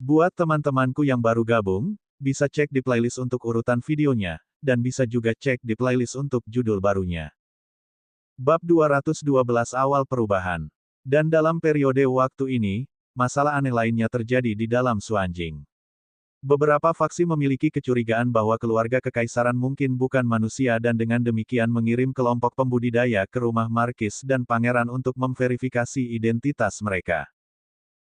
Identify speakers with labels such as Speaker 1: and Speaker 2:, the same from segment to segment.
Speaker 1: Buat teman-temanku yang baru gabung, bisa cek di playlist untuk urutan videonya, dan bisa juga cek di playlist untuk judul barunya. Bab 212 Awal Perubahan. Dan dalam periode waktu ini, masalah aneh lainnya terjadi di dalam Suanjing. Beberapa faksi memiliki kecurigaan bahwa keluarga kekaisaran mungkin bukan manusia dan dengan demikian mengirim kelompok pembudidaya ke rumah Markis dan Pangeran untuk memverifikasi identitas mereka.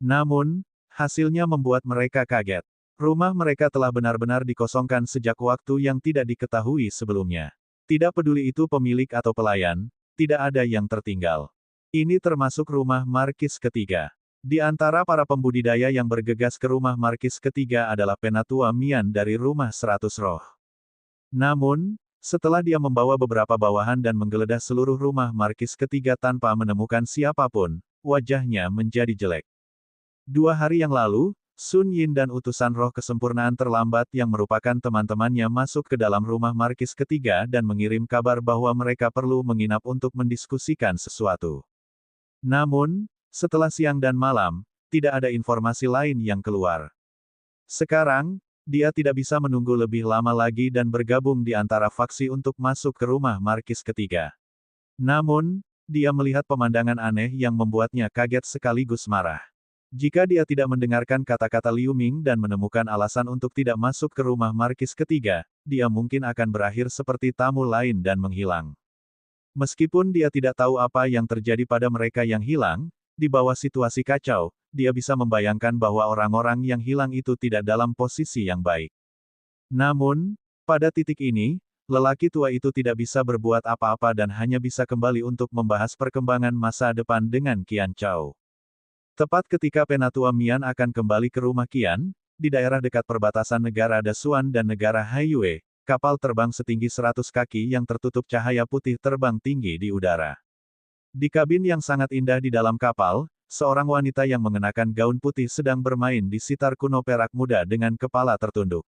Speaker 1: Namun, hasilnya membuat mereka kaget. Rumah mereka telah benar-benar dikosongkan sejak waktu yang tidak diketahui sebelumnya. Tidak peduli itu pemilik atau pelayan, tidak ada yang tertinggal. Ini termasuk rumah Markis ketiga. Di antara para pembudidaya yang bergegas ke rumah Markis ketiga adalah Penatua Mian dari Rumah 100 Roh. Namun, setelah dia membawa beberapa bawahan dan menggeledah seluruh rumah Markis ketiga tanpa menemukan siapapun, wajahnya menjadi jelek. 2 hari yang lalu, Sun Yin dan utusan roh kesempurnaan terlambat yang merupakan teman-temannya masuk ke dalam rumah Markis ketiga dan mengirim kabar bahwa mereka perlu menginap untuk mendiskusikan sesuatu. Namun, setelah siang dan malam, tidak ada informasi lain yang keluar. Sekarang, dia tidak bisa menunggu lebih lama lagi dan bergabung di antara faksi untuk masuk ke rumah Markis ketiga. Namun, dia melihat pemandangan aneh yang membuatnya kaget sekaligus marah. Jika dia tidak mendengarkan kata-kata Liu Ming dan menemukan alasan untuk tidak masuk ke rumah Markis ketiga, dia mungkin akan berakhir seperti tamu lain dan menghilang. Meskipun dia tidak tahu apa yang terjadi pada mereka yang hilang, di bawah situasi kacau, dia bisa membayangkan bahwa orang-orang yang hilang itu tidak dalam posisi yang baik. Namun, pada titik ini, lelaki tua itu tidak bisa berbuat apa-apa dan hanya bisa kembali untuk membahas perkembangan masa depan dengan Qian Chao. Tepat ketika Penatua Mian akan kembali ke rumah Qian, di daerah dekat perbatasan negara Dasuan dan negara Haiyue, kapal terbang setinggi 100 kaki yang tertutup cahaya putih terbang tinggi di udara. Di kabin yang sangat indah di dalam kapal, seorang wanita yang mengenakan gaun putih sedang bermain di sitar kuno perak muda dengan kepala tertunduk.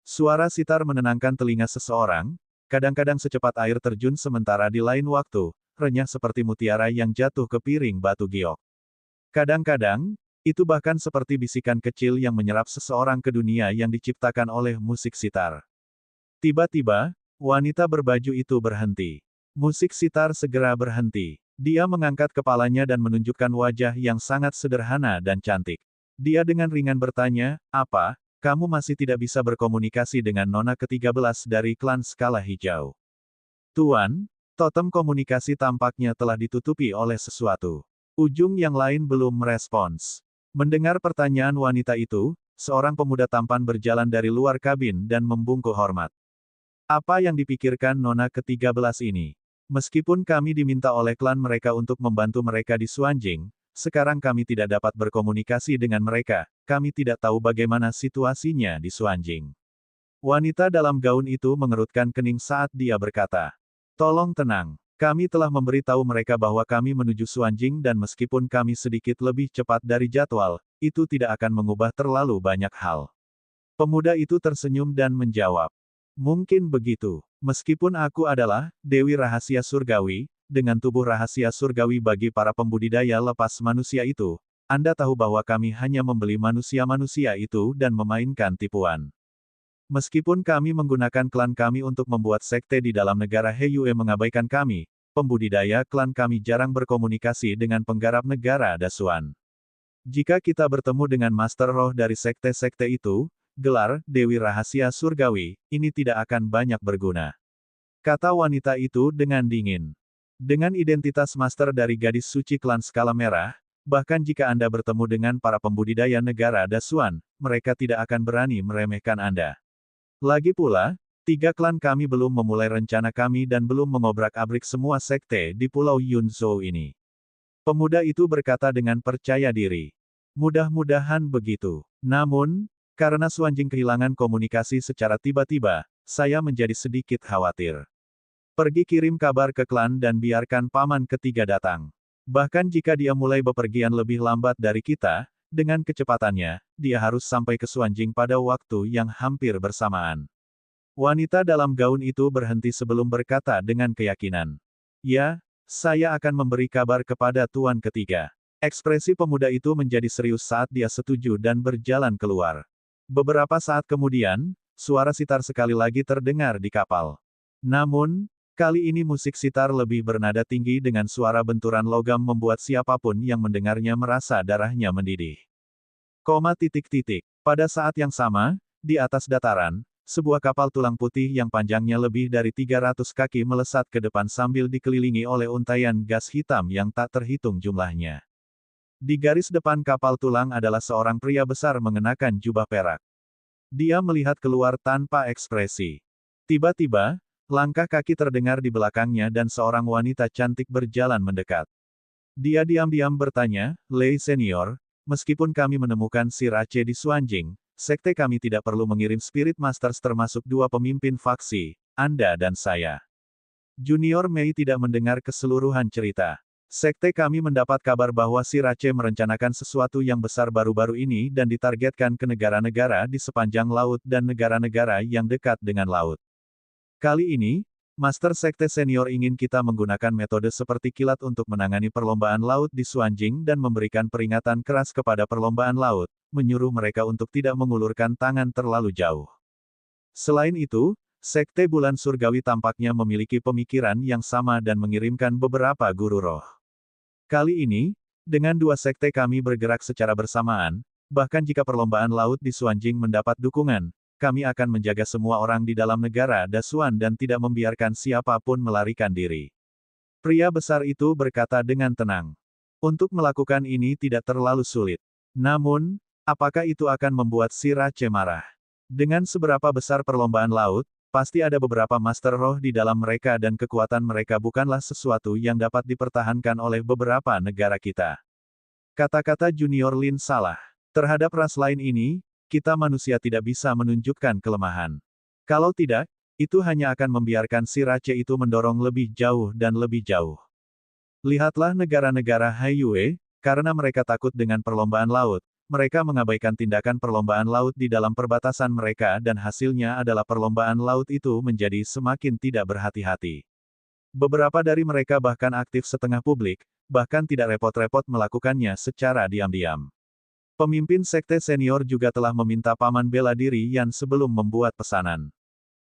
Speaker 1: Suara sitar menenangkan telinga seseorang, kadang-kadang secepat air terjun sementara di lain waktu, renyah seperti mutiara yang jatuh ke piring batu giok. Kadang-kadang, itu bahkan seperti bisikan kecil yang menyerap seseorang ke dunia yang diciptakan oleh musik sitar. Tiba-tiba, wanita berbaju itu berhenti. Musik sitar segera berhenti. Dia mengangkat kepalanya dan menunjukkan wajah yang sangat sederhana dan cantik. Dia dengan ringan bertanya, "Apa, kamu masih tidak bisa berkomunikasi dengan Nona ke-13 dari klan Skala Hijau?" "Tuan, totem komunikasi tampaknya telah ditutupi oleh sesuatu." Ujung yang lain belum merespons. Mendengar pertanyaan wanita itu, seorang pemuda tampan berjalan dari luar kabin dan membungkuk hormat. "Apa yang dipikirkan Nona ke-13 ini? Meskipun kami diminta oleh klan mereka untuk membantu mereka di Suanjing, sekarang kami tidak dapat berkomunikasi dengan mereka, kami tidak tahu bagaimana situasinya di Suanjing." Wanita dalam gaun itu mengerutkan kening saat dia berkata, "Tolong tenang, kami telah memberitahu mereka bahwa kami menuju Suanjing dan meskipun kami sedikit lebih cepat dari jadwal, itu tidak akan mengubah terlalu banyak hal." Pemuda itu tersenyum dan menjawab, "Mungkin begitu. Meskipun aku adalah Dewi Rahasia Surgawi, dengan tubuh rahasia surgawi bagi para pembudidaya lepas manusia itu, Anda tahu bahwa kami hanya membeli manusia-manusia itu dan memainkan tipuan. Meskipun kami menggunakan klan kami untuk membuat sekte di dalam negara Haiyue mengabaikan kami, pembudidaya klan kami jarang berkomunikasi dengan penggarap negara Dasuan. Jika kita bertemu dengan Master Roh dari sekte-sekte itu, gelar Dewi Rahasia Surgawi ini tidak akan banyak berguna," kata wanita itu dengan dingin. "Dengan identitas master dari gadis suci klan Skala Merah, bahkan jika Anda bertemu dengan para pembudidaya negara Dasuan, mereka tidak akan berani meremehkan Anda. Lagi pula, 3 klan kami belum memulai rencana kami dan belum mengobrak-abrik semua sekte di Pulau Yunzhou ini." Pemuda itu berkata dengan percaya diri. "Mudah-mudahan begitu. Namun, karena Suanjing kehilangan komunikasi secara tiba-tiba, saya menjadi sedikit khawatir. Pergi kirim kabar ke klan dan biarkan paman ketiga datang. Bahkan jika dia mulai bepergian lebih lambat dari kita, dengan kecepatannya, dia harus sampai ke Suanjing pada waktu yang hampir bersamaan." Wanita dalam gaun itu berhenti sebelum berkata dengan keyakinan, "Ya, saya akan memberi kabar kepada Tuan ketiga." Ekspresi pemuda itu menjadi serius saat dia setuju dan berjalan keluar. Beberapa saat kemudian, suara sitar sekali lagi terdengar di kapal. Namun, kali ini musik sitar lebih bernada tinggi dengan suara benturan logam membuat siapapun yang mendengarnya merasa darahnya mendidih. Pada saat yang sama, di atas dataran, sebuah kapal tulang putih yang panjangnya lebih dari 300 kaki melesat ke depan sambil dikelilingi oleh untaian gas hitam yang tak terhitung jumlahnya. Di garis depan kapal tulang adalah seorang pria besar mengenakan jubah perak. Dia melihat keluar tanpa ekspresi. Tiba-tiba, langkah kaki terdengar di belakangnya dan seorang wanita cantik berjalan mendekat. Dia diam-diam bertanya, "Lei Senior, meskipun kami menemukan Sir Aceh di Suanjing, sekte kami tidak perlu mengirim Spirit Masters termasuk 2 pemimpin faksi, Anda dan saya." Junior Mei tidak mendengar keseluruhan cerita. Sekte kami mendapat kabar bahwa Sir Aceh merencanakan sesuatu yang besar baru-baru ini dan ditargetkan ke negara-negara di sepanjang laut dan negara-negara yang dekat dengan laut. Kali ini, Master Sekte Senior ingin kita menggunakan metode seperti kilat untuk menangani perlombaan laut di Suanjing dan memberikan peringatan keras kepada perlombaan laut, menyuruh mereka untuk tidak mengulurkan tangan terlalu jauh. Selain itu, Sekte Bulan Surgawi tampaknya memiliki pemikiran yang sama dan mengirimkan beberapa guru roh. Kali ini, dengan 2 sekte kami bergerak secara bersamaan, bahkan jika perlombaan laut di Suanjing mendapat dukungan, kami akan menjaga semua orang di dalam negara Dasuan dan tidak membiarkan siapapun melarikan diri. Pria besar itu berkata dengan tenang. Untuk melakukan ini tidak terlalu sulit. Namun, apakah itu akan membuat Sir Aceh marah? Dengan seberapa besar perlombaan laut, pasti ada beberapa master roh di dalam mereka dan kekuatan mereka bukanlah sesuatu yang dapat dipertahankan oleh beberapa negara kita. Kata-kata Junior Lin salah. Terhadap ras lain ini, kita manusia tidak bisa menunjukkan kelemahan. Kalau tidak, itu hanya akan membiarkan Sir Aceh itu mendorong lebih jauh dan lebih jauh. Lihatlah negara-negara Haiyue, karena mereka takut dengan perlombaan laut, mereka mengabaikan tindakan perlombaan laut di dalam perbatasan mereka dan hasilnya adalah perlombaan laut itu menjadi semakin tidak berhati-hati. Beberapa dari mereka bahkan aktif setengah publik, bahkan tidak repot-repot melakukannya secara diam-diam. Pemimpin sekte senior juga telah meminta paman bela diri Yan sebelum membuat pesanan.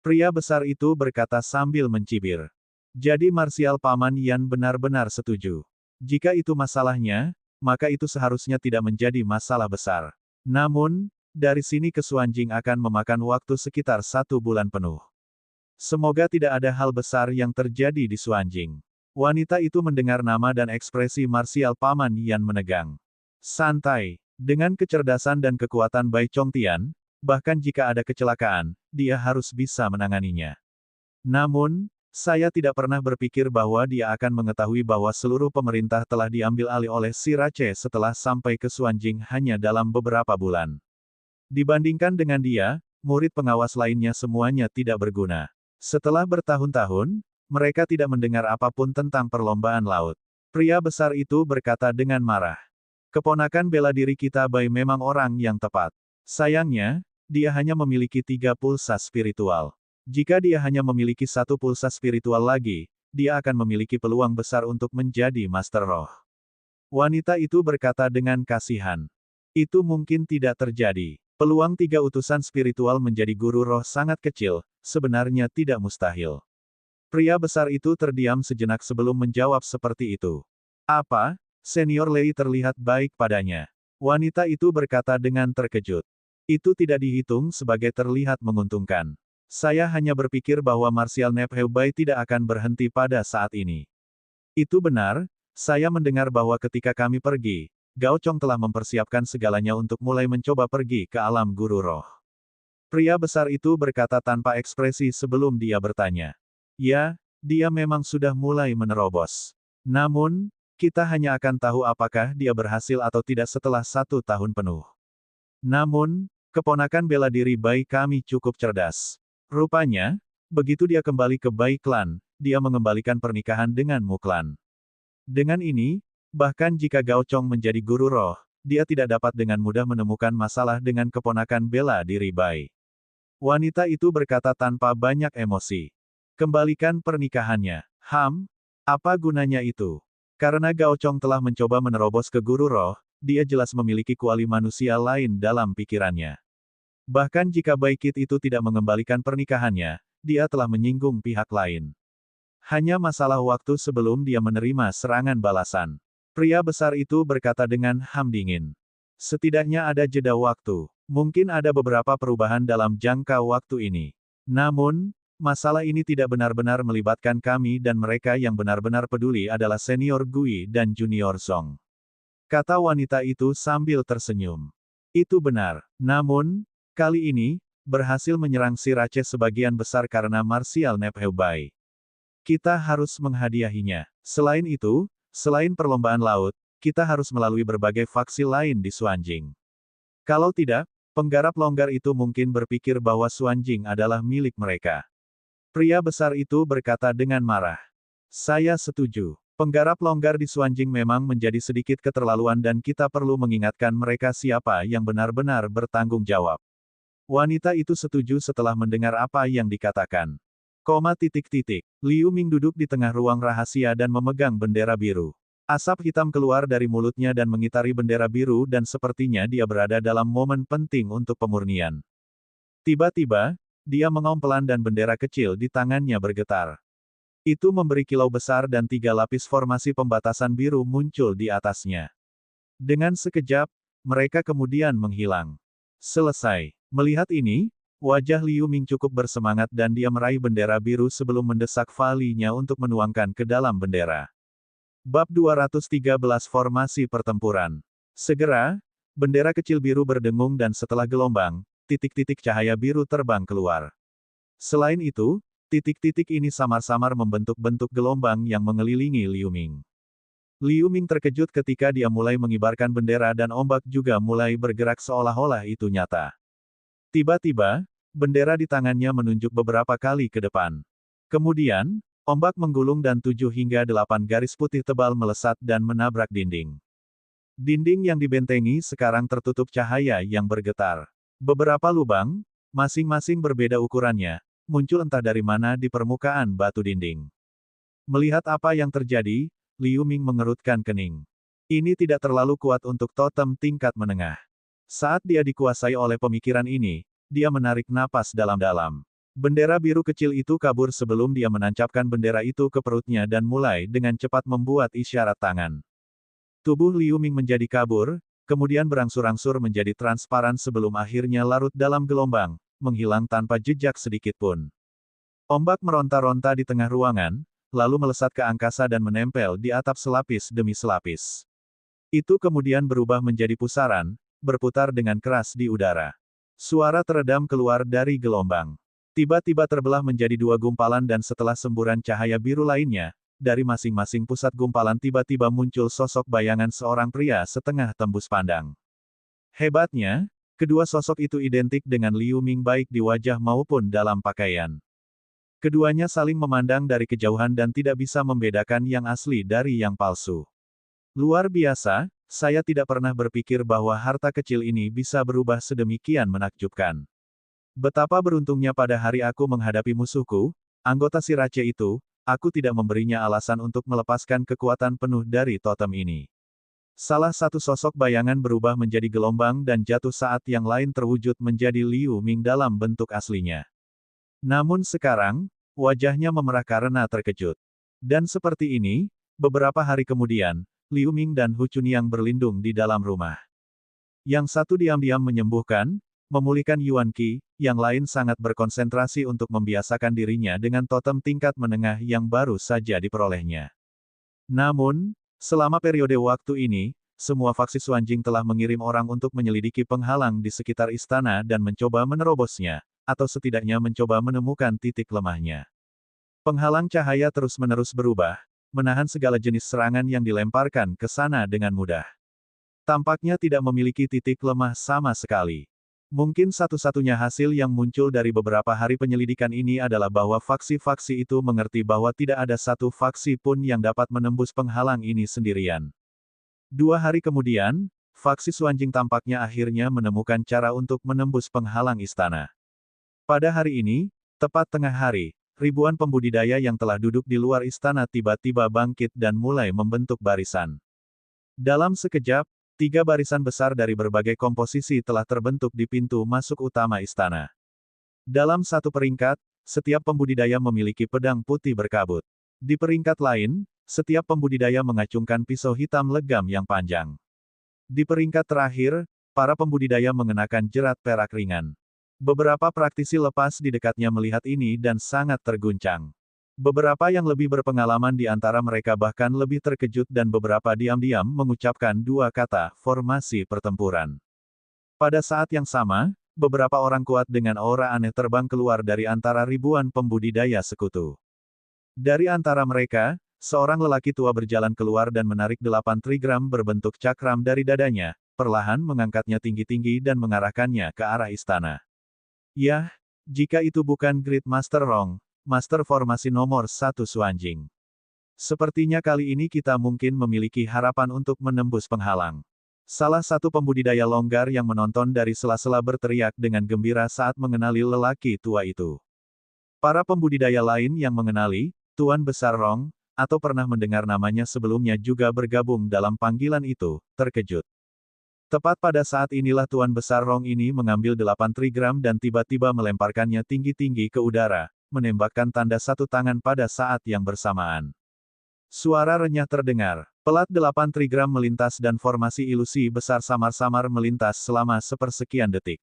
Speaker 1: Pria besar itu berkata sambil mencibir. Jadi marsial paman Yan benar-benar setuju. Jika itu masalahnya, maka itu seharusnya tidak menjadi masalah besar. Namun, dari sini ke Suanjing akan memakan waktu sekitar 1 bulan penuh. Semoga tidak ada hal besar yang terjadi di Suanjing. Wanita itu mendengar nama dan ekspresi marsial paman Yan menegang. Santai. Dengan kecerdasan dan kekuatan Bai Chongtian, bahkan jika ada kecelakaan, dia harus bisa menanganinya. Namun, saya tidak pernah berpikir bahwa dia akan mengetahui bahwa seluruh pemerintah telah diambil alih oleh Sir Aceh setelah sampai ke Suanjing hanya dalam beberapa bulan. Dibandingkan dengan dia, murid pengawas lainnya semuanya tidak berguna. Setelah bertahun-tahun, mereka tidak mendengar apapun tentang perlombaan laut. Pria besar itu berkata dengan marah. Keponakan bela diri kita Bai memang orang yang tepat. Sayangnya, dia hanya memiliki 3 pulsa spiritual. Jika dia hanya memiliki 1 pulsa spiritual lagi, dia akan memiliki peluang besar untuk menjadi Master Roh. Wanita itu berkata dengan kasihan. Itu mungkin tidak terjadi. Peluang 3 utusan spiritual menjadi guru roh sangat kecil, sebenarnya tidak mustahil. Pria besar itu terdiam sejenak sebelum menjawab seperti itu. Apa? Senior Lei terlihat baik padanya. Wanita itu berkata dengan terkejut. Itu tidak dihitung sebagai terlihat menguntungkan. Saya hanya berpikir bahwa Martial Nephew Bai tidak akan berhenti pada saat ini. Itu benar, saya mendengar bahwa ketika kami pergi, Gao Chong telah mempersiapkan segalanya untuk mulai mencoba pergi ke alam guru roh. Pria besar itu berkata tanpa ekspresi sebelum dia bertanya. Ya, dia memang sudah mulai menerobos. Namun, kita hanya akan tahu apakah dia berhasil atau tidak setelah 1 tahun penuh. Namun, keponakan bela diri Bai kami cukup cerdas. Rupanya, begitu dia kembali ke Bai Klan, dia mengembalikan pernikahan dengan Mu Klan. Dengan ini, bahkan jika Gao Chong menjadi guru roh, dia tidak dapat dengan mudah menemukan masalah dengan keponakan bela diri Bai. Wanita itu berkata tanpa banyak emosi. Kembalikan pernikahannya. Apa gunanya itu? Karena Gao Chong telah mencoba menerobos ke Guru Roh, dia jelas memiliki kuali manusia lain dalam pikirannya. Bahkan jika Bai Qit itu tidak mengembalikan pernikahannya, dia telah menyinggung pihak lain. Hanya masalah waktu sebelum dia menerima serangan balasan. Pria besar itu berkata dengan ham dingin. Setidaknya ada jeda waktu. Mungkin ada beberapa perubahan dalam jangka waktu ini. Namun, masalah ini tidak benar-benar melibatkan kami dan mereka yang benar-benar peduli adalah senior Gui dan junior Song. Kata wanita itu sambil tersenyum. Itu benar. Namun, kali ini, berhasil menyerang si Rache sebagian besar karena Martial Nephew Bai. Kita harus menghadiahinya. Selain itu, selain perlombaan laut, kita harus melalui berbagai faksi lain di Suanjing. Kalau tidak, penggarap longgar itu mungkin berpikir bahwa Suanjing adalah milik mereka. Pria besar itu berkata dengan marah. Saya setuju. Penggarap longgar di Suanjing memang menjadi sedikit keterlaluan dan kita perlu mengingatkan mereka siapa yang benar-benar bertanggung jawab. Wanita itu setuju setelah mendengar apa yang dikatakan. Liu Ming duduk di tengah ruang rahasia dan memegang bendera biru. Asap hitam keluar dari mulutnya dan mengitari bendera biru dan sepertinya dia berada dalam momen penting untuk pemurnian. Tiba-tiba, dia mengaum pelan dan bendera kecil di tangannya bergetar. Itu memberi kilau besar dan 3 lapis formasi pembatasan biru muncul di atasnya. Dengan sekejap, mereka kemudian menghilang. Selesai. Melihat ini, wajah Liu Ming cukup bersemangat dan dia meraih bendera biru sebelum mendesak Vali-nya untuk menuangkan ke dalam bendera. Bab 213 Formasi Pertempuran. Segera, bendera kecil biru berdengung dan setelah gelombang, titik-titik cahaya biru terbang keluar. Selain itu, titik-titik ini samar-samar membentuk bentuk gelombang yang mengelilingi Liu Ming. Liu Ming terkejut ketika dia mulai mengibarkan bendera dan ombak juga mulai bergerak seolah-olah itu nyata. Tiba-tiba, bendera di tangannya menunjuk beberapa kali ke depan. Kemudian, ombak menggulung dan 7 hingga 8 garis putih tebal melesat dan menabrak dinding. Dinding yang dibentengi sekarang tertutup cahaya yang bergetar. Beberapa lubang, masing-masing berbeda ukurannya, muncul entah dari mana di permukaan batu dinding. Melihat apa yang terjadi, Liu Ming mengerutkan kening. Ini tidak terlalu kuat untuk totem tingkat menengah. Saat dia dikuasai oleh pemikiran ini, dia menarik napas dalam-dalam. Bendera biru kecil itu kabur sebelum dia menancapkan bendera itu ke perutnya dan mulai dengan cepat membuat isyarat tangan. Tubuh Liu Ming menjadi kabur, kemudian berangsur-angsur menjadi transparan sebelum akhirnya larut dalam gelombang, menghilang tanpa jejak sedikit pun. Ombak meronta-ronta di tengah ruangan, lalu melesat ke angkasa dan menempel di atap selapis demi selapis. Itu kemudian berubah menjadi pusaran, berputar dengan keras di udara. Suara teredam keluar dari gelombang. Tiba-tiba terbelah menjadi 2 gumpalan dan setelah semburan cahaya biru lainnya, dari masing-masing pusat gumpalan tiba-tiba muncul sosok bayangan seorang pria setengah tembus pandang. Hebatnya, kedua sosok itu identik dengan Liu Ming baik di wajah maupun dalam pakaian. Keduanya saling memandang dari kejauhan dan tidak bisa membedakan yang asli dari yang palsu. Luar biasa, saya tidak pernah berpikir bahwa harta kecil ini bisa berubah sedemikian menakjubkan. Betapa beruntungnya pada hari aku menghadapi musuhku, anggota si Rache itu, aku tidak memberinya alasan untuk melepaskan kekuatan penuh dari totem ini. Salah satu sosok bayangan berubah menjadi gelombang dan jatuh saat yang lain terwujud menjadi Liu Ming dalam bentuk aslinya. Namun sekarang, wajahnya memerah karena terkejut. Dan seperti ini, beberapa hari kemudian, Liu Ming dan Hu Chunyang berlindung di dalam rumah. Yang satu diam-diam menyembuhkan, memulihkan Yuan Qi, yang lain sangat berkonsentrasi untuk membiasakan dirinya dengan totem tingkat menengah yang baru saja diperolehnya. Namun, selama periode waktu ini, semua faksi Suanjing telah mengirim orang untuk menyelidiki penghalang di sekitar istana dan mencoba menerobosnya, atau setidaknya mencoba menemukan titik lemahnya. Penghalang cahaya terus-menerus berubah, menahan segala jenis serangan yang dilemparkan ke sana dengan mudah. Tampaknya tidak memiliki titik lemah sama sekali. Mungkin satu-satunya hasil yang muncul dari beberapa hari penyelidikan ini adalah bahwa faksi-faksi itu mengerti bahwa tidak ada satu faksi pun yang dapat menembus penghalang ini sendirian. 2 hari kemudian, faksi Suanjing tampaknya akhirnya menemukan cara untuk menembus penghalang istana. Pada hari ini, tepat tengah hari, ribuan pembudidaya yang telah duduk di luar istana tiba-tiba bangkit dan mulai membentuk barisan. Dalam sekejap, 3 barisan besar dari berbagai komposisi telah terbentuk di pintu masuk utama istana. Dalam satu peringkat, setiap pembudidaya memiliki pedang putih berkabut. Di peringkat lain, setiap pembudidaya mengacungkan pisau hitam legam yang panjang. Di peringkat terakhir, para pembudidaya mengenakan jerat perak ringan. Beberapa praktisi lepas di dekatnya melihat ini dan sangat terguncang. Beberapa yang lebih berpengalaman di antara mereka bahkan lebih terkejut dan beberapa diam-diam mengucapkan 2 kata, formasi pertempuran. Pada saat yang sama, beberapa orang kuat dengan aura aneh terbang keluar dari antara ribuan pembudidaya sekutu. Dari antara mereka, seorang lelaki tua berjalan keluar dan menarik 8 trigram berbentuk cakram dari dadanya, perlahan mengangkatnya tinggi-tinggi dan mengarahkannya ke arah istana. Yah, jika itu bukan Great Master Rong, Master Formasi nomor 1 Suanjing. Sepertinya kali ini kita mungkin memiliki harapan untuk menembus penghalang. Salah satu pembudidaya longgar yang menonton dari sela-sela berteriak dengan gembira saat mengenali lelaki tua itu. Para pembudidaya lain yang mengenali, Tuan Besar Rong, atau pernah mendengar namanya sebelumnya juga bergabung dalam panggilan itu, terkejut. Tepat pada saat inilah Tuan Besar Rong ini mengambil 8 trigram dan tiba-tiba melemparkannya tinggi-tinggi ke udara, menembakkan tanda 1 tangan pada saat yang bersamaan. Suara renyah terdengar. Pelat 8 trigram melintas dan formasi ilusi besar samar-samar melintas selama sepersekian detik.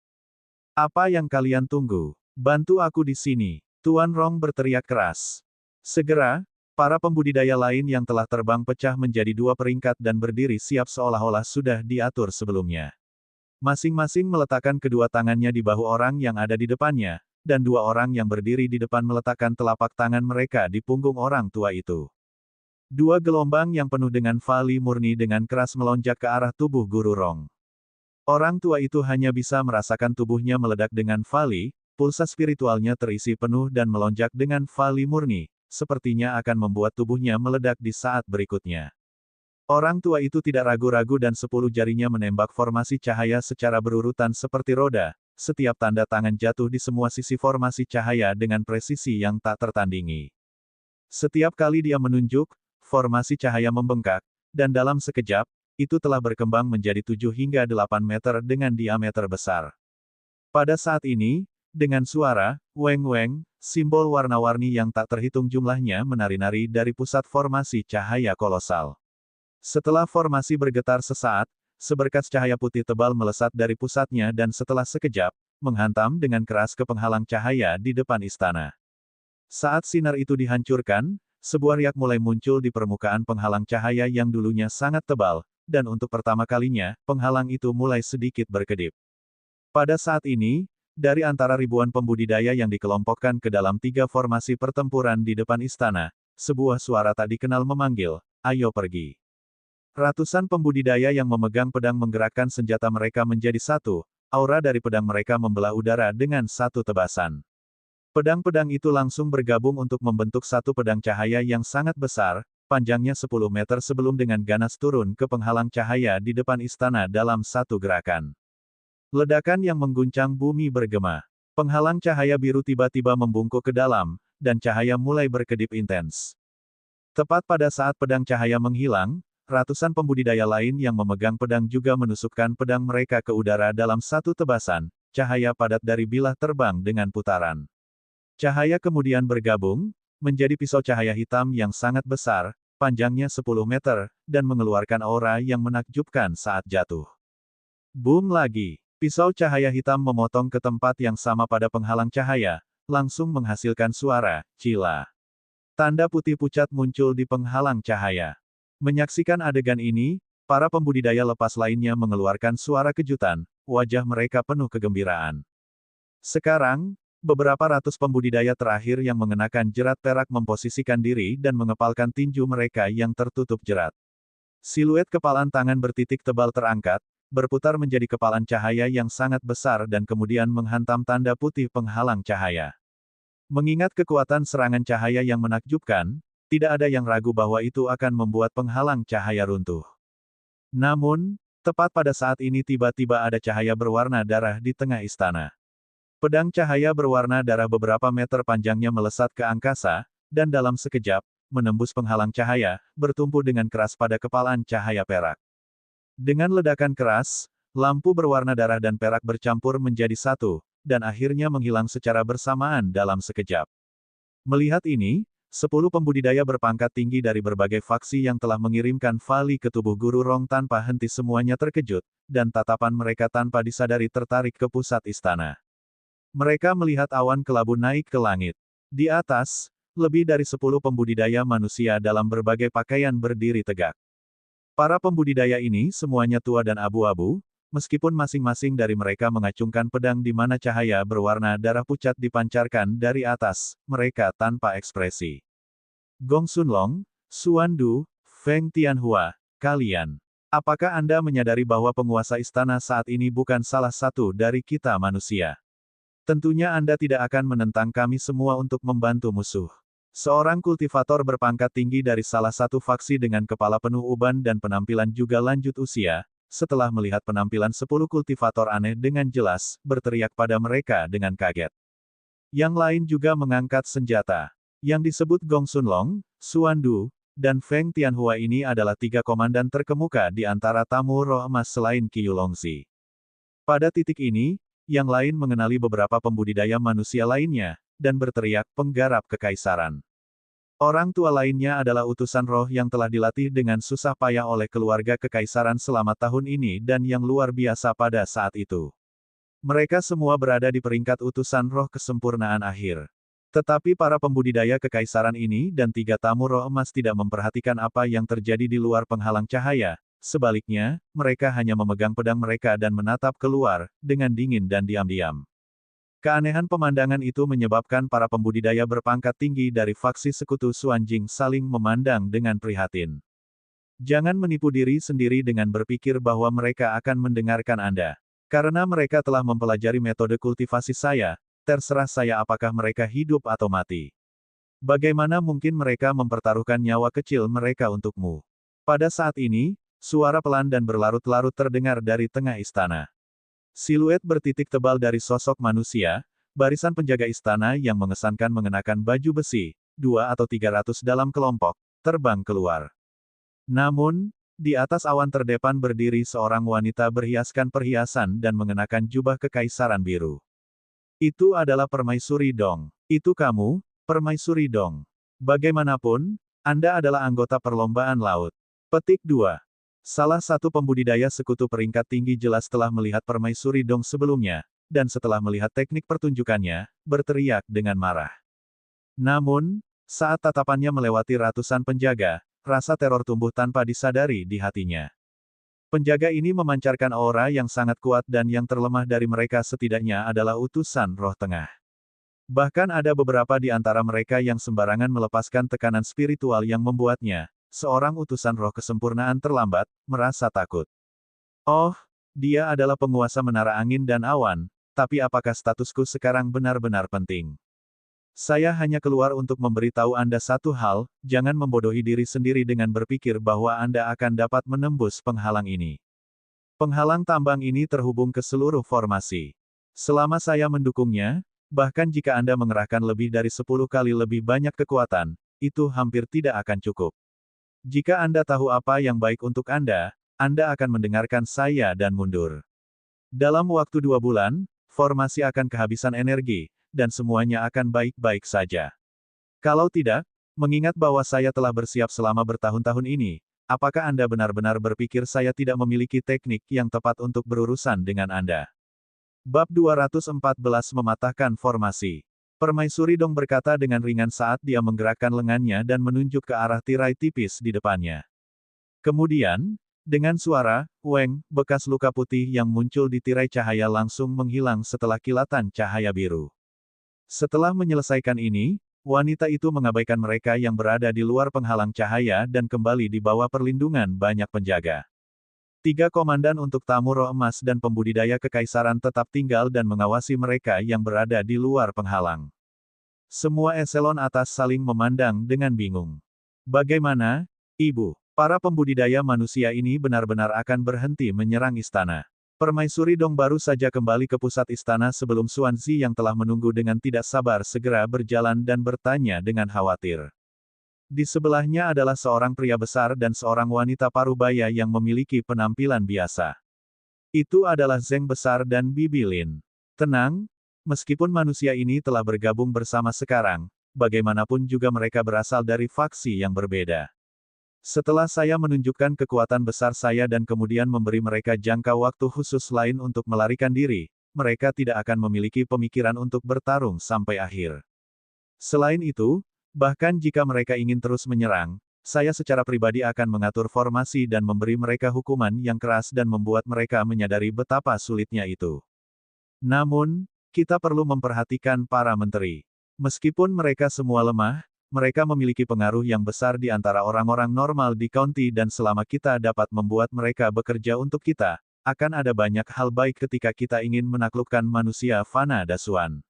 Speaker 1: Apa yang kalian tunggu? Bantu aku di sini. Tuan Rong berteriak keras. Segera, para pembudidaya lain yang telah terbang pecah menjadi 2 peringkat dan berdiri siap seolah-olah sudah diatur sebelumnya. Masing-masing meletakkan kedua tangannya di bahu orang yang ada di depannya, dan 2 orang yang berdiri di depan meletakkan telapak tangan mereka di punggung orang tua itu. 2 gelombang yang penuh dengan vali murni dengan keras melonjak ke arah tubuh Guru Rong. Orang tua itu hanya bisa merasakan tubuhnya meledak dengan vali, pulsa spiritualnya terisi penuh dan melonjak dengan vali murni. Sepertinya akan membuat tubuhnya meledak di saat berikutnya. Orang tua itu tidak ragu-ragu dan 10 jarinya menembak formasi cahaya secara berurutan seperti roda, setiap tanda tangan jatuh di semua sisi formasi cahaya dengan presisi yang tak tertandingi. Setiap kali dia menunjuk, formasi cahaya membengkak, dan dalam sekejap, itu telah berkembang menjadi 7 hingga 8 meter dengan diameter besar. Pada saat ini, dengan suara, weng-weng, simbol warna-warni yang tak terhitung jumlahnya menari-nari dari pusat formasi cahaya kolosal. Setelah formasi bergetar sesaat, seberkas cahaya putih tebal melesat dari pusatnya dan setelah sekejap, menghantam dengan keras ke penghalang cahaya di depan istana. Saat sinar itu dihancurkan, sebuah riak mulai muncul di permukaan penghalang cahaya yang dulunya sangat tebal, dan untuk pertama kalinya, penghalang itu mulai sedikit berkedip. Pada saat ini, dari antara ribuan pembudidaya yang dikelompokkan ke dalam 3 formasi pertempuran di depan istana, sebuah suara tak dikenal memanggil, "Ayo pergi." Ratusan pembudidaya yang memegang pedang menggerakkan senjata mereka menjadi satu, aura dari pedang mereka membelah udara dengan satu tebasan. Pedang-pedang itu langsung bergabung untuk membentuk satu pedang cahaya yang sangat besar, panjangnya 10 meter sebelum dengan ganas turun ke penghalang cahaya di depan istana dalam satu gerakan. Ledakan yang mengguncang bumi bergema. Penghalang cahaya biru tiba-tiba membungkuk ke dalam, dan cahaya mulai berkedip intens. Tepat pada saat pedang cahaya menghilang, ratusan pembudidaya lain yang memegang pedang juga menusukkan pedang mereka ke udara dalam satu tebasan, cahaya padat dari bilah terbang dengan putaran. Cahaya kemudian bergabung, menjadi pisau cahaya hitam yang sangat besar, panjangnya 10 meter, dan mengeluarkan aura yang menakjubkan saat jatuh. Boom lagi. Pisau cahaya hitam memotong ke tempat yang sama pada penghalang cahaya, langsung menghasilkan suara, cila. Tanda putih pucat muncul di penghalang cahaya. Menyaksikan adegan ini, para pembudidaya lepas lainnya mengeluarkan suara kejutan, wajah mereka penuh kegembiraan. Sekarang, beberapa ratus pembudidaya terakhir yang mengenakan jerat perak memposisikan diri dan mengepalkan tinju mereka yang tertutup jerat. Siluet kepalan tangan bertitik tebal terangkat, berputar menjadi kepalan cahaya yang sangat besar dan kemudian menghantam tanda putih penghalang cahaya. Mengingat kekuatan serangan cahaya yang menakjubkan, tidak ada yang ragu bahwa itu akan membuat penghalang cahaya runtuh. Namun, tepat pada saat ini tiba-tiba ada cahaya berwarna darah di tengah istana. Pedang cahaya berwarna darah beberapa meter panjangnya melesat ke angkasa, dan dalam sekejap, menembus penghalang cahaya, bertumpu dengan keras pada kepalan cahaya perak. Dengan ledakan keras, lampu berwarna darah dan perak bercampur menjadi satu, dan akhirnya menghilang secara bersamaan dalam sekejap. Melihat ini, 10 pembudidaya berpangkat tinggi dari berbagai faksi yang telah mengirimkan Vali ke tubuh Guru Rong tanpa henti semuanya terkejut, dan tatapan mereka tanpa disadari tertarik ke pusat istana. Mereka melihat awan kelabu naik ke langit. Di atas, lebih dari 10 pembudidaya manusia dalam berbagai pakaian berdiri tegak. Para pembudidaya ini semuanya tua dan abu-abu, meskipun masing-masing dari mereka mengacungkan pedang di mana cahaya berwarna darah pucat dipancarkan dari atas, mereka tanpa ekspresi. Gong Sunlong, Xuan Du, Feng Tianhua, kalian. Apakah Anda menyadari bahwa penguasa istana saat ini bukan salah satu dari kita manusia? Tentunya Anda tidak akan menentang kami semua untuk membantu musuh. Seorang kultivator berpangkat tinggi dari salah satu faksi dengan kepala penuh uban dan penampilan juga lanjut usia, setelah melihat penampilan 10 kultivator aneh dengan jelas, berteriak pada mereka dengan kaget. Yang lain juga mengangkat senjata. Yang disebut Gong Sunlong, Xuan Du, dan Feng Tianhua ini adalah 3 komandan terkemuka di antara tamu roh emas selain Qiu Longzi. Pada titik ini, yang lain mengenali beberapa pembudidaya manusia lainnya, dan berteriak penggarap kekaisaran. Orang tua lainnya adalah utusan roh yang telah dilatih dengan susah payah oleh keluarga kekaisaran selama tahun ini dan yang luar biasa pada saat itu. Mereka semua berada di peringkat utusan roh kesempurnaan akhir. Tetapi para pembudidaya kekaisaran ini dan 3 tamu roh emas tidak memperhatikan apa yang terjadi di luar penghalang cahaya. Sebaliknya, mereka hanya memegang pedang mereka dan menatap keluar, dengan dingin dan diam-diam. Keanehan pemandangan itu menyebabkan para pembudidaya berpangkat tinggi dari faksi sekutu Xuanjing saling memandang dengan prihatin. Jangan menipu diri sendiri dengan berpikir bahwa mereka akan mendengarkan Anda. Karena mereka telah mempelajari metode kultivasi saya, terserah saya apakah mereka hidup atau mati. Bagaimana mungkin mereka mempertaruhkan nyawa kecil mereka untukmu? Pada saat ini, suara pelan dan berlarut-larut terdengar dari tengah istana. Siluet bertitik tebal dari sosok manusia, barisan penjaga istana yang mengesankan mengenakan baju besi, 2 atau 300 dalam kelompok, terbang keluar. Namun, di atas awan terdepan berdiri seorang wanita berhiaskan perhiasan dan mengenakan jubah kekaisaran biru. Itu adalah Permaisuri Dong. Itu kamu, Permaisuri Dong. Bagaimanapun, Anda adalah anggota perlombaan laut. Petik 2. Salah satu pembudidaya sekutu peringkat tinggi jelas telah melihat Permaisuri Dong sebelumnya, dan setelah melihat teknik pertunjukannya, berteriak dengan marah. Namun, saat tatapannya melewati ratusan penjaga, rasa teror tumbuh tanpa disadari di hatinya. Penjaga ini memancarkan aura yang sangat kuat dan yang terlemah dari mereka setidaknya adalah utusan roh tengah. Bahkan ada beberapa di antara mereka yang sembarangan melepaskan tekanan spiritual yang membuatnya, seorang utusan roh kesempurnaan terlambat, merasa takut. Oh, dia adalah penguasa menara angin dan awan, tapi apakah statusku sekarang benar-benar penting? Saya hanya keluar untuk memberitahu Anda satu hal, jangan membodohi diri sendiri dengan berpikir bahwa Anda akan dapat menembus penghalang ini. Penghalang tambang ini terhubung ke seluruh formasi. Selama saya mendukungnya, bahkan jika Anda mengerahkan lebih dari 10 kali lebih banyak kekuatan, itu hampir tidak akan cukup. Jika Anda tahu apa yang baik untuk Anda akan mendengarkan saya dan mundur. Dalam waktu 2 bulan, formasi akan kehabisan energi, dan semuanya akan baik-baik saja. Kalau tidak, mengingat bahwa saya telah bersiap selama bertahun-tahun ini, apakah Anda benar-benar berpikir saya tidak memiliki teknik yang tepat untuk berurusan dengan Anda? Bab 214 Mematahkan Formasi. Permaisuri Dong berkata dengan ringan saat dia menggerakkan lengannya dan menunjuk ke arah tirai tipis di depannya. Kemudian, dengan suara, "Weng," bekas luka putih yang muncul di tirai cahaya langsung menghilang setelah kilatan cahaya biru. Setelah menyelesaikan ini, wanita itu mengabaikan mereka yang berada di luar penghalang cahaya dan kembali di bawah perlindungan banyak penjaga. 3 komandan untuk tamu roh emas dan pembudidaya kekaisaran tetap tinggal dan mengawasi mereka yang berada di luar penghalang. Semua eselon atas saling memandang dengan bingung. Bagaimana, Ibu? Para pembudidaya manusia ini benar-benar akan berhenti menyerang istana. Permaisuri Dong baru saja kembali ke pusat istana sebelum Xuanzi yang telah menunggu dengan tidak sabar segera berjalan dan bertanya dengan khawatir. Di sebelahnya adalah seorang pria besar dan seorang wanita parubaya yang memiliki penampilan biasa. Itu adalah Zeng Besar dan Bibi Lin. Tenang, meskipun manusia ini telah bergabung bersama sekarang, bagaimanapun juga mereka berasal dari faksi yang berbeda. Setelah saya menunjukkan kekuatan besar saya dan kemudian memberi mereka jangka waktu khusus lain untuk melarikan diri, mereka tidak akan memiliki pemikiran untuk bertarung sampai akhir. Selain itu, bahkan jika mereka ingin terus menyerang, saya secara pribadi akan mengatur formasi dan memberi mereka hukuman yang keras dan membuat mereka menyadari betapa sulitnya itu. Namun, kita perlu memperhatikan para menteri. Meskipun mereka semua lemah, mereka memiliki pengaruh yang besar di antara orang-orang normal di county dan selama kita dapat membuat mereka bekerja untuk kita, akan ada banyak hal baik ketika kita ingin menaklukkan manusia fana Dasuan.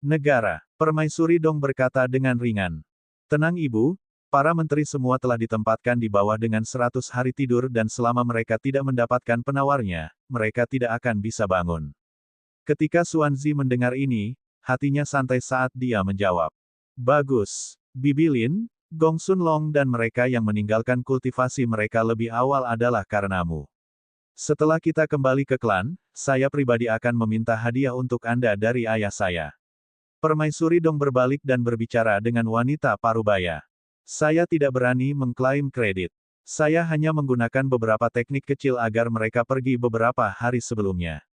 Speaker 1: Negara, Permaisuri Dong berkata dengan ringan. Tenang ibu, para menteri semua telah ditempatkan di bawah dengan 100 hari tidur dan selama mereka tidak mendapatkan penawarnya, mereka tidak akan bisa bangun. Ketika Xuanzi mendengar ini, hatinya santai saat dia menjawab. Bagus. Bibi Lin, Gong Sun Long dan mereka yang meninggalkan kultivasi mereka lebih awal adalah karenamu. Setelah kita kembali ke klan, saya pribadi akan meminta hadiah untuk Anda dari ayah saya. Permaisuri Dong berbalik dan berbicara dengan wanita parubaya. Saya tidak berani mengklaim kredit. Saya hanya menggunakan beberapa teknik kecil agar mereka pergi beberapa hari sebelumnya.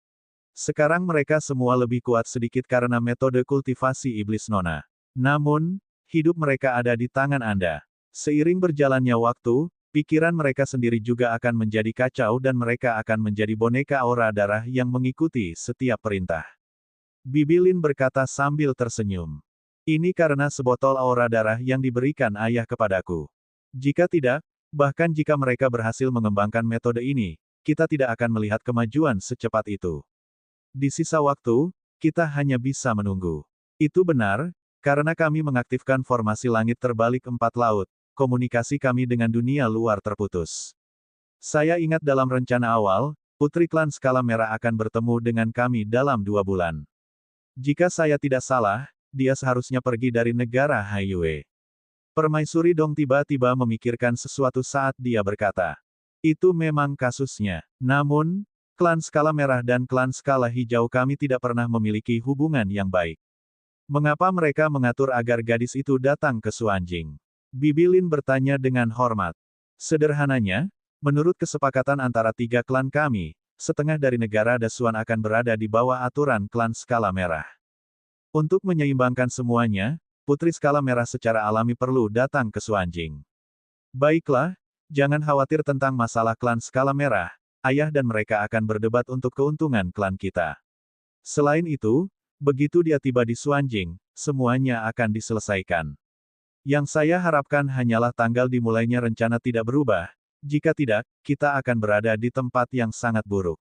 Speaker 1: Sekarang mereka semua lebih kuat sedikit karena metode kultivasi iblis nona. Namun, hidup mereka ada di tangan Anda. Seiring berjalannya waktu, pikiran mereka sendiri juga akan menjadi kacau dan mereka akan menjadi boneka aura darah yang mengikuti setiap perintah. Bibi Lin berkata sambil tersenyum. Ini karena sebotol aura darah yang diberikan ayah kepadaku. Jika tidak, bahkan jika mereka berhasil mengembangkan metode ini, kita tidak akan melihat kemajuan secepat itu. Di sisa waktu, kita hanya bisa menunggu. Itu benar, karena kami mengaktifkan formasi langit terbalik 4 laut, komunikasi kami dengan dunia luar terputus. Saya ingat dalam rencana awal, Putri Klan Skala Merah akan bertemu dengan kami dalam 2 bulan. Jika saya tidak salah, dia seharusnya pergi dari negara Haiyue. Permaisuri Dong tiba-tiba memikirkan sesuatu saat dia berkata. Itu memang kasusnya. Namun, Klan Skala Merah dan Klan Skala Hijau kami tidak pernah memiliki hubungan yang baik. Mengapa mereka mengatur agar gadis itu datang ke Xuanjing? Bibi Lin bertanya dengan hormat. Sederhananya, menurut kesepakatan antara 3 klan kami, setengah dari negara Dasuan akan berada di bawah aturan klan Skala Merah. Untuk menyeimbangkan semuanya, Putri Skala Merah secara alami perlu datang ke Xuanjing. Baiklah, jangan khawatir tentang masalah klan Skala Merah, ayah dan mereka akan berdebat untuk keuntungan klan kita. Selain itu, begitu dia tiba di Xuanjing, semuanya akan diselesaikan. Yang saya harapkan hanyalah tanggal dimulainya rencana tidak berubah, jika tidak, kita akan berada di tempat yang sangat buruk.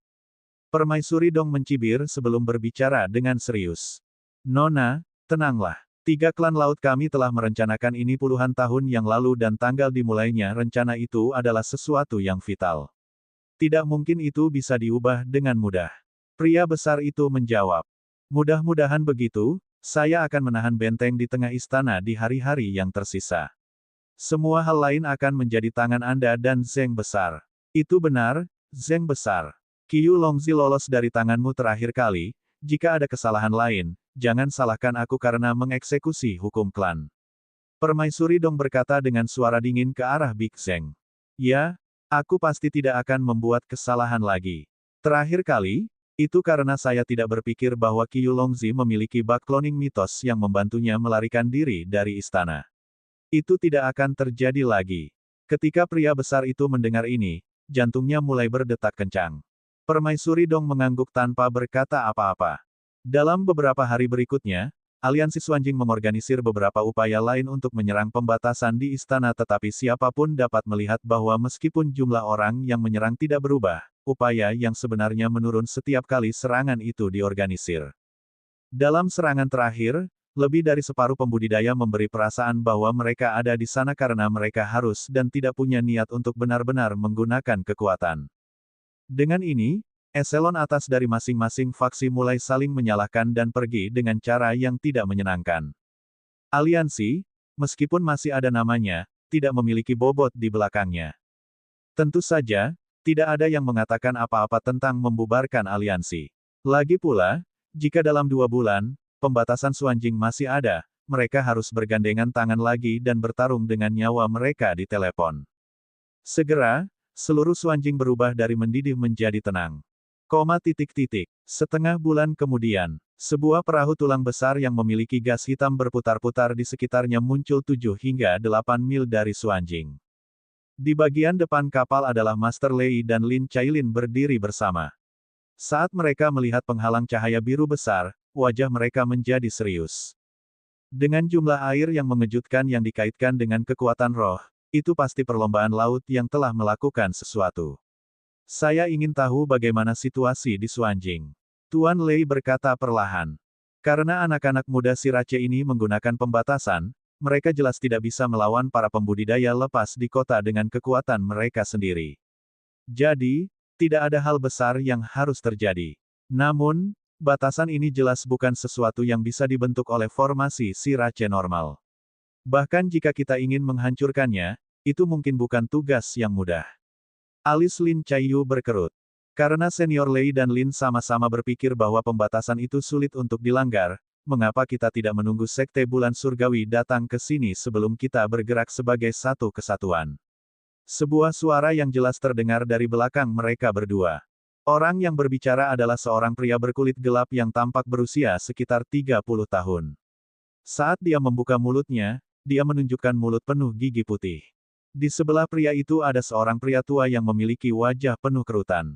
Speaker 1: Permaisuri Dong mencibir sebelum berbicara dengan serius. Nona, tenanglah. 3 klan laut kami telah merencanakan ini puluhan tahun yang lalu dan tanggal dimulainya rencana itu adalah sesuatu yang vital. Tidak mungkin itu bisa diubah dengan mudah. Pria besar itu menjawab. Mudah-mudahan begitu, saya akan menahan benteng di tengah istana di hari-hari yang tersisa. Semua hal lain akan menjadi tangan Anda dan Zeng Besar. Itu benar, Zeng Besar. Qiu Longzi lolos dari tanganmu terakhir kali, jika ada kesalahan lain, jangan salahkan aku karena mengeksekusi hukum klan. Permaisuri Dong berkata dengan suara dingin ke arah Big Zeng. Ya, aku pasti tidak akan membuat kesalahan lagi. Terakhir kali, itu karena saya tidak berpikir bahwa Qiu Longzi memiliki bak cloning mitos yang membantunya melarikan diri dari istana. Itu tidak akan terjadi lagi. Ketika pria besar itu mendengar ini, jantungnya mulai berdetak kencang. Permaisuri Dong mengangguk tanpa berkata apa-apa. Dalam beberapa hari berikutnya, Aliansi Xuanjing mengorganisir beberapa upaya lain untuk menyerang pembatasan di istana tetapi siapapun dapat melihat bahwa meskipun jumlah orang yang menyerang tidak berubah, upaya yang sebenarnya menurun setiap kali serangan itu diorganisir. Dalam serangan terakhir, lebih dari separuh pembudidaya memberi perasaan bahwa mereka ada di sana karena mereka harus dan tidak punya niat untuk benar-benar menggunakan kekuatan. Dengan ini, Eselon atas dari masing-masing faksi mulai saling menyalahkan dan pergi dengan cara yang tidak menyenangkan. Aliansi, meskipun masih ada namanya, tidak memiliki bobot di belakangnya. Tentu saja, tidak ada yang mengatakan apa-apa tentang membubarkan aliansi. Lagi pula, jika dalam 2 bulan, pembatasan Suanjing masih ada, mereka harus bergandengan tangan lagi dan bertarung dengan nyawa mereka di telepon. Segera, seluruh Suanjing berubah dari mendidih menjadi tenang. Setengah bulan kemudian, sebuah perahu tulang besar yang memiliki gas hitam berputar-putar di sekitarnya muncul 7 hingga 8 mil dari Suanjing. Di bagian depan kapal adalah Master Lei dan Lin Cailin berdiri bersama. Saat mereka melihat penghalang cahaya biru besar, wajah mereka menjadi serius. Dengan jumlah air yang mengejutkan yang dikaitkan dengan kekuatan roh, itu pasti perlombaan laut yang telah melakukan sesuatu. Saya ingin tahu bagaimana situasi di Suanjing. Tuan Lei berkata perlahan. Karena anak-anak muda Sirace ini menggunakan pembatasan, mereka jelas tidak bisa melawan para pembudidaya lepas di kota dengan kekuatan mereka sendiri. Jadi, tidak ada hal besar yang harus terjadi. Namun, batasan ini jelas bukan sesuatu yang bisa dibentuk oleh formasi Sirace normal. Bahkan jika kita ingin menghancurkannya, itu mungkin bukan tugas yang mudah. Alis Lin Caiyu berkerut. Karena senior Lei dan Lin sama-sama berpikir bahwa pembatasan itu sulit untuk dilanggar, mengapa kita tidak menunggu Sekte Bulan Surgawi datang ke sini sebelum kita bergerak sebagai satu kesatuan? Sebuah suara yang jelas terdengar dari belakang mereka berdua. Orang yang berbicara adalah seorang pria berkulit gelap yang tampak berusia sekitar 30 tahun. Saat dia membuka mulutnya, dia menunjukkan mulut penuh gigi putih. Di sebelah pria itu ada seorang pria tua yang memiliki wajah penuh kerutan.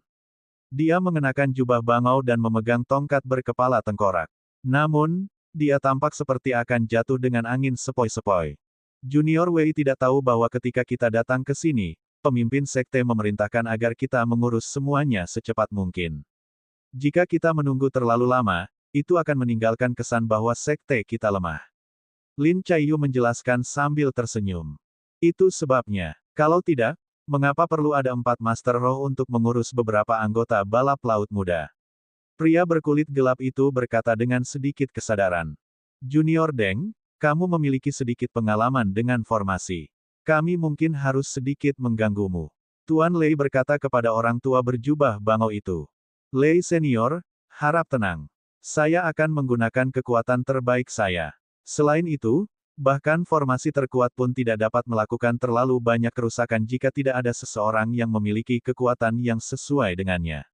Speaker 1: Dia mengenakan jubah bangau dan memegang tongkat berkepala tengkorak. Namun, dia tampak seperti akan jatuh dengan angin sepoi-sepoi. Junior Wei tidak tahu bahwa ketika kita datang ke sini, pemimpin sekte memerintahkan agar kita mengurus semuanya secepat mungkin. Jika kita menunggu terlalu lama, itu akan meninggalkan kesan bahwa sekte kita lemah. Lin Caiyu menjelaskan sambil tersenyum. Itu sebabnya, kalau tidak, mengapa perlu ada 4 Master Roh untuk mengurus beberapa anggota balap laut muda? Pria berkulit gelap itu berkata dengan sedikit kesadaran. Junior Deng, kamu memiliki sedikit pengalaman dengan formasi. Kami mungkin harus sedikit mengganggumu. Tuan Lei berkata kepada orang tua berjubah bangau itu. Lei Senior, harap tenang. Saya akan menggunakan kekuatan terbaik saya. Selain itu, bahkan formasi terkuat pun tidak dapat melakukan terlalu banyak kerusakan jika tidak ada seseorang yang memiliki kekuatan yang sesuai dengannya.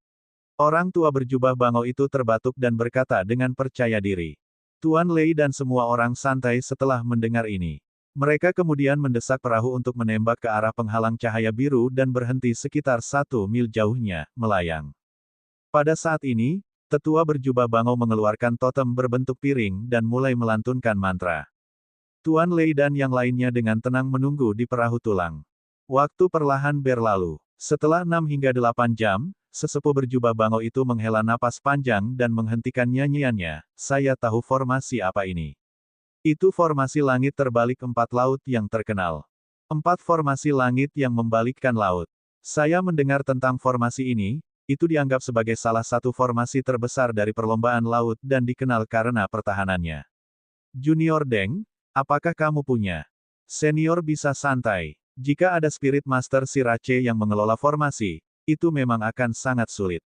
Speaker 1: Orang tua berjubah bangau itu terbatuk dan berkata dengan percaya diri. Tuan Lei dan semua orang santai setelah mendengar ini. Mereka kemudian mendesak perahu untuk menembak ke arah penghalang cahaya biru dan berhenti sekitar 1 mil jauhnya, melayang. Pada saat ini, tetua berjubah bangau mengeluarkan totem berbentuk piring dan mulai melantunkan mantra. Tuan Lei dan yang lainnya dengan tenang menunggu di perahu tulang. Waktu perlahan berlalu. Setelah 6 hingga 8 jam, sesepuh berjubah bangau itu menghela napas panjang dan menghentikan nyanyiannya. Saya tahu formasi apa ini. Itu formasi langit terbalik 4 laut yang terkenal. 4 formasi langit yang membalikkan laut. Saya mendengar tentang formasi ini, itu dianggap sebagai salah satu formasi terbesar dari perlombaan laut dan dikenal karena pertahanannya. Junior Deng, apakah kamu punya? Senior bisa santai. Jika ada Spirit Master Sirace yang mengelola formasi, itu memang akan sangat sulit.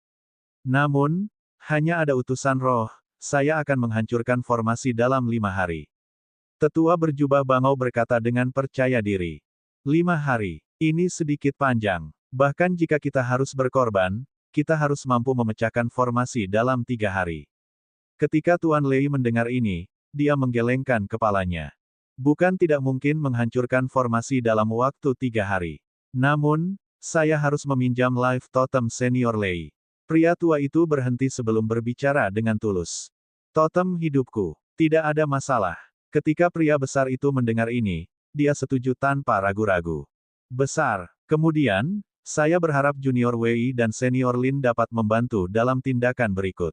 Speaker 1: Namun, hanya ada utusan roh, saya akan menghancurkan formasi dalam 5 hari. Tetua berjubah bangau berkata dengan percaya diri. 5 hari, ini sedikit panjang. Bahkan jika kita harus berkorban, kita harus mampu memecahkan formasi dalam 3 hari. Ketika Tuan Lei mendengar ini, dia menggelengkan kepalanya. Bukan tidak mungkin menghancurkan formasi dalam waktu 3 hari. Namun, saya harus meminjam life totem senior Lei. Pria tua itu berhenti sebelum berbicara dengan tulus. Totem hidupku. Tidak ada masalah. Ketika pria besar itu mendengar ini, dia setuju tanpa ragu-ragu. Besar. Kemudian, saya berharap Junior Wei dan Senior Lin dapat membantu dalam tindakan berikut.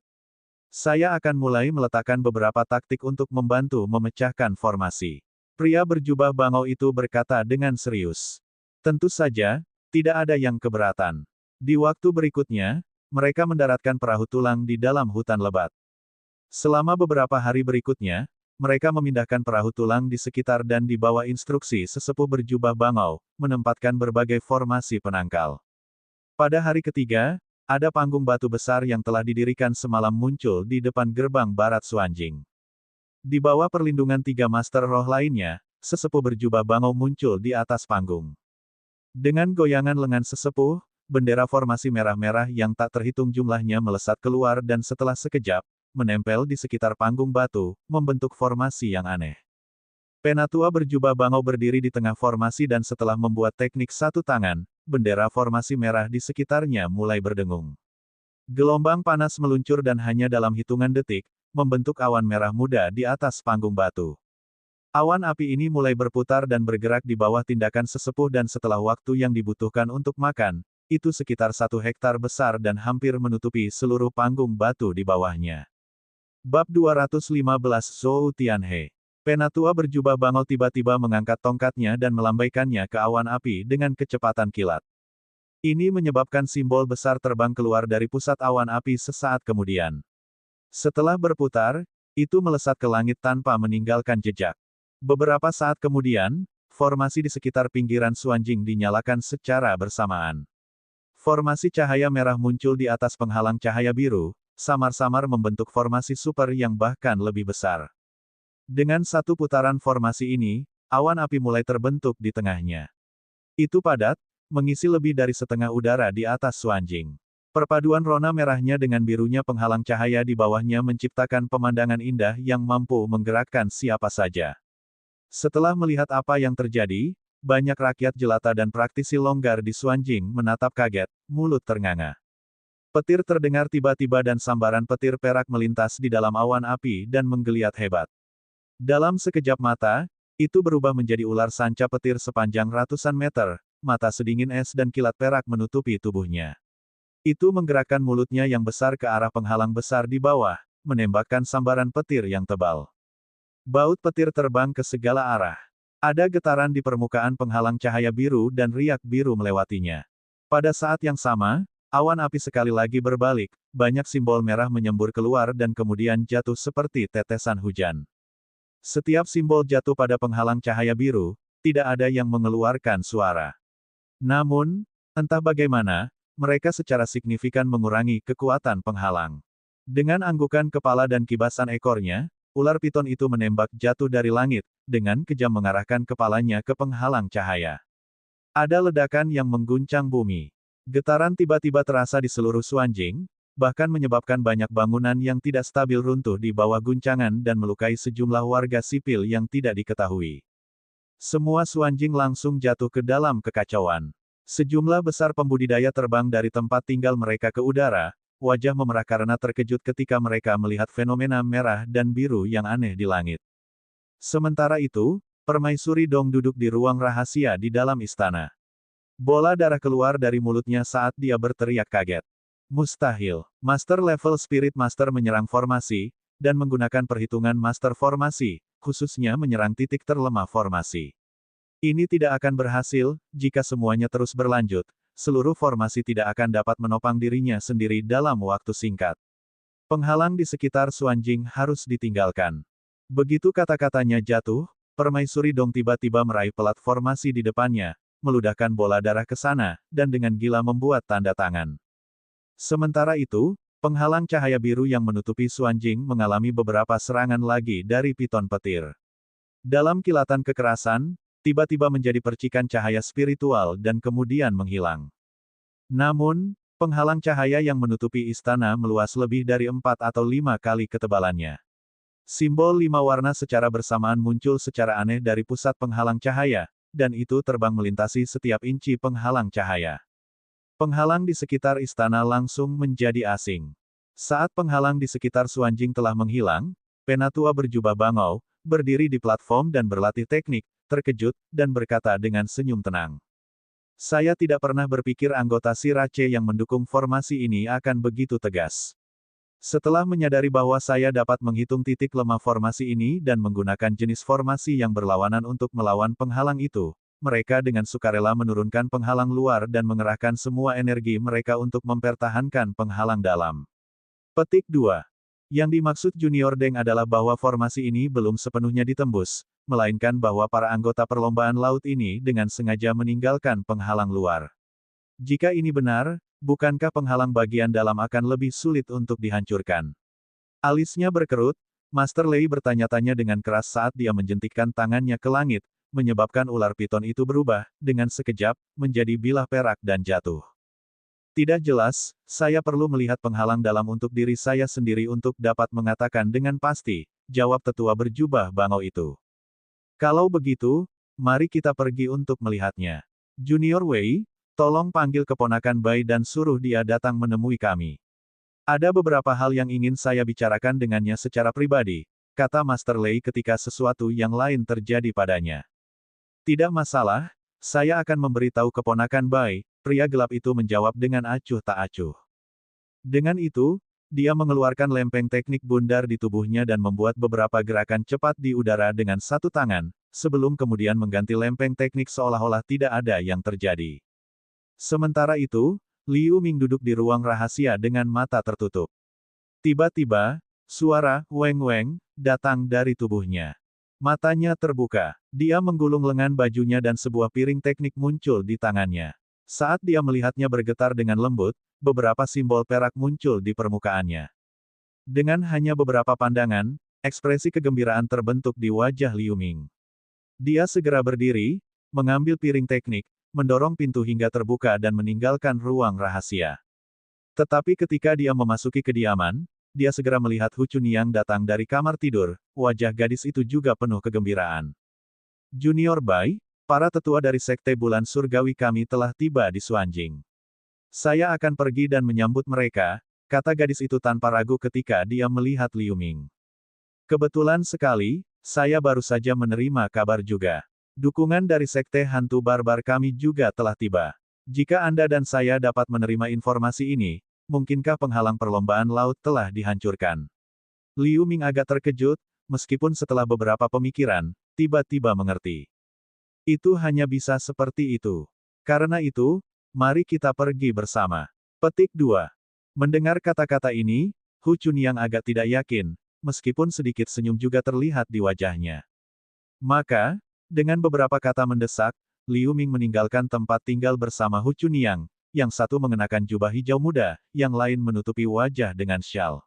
Speaker 1: Saya akan mulai meletakkan beberapa taktik untuk membantu memecahkan formasi. Pria berjubah bangau itu berkata dengan serius. Tentu saja, tidak ada yang keberatan. Di waktu berikutnya, mereka mendaratkan perahu tulang di dalam hutan lebat. Selama beberapa hari berikutnya, mereka memindahkan perahu tulang di sekitar dan di bawah instruksi sesepuh berjubah bangau, menempatkan berbagai formasi penangkal. Pada hari ketiga, ada panggung batu besar yang telah didirikan semalam muncul di depan gerbang barat Suanjing. Di bawah perlindungan 3 master roh lainnya, sesepuh berjubah bangau muncul di atas panggung. Dengan goyangan lengan sesepuh, bendera formasi merah-merah yang tak terhitung jumlahnya melesat keluar dan setelah sekejap, menempel di sekitar panggung batu, membentuk formasi yang aneh. Penatua berjubah bangau berdiri di tengah formasi dan setelah membuat teknik satu tangan, bendera formasi merah di sekitarnya mulai berdengung. Gelombang panas meluncur dan hanya dalam hitungan detik, membentuk awan merah muda di atas panggung batu. Awan api ini mulai berputar dan bergerak di bawah tindakan sesepuh dan setelah waktu yang dibutuhkan untuk makan, itu sekitar 1 hektar besar dan hampir menutupi seluruh panggung batu di bawahnya. Bab 215 Zhou Tianhe. Penatua berjubah bangau tiba-tiba mengangkat tongkatnya dan melambaikannya ke awan api dengan kecepatan kilat. Ini menyebabkan simbol besar terbang keluar dari pusat awan api sesaat kemudian. Setelah berputar, itu melesat ke langit tanpa meninggalkan jejak. Beberapa saat kemudian, formasi di sekitar pinggiran Suanjing dinyalakan secara bersamaan. Formasi cahaya merah muncul di atas penghalang cahaya biru, samar-samar membentuk formasi super yang bahkan lebih besar. Dengan satu putaran formasi ini, awan api mulai terbentuk di tengahnya. Itu padat, mengisi lebih dari setengah udara di atas Suanjing. Perpaduan rona merahnya dengan birunya penghalang cahaya di bawahnya menciptakan pemandangan indah yang mampu menggerakkan siapa saja. Setelah melihat apa yang terjadi, banyak rakyat jelata dan praktisi longgar di Suanjing menatap kaget, mulut ternganga. Petir terdengar tiba-tiba dan sambaran petir perak melintas di dalam awan api dan menggeliat hebat. Dalam sekejap mata, itu berubah menjadi ular sanca petir sepanjang ratusan meter, mata sedingin es dan kilat perak menutupi tubuhnya. Itu menggerakkan mulutnya yang besar ke arah penghalang besar di bawah, menembakkan sambaran petir yang tebal. Baut petir terbang ke segala arah. Ada getaran di permukaan penghalang cahaya biru dan riak biru melewatinya. Pada saat yang sama, awan api sekali lagi berbalik, banyak simbol merah menyembur keluar dan kemudian jatuh seperti tetesan hujan. Setiap simbol jatuh pada penghalang cahaya biru, tidak ada yang mengeluarkan suara. Namun, entah bagaimana, mereka secara signifikan mengurangi kekuatan penghalang. Dengan anggukan kepala dan kibasan ekornya, ular piton itu menembak jatuh dari langit, dengan kejam mengarahkan kepalanya ke penghalang cahaya. Ada ledakan yang mengguncang bumi. Getaran tiba-tiba terasa di seluruh Suanjing, bahkan menyebabkan banyak bangunan yang tidak stabil runtuh di bawah guncangan dan melukai sejumlah warga sipil yang tidak diketahui. Semua Suanjing langsung jatuh ke dalam kekacauan. Sejumlah besar pembudidaya terbang dari tempat tinggal mereka ke udara, wajah memerah karena terkejut ketika mereka melihat fenomena merah dan biru yang aneh di langit. Sementara itu, Permaisuri Dong duduk di ruang rahasia di dalam istana. Bola darah keluar dari mulutnya saat dia berteriak kaget. Mustahil. Master level Spirit Master menyerang formasi, dan menggunakan perhitungan Master Formasi, khususnya menyerang titik terlemah formasi. Ini tidak akan berhasil, jika semuanya terus berlanjut. Seluruh formasi tidak akan dapat menopang dirinya sendiri dalam waktu singkat. Penghalang di sekitar Suanjing harus ditinggalkan. Begitu kata-katanya jatuh, Permaisuri Dong tiba-tiba meraih pelat formasi di depannya, meludahkan bola darah ke sana, dan dengan gila membuat tanda tangan. Sementara itu, penghalang cahaya biru yang menutupi Suanjing mengalami beberapa serangan lagi dari piton petir. Dalam kilatan kekerasan, tiba-tiba menjadi percikan cahaya spiritual dan kemudian menghilang. Namun, penghalang cahaya yang menutupi istana meluas lebih dari 4 atau 5 kali ketebalannya. Simbol 5 warna secara bersamaan muncul secara aneh dari pusat penghalang cahaya, dan itu terbang melintasi setiap inci penghalang cahaya. Penghalang di sekitar istana langsung menjadi asing. Saat penghalang di sekitar Suanjing telah menghilang, Penatua berjubah bangau, berdiri di platform dan berlatih teknik, terkejut, dan berkata dengan senyum tenang. Saya tidak pernah berpikir anggota Sirace yang mendukung formasi ini akan begitu tegas. Setelah menyadari bahwa saya dapat menghitung titik lemah formasi ini dan menggunakan jenis formasi yang berlawanan untuk melawan penghalang itu, mereka dengan sukarela menurunkan penghalang luar dan mengerahkan semua energi mereka untuk mempertahankan penghalang dalam. Petik 2. Yang dimaksud Junior Deng adalah bahwa formasi ini belum sepenuhnya ditembus, melainkan bahwa para anggota perlombaan laut ini dengan sengaja meninggalkan penghalang luar. Jika ini benar, bukankah penghalang bagian dalam akan lebih sulit untuk dihancurkan? Alisnya berkerut, Master Lei bertanya-tanya dengan keras saat dia menjentikkan tangannya ke langit, menyebabkan ular piton itu berubah, dengan sekejap, menjadi bilah perak dan jatuh. Tidak jelas, saya perlu melihat penghalang dalam untuk diri saya sendiri untuk dapat mengatakan dengan pasti, jawab tetua berjubah bangau itu. Kalau begitu, mari kita pergi untuk melihatnya. Junior Wei, tolong panggil keponakan Bai dan suruh dia datang menemui kami. Ada beberapa hal yang ingin saya bicarakan dengannya secara pribadi, kata Master Lei ketika sesuatu yang lain terjadi padanya. Tidak masalah, saya akan memberitahu keponakan Bai, pria gelap itu menjawab dengan acuh tak acuh. Dengan itu, dia mengeluarkan lempeng teknik bundar di tubuhnya dan membuat beberapa gerakan cepat di udara dengan satu tangan, sebelum kemudian mengganti lempeng teknik seolah-olah tidak ada yang terjadi. Sementara itu, Liu Ming duduk di ruang rahasia dengan mata tertutup. Tiba-tiba, suara "weng weng" datang dari tubuhnya. Matanya terbuka. Dia menggulung lengan bajunya dan sebuah piring teknik muncul di tangannya. Saat dia melihatnya bergetar dengan lembut, beberapa simbol perak muncul di permukaannya. Dengan hanya beberapa pandangan, ekspresi kegembiraan terbentuk di wajah Liu Ming. Dia segera berdiri, mengambil piring teknik, mendorong pintu hingga terbuka dan meninggalkan ruang rahasia. Tetapi ketika dia memasuki kediaman, dia segera melihat Hu Chunniang datang dari kamar tidur, wajah gadis itu juga penuh kegembiraan. Junior Bai, para tetua dari Sekte Bulan Surgawi kami telah tiba di Suanjing. Saya akan pergi dan menyambut mereka, kata gadis itu tanpa ragu ketika dia melihat Liu Ming. Kebetulan sekali, saya baru saja menerima kabar juga. Dukungan dari Sekte Hantu Barbar kami juga telah tiba. Jika Anda dan saya dapat menerima informasi ini, mungkinkah penghalang perlombaan laut telah dihancurkan? Liu Ming agak terkejut, meskipun setelah beberapa pemikiran, tiba-tiba mengerti. Itu hanya bisa seperti itu. Karena itu, mari kita pergi bersama. Petik 2. Mendengar kata-kata ini, Hu Chunniang agak tidak yakin, meskipun sedikit senyum juga terlihat di wajahnya. Maka, dengan beberapa kata mendesak, Liu Ming meninggalkan tempat tinggal bersama Hu Chunniang, yang satu mengenakan jubah hijau muda, yang lain menutupi wajah dengan syal.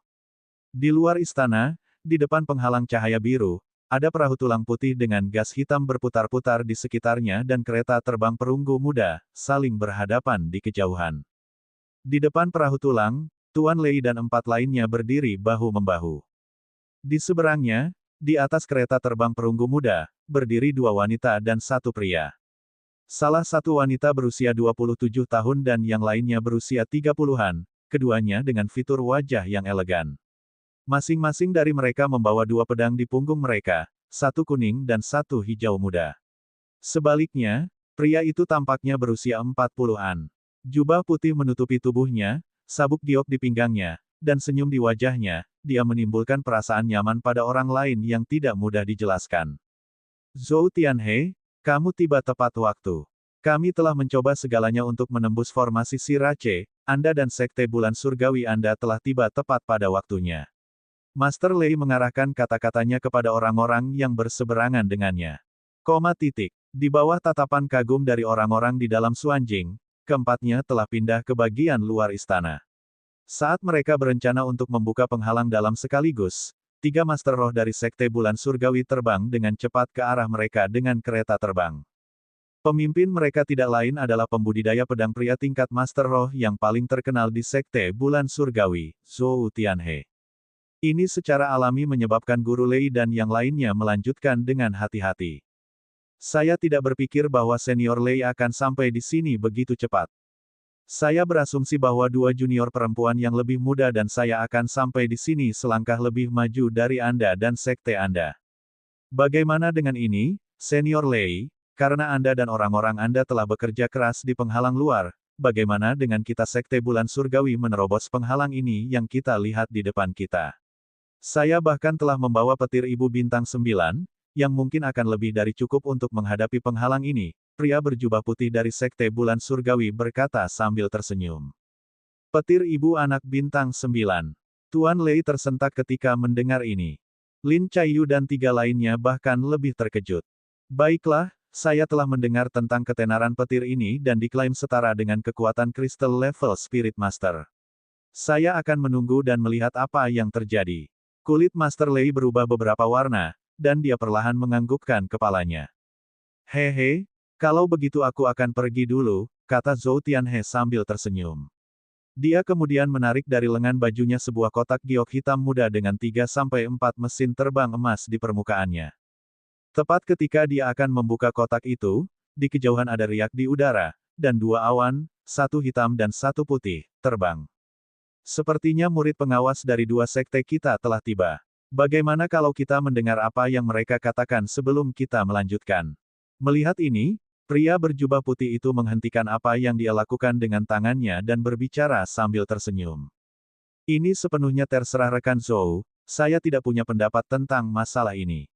Speaker 1: Di luar istana, di depan penghalang cahaya biru, ada perahu tulang putih dengan gas hitam berputar-putar di sekitarnya dan kereta terbang perunggu muda, saling berhadapan di kejauhan. Di depan perahu tulang, Tuan Lei dan 4 lainnya berdiri bahu-membahu. Di seberangnya, di atas kereta terbang perunggu muda, berdiri 2 wanita dan 1 pria. Salah satu wanita berusia 27 tahun dan yang lainnya berusia 30-an, keduanya dengan fitur wajah yang elegan. Masing-masing dari mereka membawa 2 pedang di punggung mereka, 1 kuning dan 1 hijau muda. Sebaliknya, pria itu tampaknya berusia 40-an. Jubah putih menutupi tubuhnya, sabuk giok di pinggangnya, dan senyum di wajahnya, dia menimbulkan perasaan nyaman pada orang lain yang tidak mudah dijelaskan. Zhou Tianhe, kamu tiba tepat waktu. Kami telah mencoba segalanya untuk menembus formasi Sirace, Anda dan Sekte Bulan Surgawi Anda telah tiba tepat pada waktunya. Master Lei mengarahkan kata-katanya kepada orang-orang yang berseberangan dengannya. Di bawah tatapan kagum dari orang-orang di dalam Suanjing, keempatnya telah pindah ke bagian luar istana. Saat mereka berencana untuk membuka penghalang dalam sekaligus, 3 Master Roh dari Sekte Bulan Surgawi terbang dengan cepat ke arah mereka dengan kereta terbang. Pemimpin mereka tidak lain adalah pembudidaya pedang pria tingkat Master Roh yang paling terkenal di Sekte Bulan Surgawi, Zhou Tianhe. Ini secara alami menyebabkan Guru Lei dan yang lainnya melanjutkan dengan hati-hati. Saya tidak berpikir bahwa Senior Lei akan sampai di sini begitu cepat. Saya berasumsi bahwa 2 junior perempuan yang lebih muda dan saya akan sampai di sini selangkah lebih maju dari Anda dan sekte Anda. Bagaimana dengan ini, Senior Lei? Karena Anda dan orang-orang Anda telah bekerja keras di penghalang luar, bagaimana dengan kita Sekte Bulan Surgawi menerobos penghalang ini yang kita lihat di depan kita? Saya bahkan telah membawa petir Ibu Bintang 9, yang mungkin akan lebih dari cukup untuk menghadapi penghalang ini, pria berjubah putih dari Sekte Bulan Surgawi berkata sambil tersenyum. Petir ibu anak bintang 9. Tuan Lei tersentak ketika mendengar ini. Lin Chayu dan 3 lainnya bahkan lebih terkejut. Baiklah, saya telah mendengar tentang ketenaran petir ini dan diklaim setara dengan kekuatan kristal level Spirit Master. Saya akan menunggu dan melihat apa yang terjadi. Kulit Master Lei berubah beberapa warna, dan dia perlahan menganggukkan kepalanya. Hehe, kalau begitu aku akan pergi dulu, kata Zhou Tianhe sambil tersenyum. Dia kemudian menarik dari lengan bajunya sebuah kotak giok hitam muda dengan 3-4 mesin terbang emas di permukaannya. Tepat ketika dia akan membuka kotak itu, di kejauhan ada riak di udara, dan 2 awan, 1 hitam dan 1 putih, terbang. Sepertinya murid pengawas dari 2 sekte kita telah tiba. Bagaimana kalau kita mendengar apa yang mereka katakan sebelum kita melanjutkan? Melihat ini, pria berjubah putih itu menghentikan apa yang dia lakukan dengan tangannya dan berbicara sambil tersenyum. Ini sepenuhnya terserah rekan Zhou, saya tidak punya pendapat tentang masalah ini.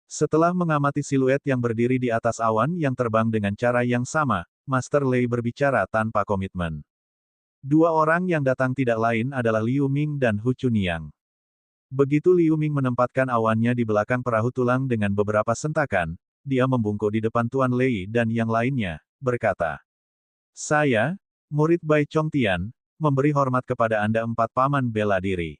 Speaker 1: Setelah mengamati siluet yang berdiri di atas awan yang terbang dengan cara yang sama, Master Lei berbicara tanpa komitmen. 2 orang yang datang tidak lain adalah Liu Ming dan Hu Chunniang. Begitu Liu Ming menempatkan awannya di belakang perahu tulang dengan beberapa sentakan, dia membungkuk di depan Tuan Lei dan yang lainnya, berkata. Saya, murid Bai Chongtian, memberi hormat kepada Anda 4 paman bela diri.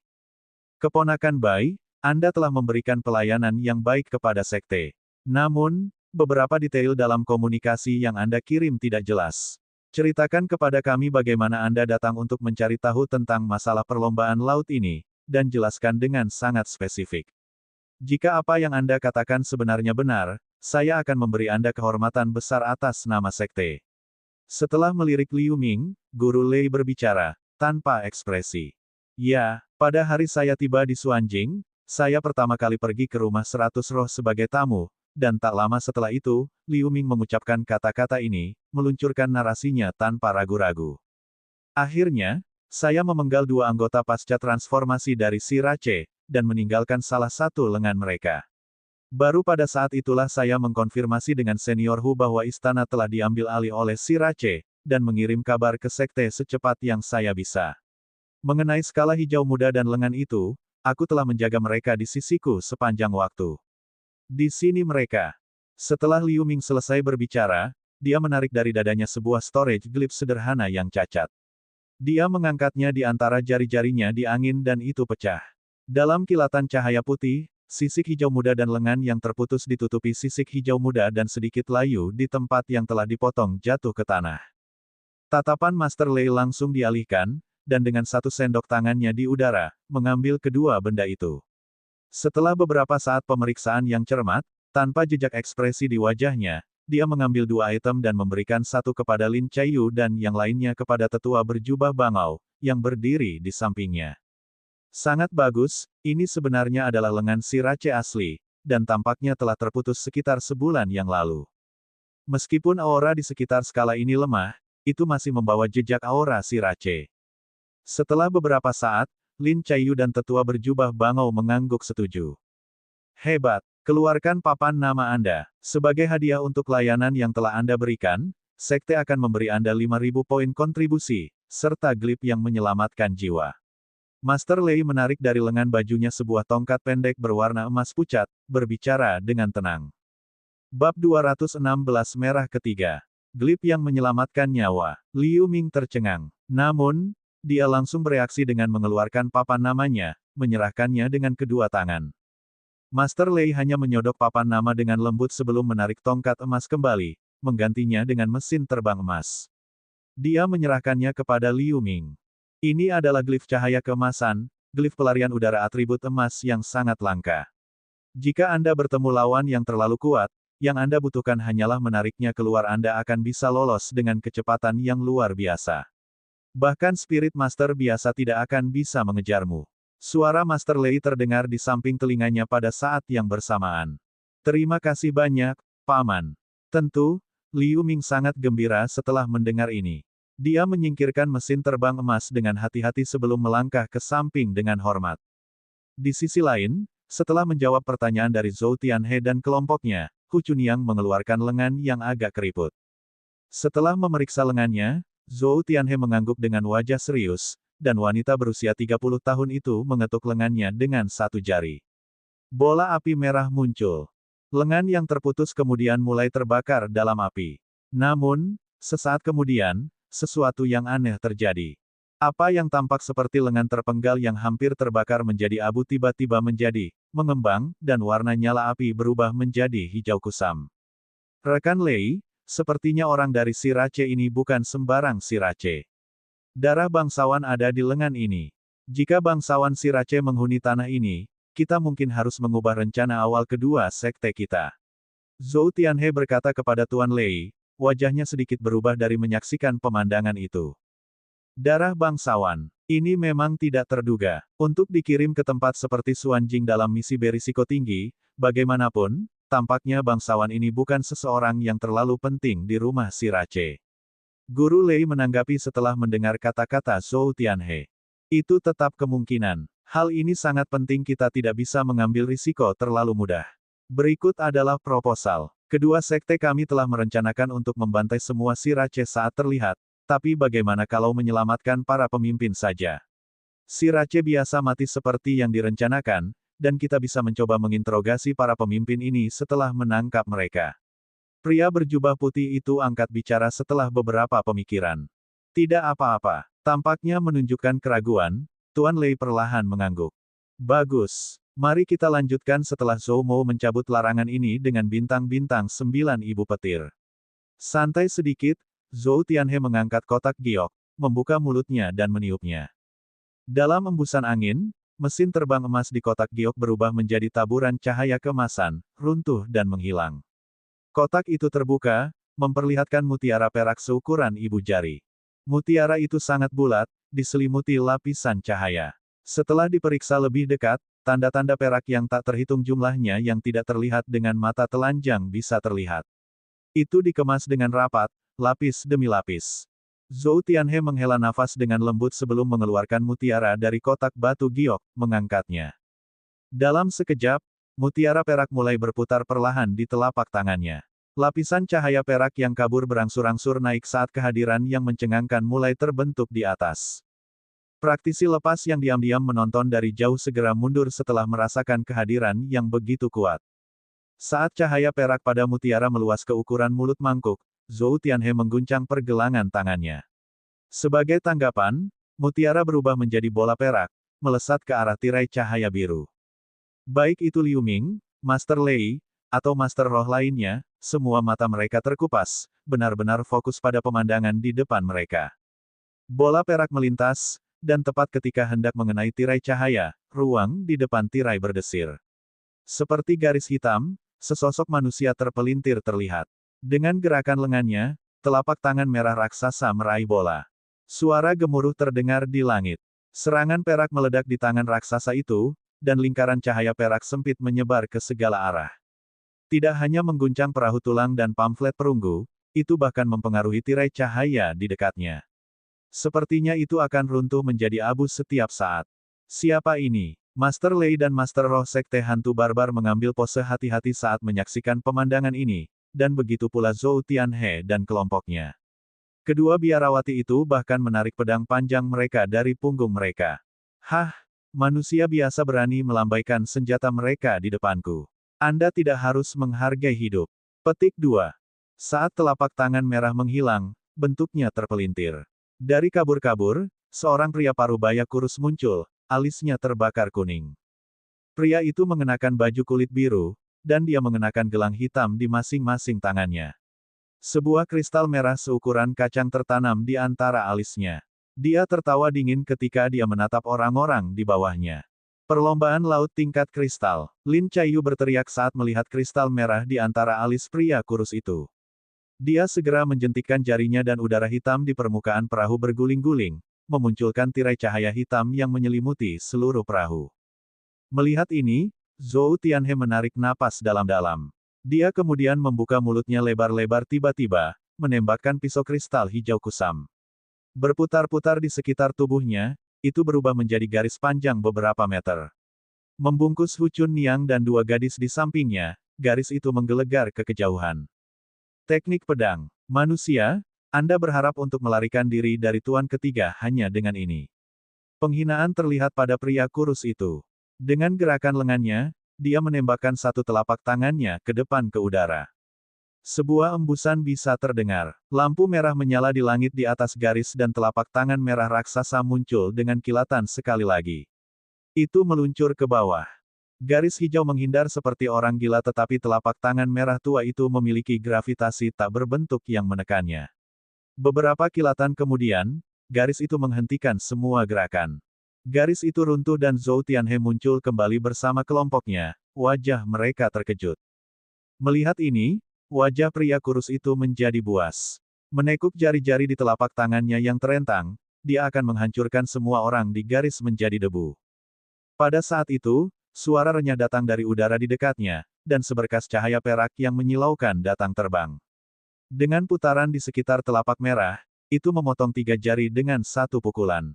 Speaker 1: Keponakan Bai, Anda telah memberikan pelayanan yang baik kepada sekte. Namun, beberapa detail dalam komunikasi yang Anda kirim tidak jelas. Ceritakan kepada kami bagaimana Anda datang untuk mencari tahu tentang masalah perlombaan laut ini, dan jelaskan dengan sangat spesifik. Jika apa yang Anda katakan sebenarnya benar, saya akan memberi Anda kehormatan besar atas nama sekte. Setelah melirik Liu Ming, Guru Lei berbicara, tanpa ekspresi. Ya, pada hari saya tiba di Xuanjing, saya pertama kali pergi ke rumah 100 roh sebagai tamu, dan tak lama setelah itu, Liu Ming mengucapkan kata-kata ini, meluncurkan narasinya tanpa ragu-ragu. Akhirnya, saya memenggal 2 anggota pasca transformasi dari Sirace, dan meninggalkan salah satu lengan mereka. Baru pada saat itulah saya mengkonfirmasi dengan senior Hu bahwa istana telah diambil alih oleh Sirace, dan mengirim kabar ke sekte secepat yang saya bisa. Mengenai skala hijau muda dan lengan itu, aku telah menjaga mereka di sisiku sepanjang waktu. Di sini mereka. Setelah Liu Ming selesai berbicara, dia menarik dari dadanya sebuah storage glip sederhana yang cacat. Dia mengangkatnya di antara jari-jarinya di angin dan itu pecah. Dalam kilatan cahaya putih, sisik hijau muda dan lengan yang terputus ditutupi sisik hijau muda dan sedikit layu di tempat yang telah dipotong jatuh ke tanah. Tatapan Master Lei langsung dialihkan, dan dengan 1 sendok tangannya di udara, mengambil kedua benda itu. Setelah beberapa saat pemeriksaan yang cermat, tanpa jejak ekspresi di wajahnya, dia mengambil 2 item dan memberikan 1 kepada Lin Chayu dan yang lainnya kepada tetua berjubah bangau, yang berdiri di sampingnya. Sangat bagus, ini sebenarnya adalah lengan Sirace asli, dan tampaknya telah terputus sekitar sebulan yang lalu. Meskipun aura di sekitar skala ini lemah, itu masih membawa jejak aura Sirace. Setelah beberapa saat, Lin Chayu dan tetua berjubah bangau mengangguk setuju. Hebat, keluarkan papan nama Anda. Sebagai hadiah untuk layanan yang telah Anda berikan, sekte akan memberi Anda 5.000 poin kontribusi, serta glip yang menyelamatkan jiwa. Master Lei menarik dari lengan bajunya sebuah tongkat pendek berwarna emas pucat, berbicara dengan tenang. Bab 216 Merah Ketiga. Glip yang menyelamatkan nyawa. Liu Ming tercengang. Namun, dia langsung bereaksi dengan mengeluarkan papan namanya, menyerahkannya dengan kedua tangan. Master Lei hanya menyodok papan nama dengan lembut sebelum menarik tongkat emas kembali, menggantinya dengan mesin terbang emas. Dia menyerahkannya kepada Liu Ming. Ini adalah glif cahaya keemasan, glif pelarian udara atribut emas yang sangat langka. Jika Anda bertemu lawan yang terlalu kuat, yang Anda butuhkan hanyalah menariknya keluar. Anda akan bisa lolos dengan kecepatan yang luar biasa. Bahkan Spirit Master biasa tidak akan bisa mengejarmu. Suara Master Lei terdengar di samping telinganya pada saat yang bersamaan. Terima kasih banyak, Paman. Tentu, Liu Ming sangat gembira setelah mendengar ini. Dia menyingkirkan mesin terbang emas dengan hati-hati sebelum melangkah ke samping dengan hormat. Di sisi lain, setelah menjawab pertanyaan dari Zhou Tianhe dan kelompoknya, Hu Chunniang mengeluarkan lengan yang agak keriput. Setelah memeriksa lengannya, Zhou Tianhe mengangguk dengan wajah serius, dan wanita berusia 30 tahun itu mengetuk lengannya dengan satu jari. Bola api merah muncul. Lengan yang terputus kemudian mulai terbakar dalam api. Namun, sesaat kemudian, sesuatu yang aneh terjadi. Apa yang tampak seperti lengan terpenggal yang hampir terbakar menjadi abu tiba-tiba menjadi mengembang, dan warna nyala api berubah menjadi hijau kusam. Rekan Lei, sepertinya orang dari Sirace ini bukan sembarang Sirace. Darah bangsawan ada di lengan ini. Jika bangsawan Sirace menghuni tanah ini, kita mungkin harus mengubah rencana awal kedua sekte kita. Zhou Tianhe berkata kepada Tuan Lei, wajahnya sedikit berubah dari menyaksikan pemandangan itu. Darah bangsawan. Ini memang tidak terduga. Untuk dikirim ke tempat seperti Xuanjing dalam misi berisiko tinggi, bagaimanapun, tampaknya bangsawan ini bukan seseorang yang terlalu penting di rumah Sirace. Guru Lei menanggapi setelah mendengar kata-kata Zhou Tianhe. Itu tetap kemungkinan. Hal ini sangat penting, kita tidak bisa mengambil risiko terlalu mudah. Berikut adalah proposal. Kedua sekte kami telah merencanakan untuk membantai semua Sirace saat terlihat, tapi bagaimana kalau menyelamatkan para pemimpin saja? Sirace biasa mati seperti yang direncanakan, dan kita bisa mencoba menginterogasi para pemimpin ini setelah menangkap mereka. Pria berjubah putih itu angkat bicara setelah beberapa pemikiran. Tidak apa-apa. Tampaknya menunjukkan keraguan, Tuan Lei perlahan mengangguk. Bagus. Mari kita lanjutkan setelah Zhou Mo mencabut larangan ini dengan bintang-bintang 9 ibu petir. Santai sedikit, Zhou Tianhe mengangkat kotak giok, membuka mulutnya dan meniupnya. Dalam embusan angin, mesin terbang emas di kotak giok berubah menjadi taburan cahaya keemasan, runtuh dan menghilang. Kotak itu terbuka, memperlihatkan mutiara perak seukuran ibu jari. Mutiara itu sangat bulat, diselimuti lapisan cahaya. Setelah diperiksa lebih dekat, tanda-tanda perak yang tak terhitung jumlahnya yang tidak terlihat dengan mata telanjang bisa terlihat. Itu dikemas dengan rapat, lapis demi lapis. Zhou Tianhe menghela nafas dengan lembut sebelum mengeluarkan mutiara dari kotak batu giok, mengangkatnya. Dalam sekejap, mutiara perak mulai berputar perlahan di telapak tangannya. Lapisan cahaya perak yang kabur berangsur-angsur naik saat kehadiran yang mencengangkan mulai terbentuk di atas. Praktisi lepas yang diam-diam menonton dari jauh segera mundur setelah merasakan kehadiran yang begitu kuat. Saat cahaya perak pada mutiara meluas ke ukuran mulut mangkuk, Zhou Tianhe mengguncang pergelangan tangannya. Sebagai tanggapan, mutiara berubah menjadi bola perak, melesat ke arah tirai cahaya biru. Baik itu Liu Ming, Master Lei, atau Master Roh lainnya, semua mata mereka terkupas, benar-benar fokus pada pemandangan di depan mereka. Bola perak melintas, dan tepat ketika hendak mengenai tirai cahaya, ruang di depan tirai berdesir. Seperti garis hitam, sesosok manusia terpelintir terlihat. Dengan gerakan lengannya, telapak tangan merah raksasa meraih bola. Suara gemuruh terdengar di langit. Serangan perak meledak di tangan raksasa itu, dan lingkaran cahaya perak sempit menyebar ke segala arah. Tidak hanya mengguncang perahu tulang dan pamflet perunggu, itu bahkan mempengaruhi tirai cahaya di dekatnya. Sepertinya itu akan runtuh menjadi abu setiap saat. Siapa ini? Master Lei dan Master Roh Sekte Hantu Barbar mengambil pose hati-hati saat menyaksikan pemandangan ini, dan begitu pula Zhou Tianhe dan kelompoknya. Kedua biarawati itu bahkan menarik pedang panjang mereka dari punggung mereka. Hah, manusia biasa berani melambaikan senjata mereka di depanku. Anda tidak harus menghargai hidup. Petik 2. Saat telapak tangan merah menghilang, bentuknya terpelintir. Dari kabur-kabur, seorang pria parubaya kurus muncul, alisnya terbakar kuning. Pria itu mengenakan baju kulit biru, dan dia mengenakan gelang hitam di masing-masing tangannya. Sebuah kristal merah seukuran kacang tertanam di antara alisnya. Dia tertawa dingin ketika dia menatap orang-orang di bawahnya. Perlombaan laut tingkat kristal. Lin Chayu berteriak saat melihat kristal merah di antara alis pria kurus itu. Dia segera menjentikkan jarinya dan udara hitam di permukaan perahu berguling-guling, memunculkan tirai cahaya hitam yang menyelimuti seluruh perahu. Melihat ini, Zhou Tianhe menarik napas dalam-dalam. Dia kemudian membuka mulutnya lebar-lebar tiba-tiba, menembakkan pisau kristal hijau kusam. Berputar-putar di sekitar tubuhnya, itu berubah menjadi garis panjang beberapa meter. Membungkus Hu Chunniang dan dua gadis di sampingnya, garis itu menggelegar ke kejauhan. Teknik pedang. Manusia, Anda berharap untuk melarikan diri dari tuan ketiga hanya dengan ini. Penghinaan terlihat pada pria kurus itu. Dengan gerakan lengannya, dia menembakkan satu telapak tangannya ke depan ke udara. Sebuah embusan bisa terdengar. Lampu merah menyala di langit di atas garis dan telapak tangan merah raksasa muncul dengan kilatan sekali lagi. Itu meluncur ke bawah. Garis hijau menghindar seperti orang gila tetapi telapak tangan merah tua itu memiliki gravitasi tak berbentuk yang menekannya. Beberapa kilatan kemudian, garis itu menghentikan semua gerakan. Garis itu runtuh dan Zhou Tianhe muncul kembali bersama kelompoknya, wajah mereka terkejut. Melihat ini, wajah pria kurus itu menjadi buas. Menekuk jari-jari di telapak tangannya yang terentang, dia akan menghancurkan semua orang di garis menjadi debu. Pada saat itu, suara renyah datang dari udara di dekatnya, dan seberkas cahaya perak yang menyilaukan datang terbang. Dengan putaran di sekitar telapak merah, itu memotong 3 jari dengan satu pukulan.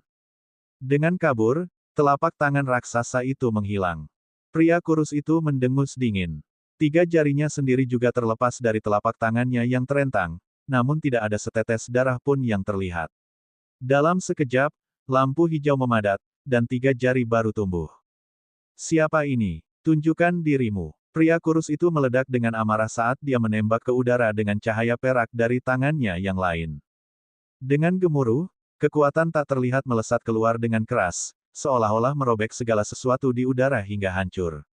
Speaker 1: Dengan kabur, telapak tangan raksasa itu menghilang. Pria kurus itu mendengus dingin. 3 jarinya sendiri juga terlepas dari telapak tangannya yang terentang, namun tidak ada setetes darah pun yang terlihat. Dalam sekejap, lampu hijau memadat, dan 3 jari baru tumbuh. Siapa ini? Tunjukkan dirimu. Pria kurus itu meledak dengan amarah saat dia menembak ke udara dengan cahaya perak dari tangannya yang lain. Dengan gemuruh, kekuatan tak terlihat melesat keluar dengan keras, seolah-olah merobek segala sesuatu di udara hingga hancur.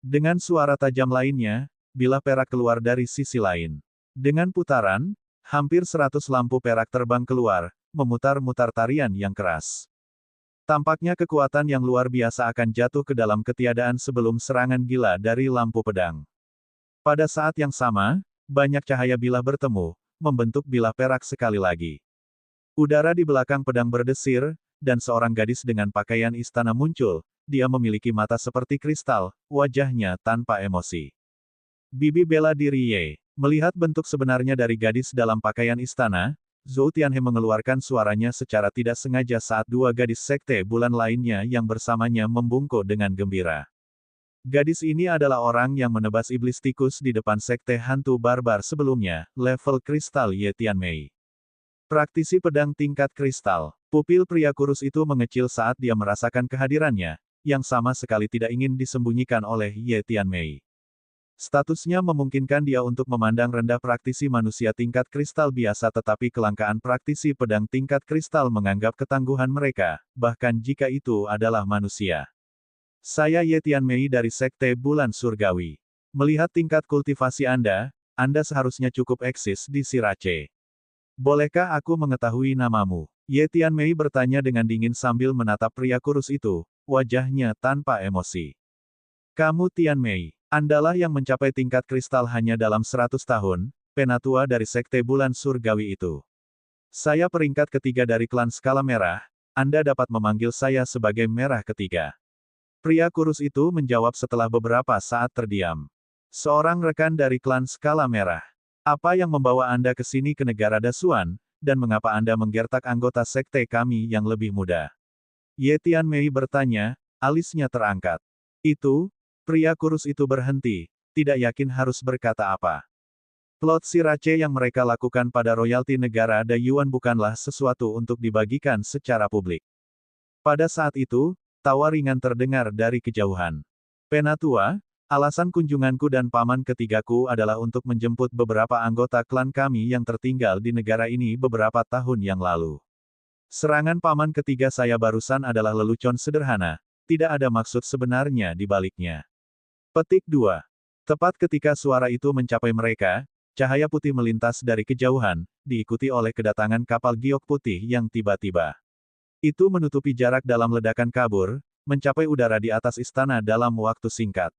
Speaker 1: Dengan suara tajam lainnya, bilah perak keluar dari sisi lain. Dengan putaran, hampir 100 lampu perak terbang keluar, memutar-mutar tarian yang keras. Tampaknya kekuatan yang luar biasa akan jatuh ke dalam ketiadaan sebelum serangan gila dari lampu pedang. Pada saat yang sama, banyak cahaya bilah bertemu, membentuk bilah perak sekali lagi. Udara di belakang pedang berdesir, dan seorang gadis dengan pakaian istana muncul. Dia memiliki mata seperti kristal, wajahnya tanpa emosi. Bibi bela diri Ye. Melihat bentuk sebenarnya dari gadis dalam pakaian istana, Zhou Tianhe mengeluarkan suaranya secara tidak sengaja saat 2 gadis sekte bulan lainnya yang bersamanya membungkuk dengan gembira. Gadis ini adalah orang yang menebas iblis tikus di depan sekte hantu barbar sebelumnya, level kristal Ye Tianmei. Praktisi pedang tingkat kristal. Pupil pria kurus itu mengecil saat dia merasakan kehadirannya, yang sama sekali tidak ingin disembunyikan oleh Ye Tianmei. Statusnya memungkinkan dia untuk memandang rendah praktisi manusia tingkat kristal biasa tetapi kelangkaan praktisi pedang tingkat kristal menganggap ketangguhan mereka, bahkan jika itu adalah manusia. Saya Ye Tianmei dari Sekte Bulan Surgawi. Melihat tingkat kultivasi Anda seharusnya cukup eksis di Sirace. Bolehkah aku mengetahui namamu? Ye Tianmei bertanya dengan dingin sambil menatap pria kurus itu, wajahnya tanpa emosi. Kamu Tianmei, Andalah yang mencapai tingkat kristal hanya dalam 100 tahun, penatua dari Sekte Bulan Surgawi itu. Saya peringkat ketiga dari klan Skala Merah, Anda dapat memanggil saya sebagai Merah Ketiga. Pria kurus itu menjawab setelah beberapa saat terdiam. Seorang rekan dari klan Skala Merah. Apa yang membawa Anda ke sini ke negara Dasuan, dan mengapa Anda menggertak anggota sekte kami yang lebih muda? Ye Tianmei bertanya, alisnya terangkat. Itu, pria kurus itu berhenti, tidak yakin harus berkata apa. Plot Sirace yang mereka lakukan pada royalti negara Dayuan bukanlah sesuatu untuk dibagikan secara publik. Pada saat itu, tawa ringan terdengar dari kejauhan. Penatua, alasan kunjunganku dan paman ketigaku adalah untuk menjemput beberapa anggota klan kami yang tertinggal di negara ini beberapa tahun yang lalu. Serangan paman ketiga saya barusan adalah lelucon sederhana, tidak ada maksud sebenarnya di baliknya. Petik 2. Tepat ketika suara itu mencapai mereka, cahaya putih melintas dari kejauhan, diikuti oleh kedatangan kapal giok putih yang tiba-tiba. Itu menutupi jarak dalam ledakan kabur, mencapai udara di atas istana dalam waktu singkat.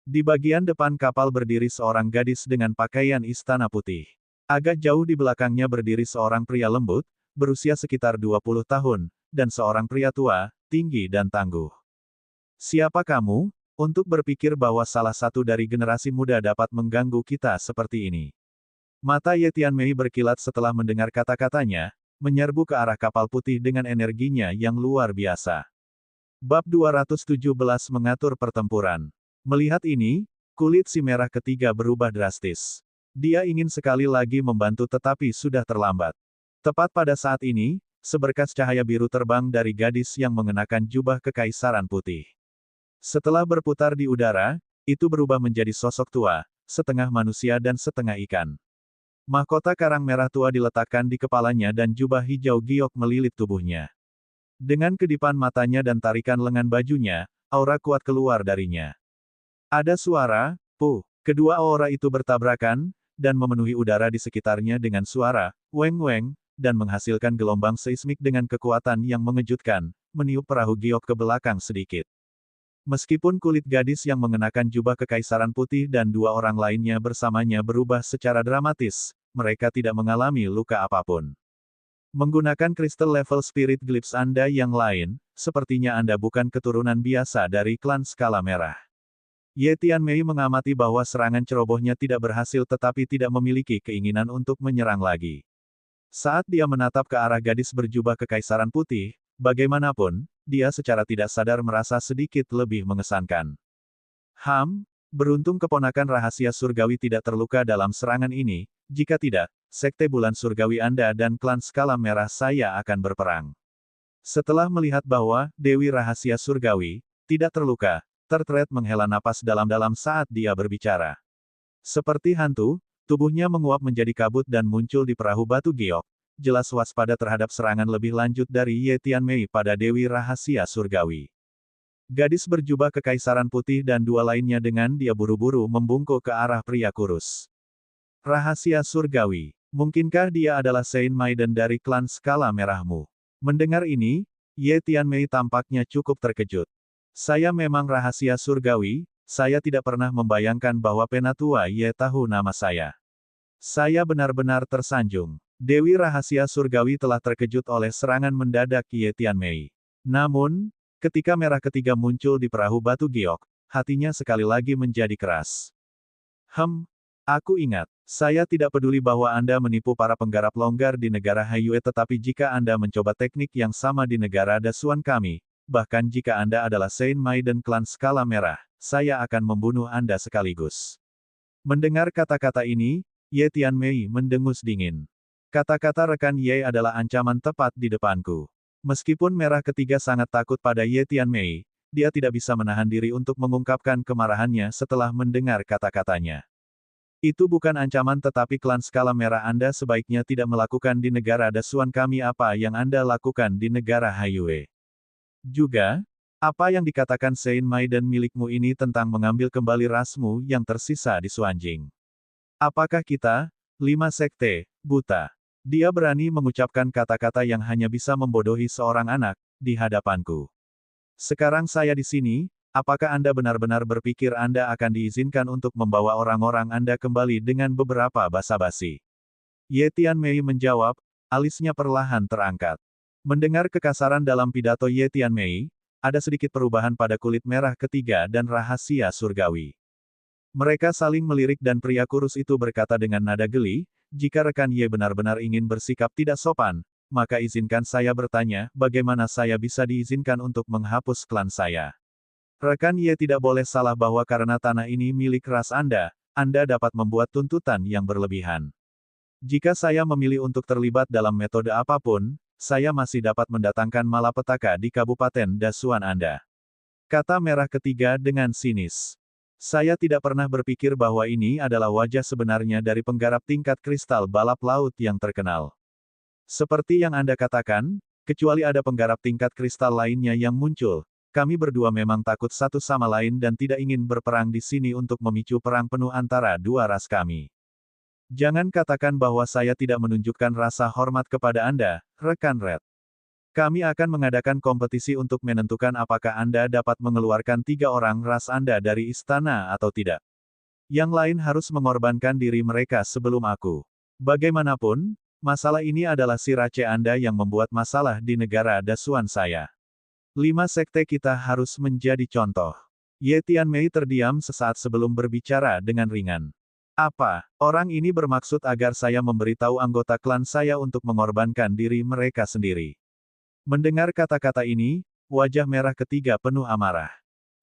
Speaker 1: Di bagian depan kapal berdiri seorang gadis dengan pakaian istana putih. Agak jauh di belakangnya berdiri seorang pria lembut, berusia sekitar 20 tahun, dan seorang pria tua, tinggi dan tangguh. Siapa kamu, untuk berpikir bahwa salah satu dari generasi muda dapat mengganggu kita seperti ini? Mata Ye Tianmei berkilat setelah mendengar kata-katanya, menyerbu ke arah kapal putih dengan energinya yang luar biasa. Bab 217 mengatur pertempuran. Melihat ini, Kulit si merah ketiga berubah drastis. Dia ingin sekali lagi membantu tetapi sudah terlambat. Tepat pada saat ini, seberkas cahaya biru terbang dari gadis yang mengenakan jubah kekaisaran putih. Setelah berputar di udara, itu berubah menjadi sosok tua, setengah manusia dan setengah ikan. Mahkota karang merah tua diletakkan di kepalanya dan jubah hijau giok melilit tubuhnya. Dengan kedipan matanya dan tarikan lengan bajunya, aura kuat keluar darinya. Ada suara, puh. Kedua aura itu bertabrakan, dan memenuhi udara di sekitarnya dengan suara, weng-weng, dan menghasilkan gelombang seismik dengan kekuatan yang mengejutkan, meniup perahu giok ke belakang sedikit. Meskipun kulit gadis yang mengenakan jubah kekaisaran putih dan dua orang lainnya bersamanya berubah secara dramatis, mereka tidak mengalami luka apapun. Menggunakan kristal level spirit glimpse Anda yang lain, sepertinya Anda bukan keturunan biasa dari klan skala merah. Ye Tianmei mengamati bahwa serangan cerobohnya tidak berhasil tetapi tidak memiliki keinginan untuk menyerang lagi. Saat dia menatap ke arah gadis berjubah kekaisaran putih, bagaimanapun, dia secara tidak sadar merasa sedikit lebih mengesankan. Beruntung keponakan rahasia surgawi tidak terluka dalam serangan ini, jika tidak, Sekte Bulan Surgawi Anda dan klan skala merah saya akan berperang. Setelah melihat bahwa Dewi Rahasia Surgawi tidak terluka, Tertret menghela napas dalam-dalam saat dia berbicara. Seperti hantu, tubuhnya menguap menjadi kabut dan muncul di perahu batu giok, jelas waspada terhadap serangan lebih lanjut dari Ye Tianmei pada Dewi Rahasia Surgawi. Gadis berjubah kekaisaran putih dan dua lainnya dengan dia buru-buru membungkuk ke arah pria kurus. Rahasia Surgawi. Mungkinkah dia adalah Saint Maiden dari klan skala merahmu? Mendengar ini, Ye Tianmei tampaknya cukup terkejut. Saya memang rahasia surgawi, saya tidak pernah membayangkan bahwa Penatua Ye tahu nama saya. Saya benar-benar tersanjung. Dewi Rahasia Surgawi telah terkejut oleh serangan mendadak Ye Tianmei. Namun, ketika merah ketiga muncul di perahu batu giok, hatinya sekali lagi menjadi keras. Aku ingat, saya tidak peduli bahwa Anda menipu para penggarap longgar di negara Haiyue tetapi jika Anda mencoba teknik yang sama di negara Dasuan kami, bahkan jika Anda adalah Saint Maiden klan skala merah, saya akan membunuh Anda sekaligus. Mendengar kata-kata ini, Ye Tianmei mendengus dingin. Kata-kata rekan Ye adalah ancaman tepat di depanku. Meskipun merah ketiga sangat takut pada Ye Tianmei, dia tidak bisa menahan diri untuk mengungkapkan kemarahannya setelah mendengar kata-katanya. Itu bukan ancaman tetapi klan skala merah Anda sebaiknya tidak melakukan di negara Dasuan kami apa yang Anda lakukan di negara Haiyue. Juga, apa yang dikatakan Saint Maiden milikmu ini tentang mengambil kembali rasmu yang tersisa di Suanjing. Apakah kita, 5 sekte, buta? Dia berani mengucapkan kata-kata yang hanya bisa membodohi seorang anak, di hadapanku. Sekarang saya di sini, apakah Anda benar-benar berpikir Anda akan diizinkan untuk membawa orang-orang Anda kembali dengan beberapa basa-basi? Ye Tianmei menjawab, alisnya perlahan terangkat. Mendengar kekasaran dalam pidato Ye Tianmei, ada sedikit perubahan pada kulit merah ketiga dan rahasia surgawi. Mereka saling melirik dan pria kurus itu berkata dengan nada geli, jika rekan Ye benar-benar ingin bersikap tidak sopan, maka izinkan saya bertanya, bagaimana saya bisa diizinkan untuk menghapus klan saya? Rekan Ye tidak boleh salah bahwa karena tanah ini milik ras Anda dapat membuat tuntutan yang berlebihan. Jika saya memilih untuk terlibat dalam metode apapun, saya masih dapat mendatangkan malapetaka di Kabupaten Dasuan Anda. Kata merah ketiga dengan sinis. Saya tidak pernah berpikir bahwa ini adalah wajah sebenarnya dari penggarap tingkat kristal balap laut yang terkenal. Seperti yang Anda katakan, kecuali ada penggarap tingkat kristal lainnya yang muncul, kami berdua memang takut satu sama lain dan tidak ingin berperang di sini untuk memicu perang penuh antara dua ras kami. Jangan katakan bahwa saya tidak menunjukkan rasa hormat kepada Anda, rekan Red. Kami akan mengadakan kompetisi untuk menentukan apakah Anda dapat mengeluarkan 3 orang ras Anda dari istana atau tidak. Yang lain harus mengorbankan diri mereka sebelum aku. Bagaimanapun, masalah ini adalah si Race Anda yang membuat masalah di negara Dasuan saya. 5 sekte kita harus menjadi contoh. Ye Tianmei terdiam sesaat sebelum berbicara dengan ringan. Apa, orang ini bermaksud agar saya memberitahu anggota klan saya untuk mengorbankan diri mereka sendiri? Mendengar kata-kata ini, wajah merah ketiga penuh amarah.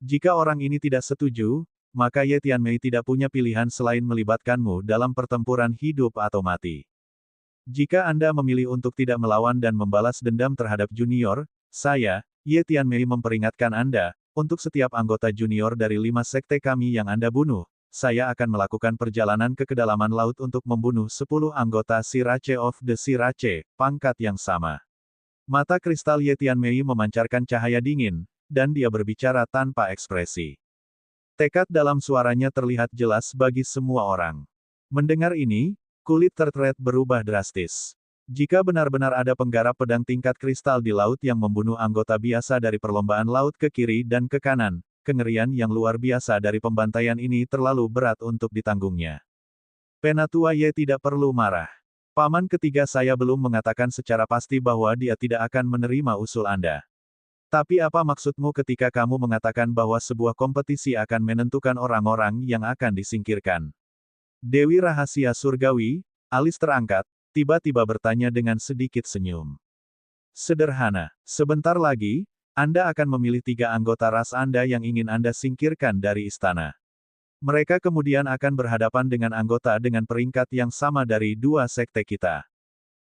Speaker 1: Jika orang ini tidak setuju, maka Ye Tianmei tidak punya pilihan selain melibatkanmu dalam pertempuran hidup atau mati. Jika Anda memilih untuk tidak melawan dan membalas dendam terhadap junior, saya, Ye Tianmei memperingatkan Anda, untuk setiap anggota junior dari 5 sekte kami yang Anda bunuh, saya akan melakukan perjalanan ke kedalaman laut untuk membunuh 10 anggota Sirache of the Sirache, pangkat yang sama. Mata kristal Ye Tianmei memancarkan cahaya dingin, dan dia berbicara tanpa ekspresi. Tekad dalam suaranya terlihat jelas bagi semua orang. Mendengar ini, kulit Third berubah drastis. Jika benar-benar ada penggarap pedang tingkat kristal di laut yang membunuh anggota biasa dari perlombaan laut ke kiri dan ke kanan, kengerian yang luar biasa dari pembantaian ini terlalu berat untuk ditanggungnya. Penatua Ye tidak perlu marah. Paman ketiga saya belum mengatakan secara pasti bahwa dia tidak akan menerima usul Anda. Tapi apa maksudmu ketika kamu mengatakan bahwa sebuah kompetisi akan menentukan orang-orang yang akan disingkirkan? Dewi Rahasia Surgawi, alis terangkat, tiba-tiba bertanya dengan sedikit senyum. Sederhana, sebentar lagi, Anda akan memilih 3 anggota ras Anda yang ingin Anda singkirkan dari istana. Mereka kemudian akan berhadapan dengan anggota dengan peringkat yang sama dari 2 sekte kita.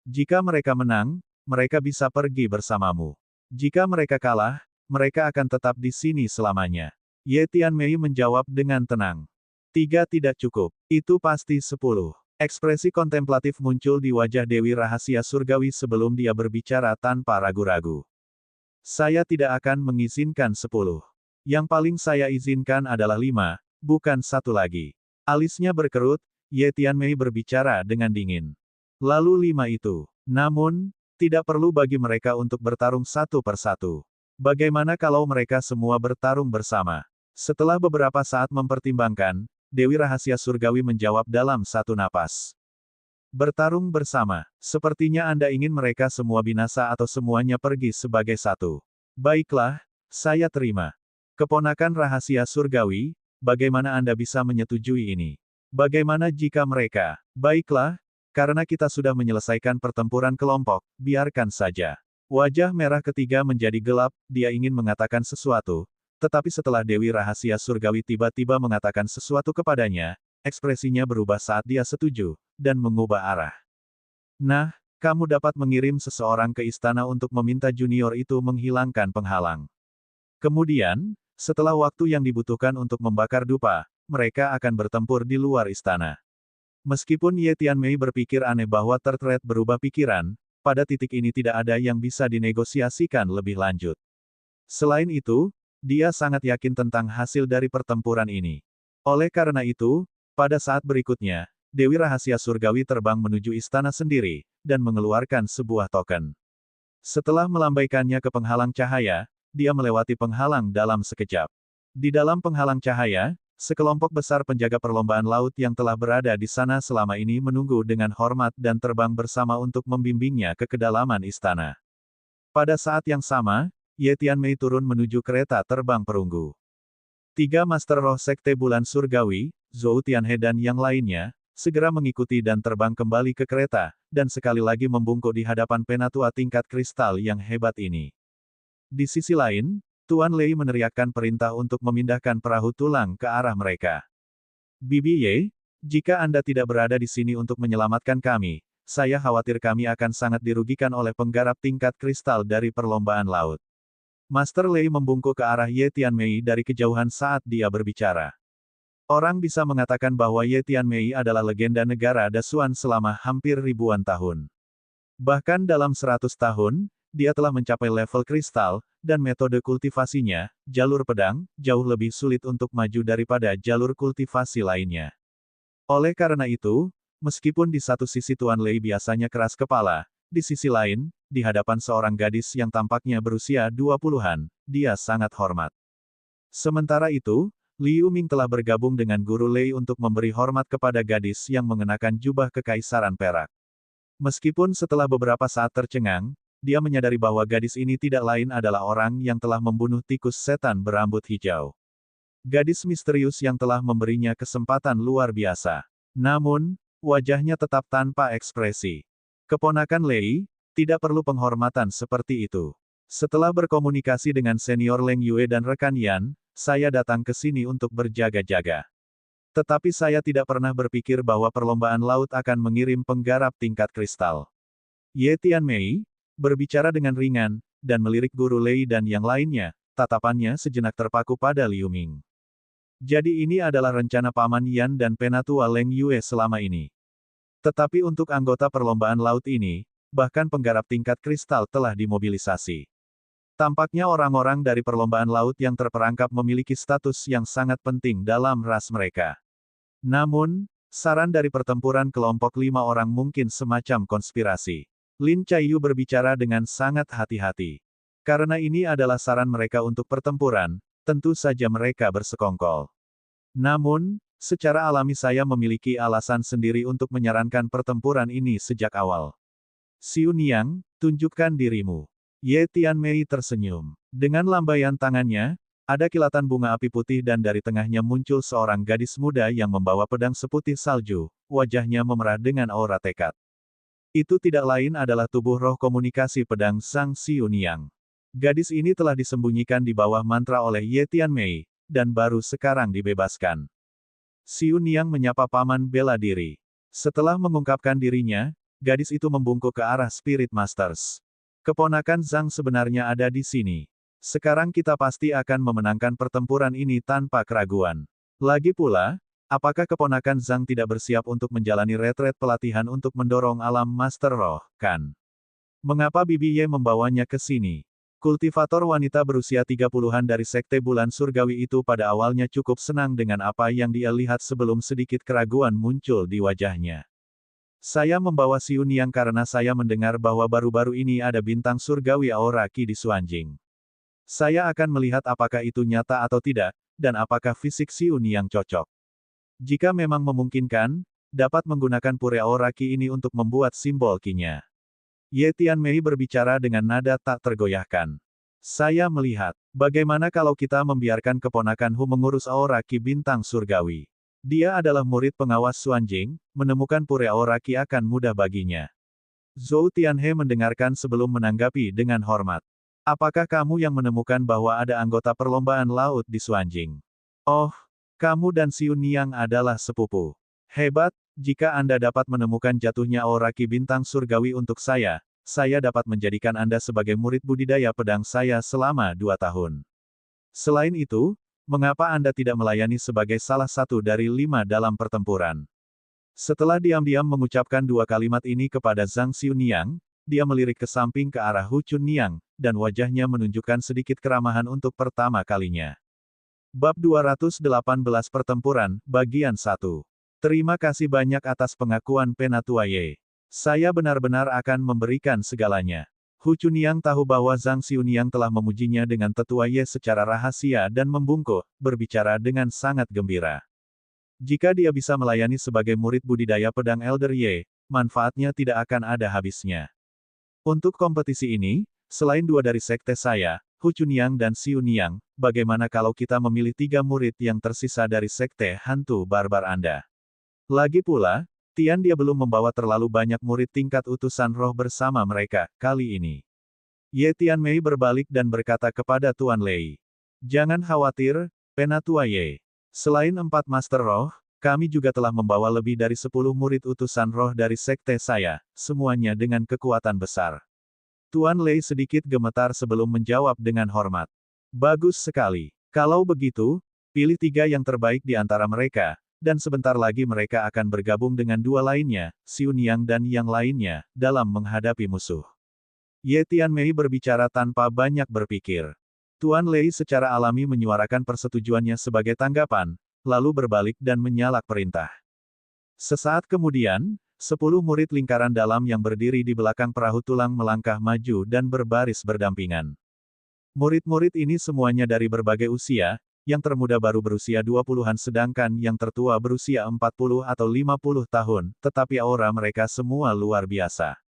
Speaker 1: Jika mereka menang, mereka bisa pergi bersamamu. Jika mereka kalah, mereka akan tetap di sini selamanya. Ye Tianmei menjawab dengan tenang. 3 tidak cukup, itu pasti 10. Ekspresi kontemplatif muncul di wajah Dewi Rahasia Surgawi sebelum dia berbicara tanpa ragu-ragu. Saya tidak akan mengizinkan 10. Yang paling saya izinkan adalah 5. Bukan 1 lagi. Alisnya berkerut, Ye Tianmei berbicara dengan dingin. Lalu 5 itu. Namun, tidak perlu bagi mereka untuk bertarung satu per satu. Bagaimana kalau mereka semua bertarung bersama? Setelah beberapa saat mempertimbangkan, Dewi Rahasia Surgawi menjawab dalam satu napas. Bertarung bersama. Sepertinya Anda ingin mereka semua binasa atau semuanya pergi sebagai satu. Baiklah, saya terima. Keponakan Rahasia Surgawi, bagaimana Anda bisa menyetujui ini? Bagaimana jika mereka? Baiklah, karena kita sudah menyelesaikan pertempuran kelompok, biarkan saja. Wajah merah ketiga menjadi gelap, dia ingin mengatakan sesuatu, tetapi setelah Dewi Rahasia Surgawi tiba-tiba mengatakan sesuatu kepadanya, ekspresinya berubah saat dia setuju, dan mengubah arah. Nah, kamu dapat mengirim seseorang ke istana untuk meminta junior itu menghilangkan penghalang. Kemudian, setelah waktu yang dibutuhkan untuk membakar dupa, mereka akan bertempur di luar istana. Meskipun Ye Tianmei berpikir aneh bahwa Third berubah pikiran, pada titik ini tidak ada yang bisa dinegosiasikan lebih lanjut. Selain itu, dia sangat yakin tentang hasil dari pertempuran ini. Oleh karena itu, pada saat berikutnya, Dewi Rahasia Surgawi terbang menuju istana sendiri, dan mengeluarkan sebuah token. Setelah melambaikannya ke penghalang cahaya, dia melewati penghalang dalam sekejap. Di dalam penghalang cahaya, sekelompok besar penjaga perlombaan laut yang telah berada di sana selama ini menunggu dengan hormat dan terbang bersama untuk membimbingnya ke kedalaman istana. Pada saat yang sama, Ye Tianmei turun menuju kereta terbang perunggu. 3 Master Roh Sekte Bulan Surgawi, Zhou Tianhe dan yang lainnya, segera mengikuti dan terbang kembali ke kereta, dan sekali lagi membungkuk di hadapan penatua tingkat kristal yang hebat ini. Di sisi lain, Tuan Lei meneriakkan perintah untuk memindahkan perahu tulang ke arah mereka. Bibi Ye, jika Anda tidak berada di sini untuk menyelamatkan kami, saya khawatir kami akan sangat dirugikan oleh penggarap tingkat kristal dari perlombaan laut. Master Lei membungkuk ke arah Ye Tianmei dari kejauhan saat dia berbicara. Orang bisa mengatakan bahwa Ye Tianmei adalah legenda negara Dasuan selama hampir ribuan tahun. Bahkan dalam 100 tahun, dia telah mencapai level kristal, dan metode kultivasinya, jalur pedang, jauh lebih sulit untuk maju daripada jalur kultivasi lainnya. Oleh karena itu, meskipun di satu sisi Tuan Lei biasanya keras kepala, di sisi lain, di hadapan seorang gadis yang tampaknya berusia 20-an, dia sangat hormat. Sementara itu, Liu Ming telah bergabung dengan Guru Lei untuk memberi hormat kepada gadis yang mengenakan jubah kekaisaran perak. Meskipun setelah beberapa saat tercengang, dia menyadari bahwa gadis ini tidak lain adalah orang yang telah membunuh tikus setan berambut hijau. Gadis misterius yang telah memberinya kesempatan luar biasa. Namun, wajahnya tetap tanpa ekspresi. Keponakan Lei, tidak perlu penghormatan seperti itu. Setelah berkomunikasi dengan senior Leng Yue dan rekan Yan, saya datang ke sini untuk berjaga-jaga. Tetapi saya tidak pernah berpikir bahwa perlombaan laut akan mengirim penggarap tingkat kristal. Ye Tianmei berbicara dengan ringan, dan melirik Guru Lei dan yang lainnya, tatapannya sejenak terpaku pada Liu Ming. Jadi ini adalah rencana Paman Yan dan Penatua Leng Yue selama ini. Tetapi untuk anggota perlombaan laut ini, bahkan penggarap tingkat kristal telah dimobilisasi. Tampaknya orang-orang dari perlombaan laut yang terperangkap memiliki status yang sangat penting dalam ras mereka. Namun, saran dari pertempuran kelompok 5 orang mungkin semacam konspirasi. Lin Chayu berbicara dengan sangat hati-hati. Karena ini adalah saran mereka untuk pertempuran, tentu saja mereka bersekongkol. Namun, secara alami saya memiliki alasan sendiri untuk menyarankan pertempuran ini sejak awal. Xiu Niang, tunjukkan dirimu. Ye Tianmei tersenyum. Dengan lambaian tangannya, ada kilatan bunga api putih dan dari tengahnya muncul seorang gadis muda yang membawa pedang seputih salju, wajahnya memerah dengan aura tekad. Itu tidak lain adalah tubuh roh komunikasi pedang Sang Xiu Niang. Gadis ini telah disembunyikan di bawah mantra oleh Ye Tianmei, dan baru sekarang dibebaskan. Xiu Niang menyapa paman bela diri. Setelah mengungkapkan dirinya, gadis itu membungkuk ke arah Spirit Masters. Keponakan Zhang sebenarnya ada di sini. Sekarang kita pasti akan memenangkan pertempuran ini tanpa keraguan. Lagi pula, apakah keponakan Zhang tidak bersiap untuk menjalani retret pelatihan untuk mendorong alam Master Roh, kan? Mengapa Bibi Ye membawanya ke sini? Kultivator wanita berusia 30-an dari Sekte Bulan Surgawi itu pada awalnya cukup senang dengan apa yang dia lihat sebelum sedikit keraguan muncul di wajahnya. Saya membawa Xiu Niang karena saya mendengar bahwa baru-baru ini ada bintang surgawi Aura Qi di Xuanjing. Saya akan melihat apakah itu nyata atau tidak, dan apakah fisik Xiu Niang cocok. Jika memang memungkinkan, dapat menggunakan pure Aura Qi ini untuk membuat simbol Qi-nya. Ye Tianmei berbicara dengan nada tak tergoyahkan. Saya melihat, bagaimana kalau kita membiarkan keponakan Hu mengurus Aura Qi bintang surgawi. Dia adalah murid pengawas Xuanjing, menemukan pure Aura Qi akan mudah baginya. Zhou Tianhe mendengarkan sebelum menanggapi dengan hormat. Apakah kamu yang menemukan bahwa ada anggota perlombaan laut di Xuanjing? Oh, kamu dan Xiu Niang adalah sepupu. Hebat, jika Anda dapat menemukan jatuhnya Aura Qi bintang surgawi untuk saya dapat menjadikan Anda sebagai murid budidaya pedang saya selama 2 tahun. Selain itu, mengapa Anda tidak melayani sebagai salah satu dari 5 dalam pertempuran? Setelah diam-diam mengucapkan 2 kalimat ini kepada Zhang Xiu Niang, dia melirik ke samping ke arah Hu Chun Niang, dan wajahnya menunjukkan sedikit keramahan untuk pertama kalinya. Bab 218 Pertempuran, Bagian 1. Terima kasih banyak atas pengakuan Penatua Ye. Saya benar-benar akan memberikan segalanya. Hu Chunniang tahu bahwa Zhang Xiuniang telah memujinya dengan tetua Ye secara rahasia dan membungkuk, berbicara dengan sangat gembira. Jika dia bisa melayani sebagai murid budidaya pedang Elder Ye, manfaatnya tidak akan ada habisnya. Untuk kompetisi ini, selain 2 dari sekte saya, Hu Chunniang dan Xiu Niang, bagaimana kalau kita memilih 3 murid yang tersisa dari sekte hantu barbar Anda? Lagi pula, Tian dia belum membawa terlalu banyak murid tingkat utusan roh bersama mereka, kali ini. Ye Tianmei berbalik dan berkata kepada Tuan Lei. Jangan khawatir, Penatua Ye. Selain 4 Master Roh, kami juga telah membawa lebih dari 10 murid utusan roh dari sekte saya, semuanya dengan kekuatan besar. Tuan Lei sedikit gemetar sebelum menjawab dengan hormat. Bagus sekali. Kalau begitu, pilih 3 yang terbaik di antara mereka, dan sebentar lagi mereka akan bergabung dengan 2 lainnya, Xiu Niang dan yang lainnya, dalam menghadapi musuh. Ye Tianmei berbicara tanpa banyak berpikir. Tuan Lei secara alami menyuarakan persetujuannya sebagai tanggapan, lalu berbalik dan menyalak perintah. Sesaat kemudian, 10 murid lingkaran dalam yang berdiri di belakang perahu tulang melangkah maju dan berbaris berdampingan. Murid-murid ini semuanya dari berbagai usia, yang termuda baru berusia 20-an sedangkan yang tertua berusia 40 atau 50 tahun, tetapi aura mereka semua luar biasa.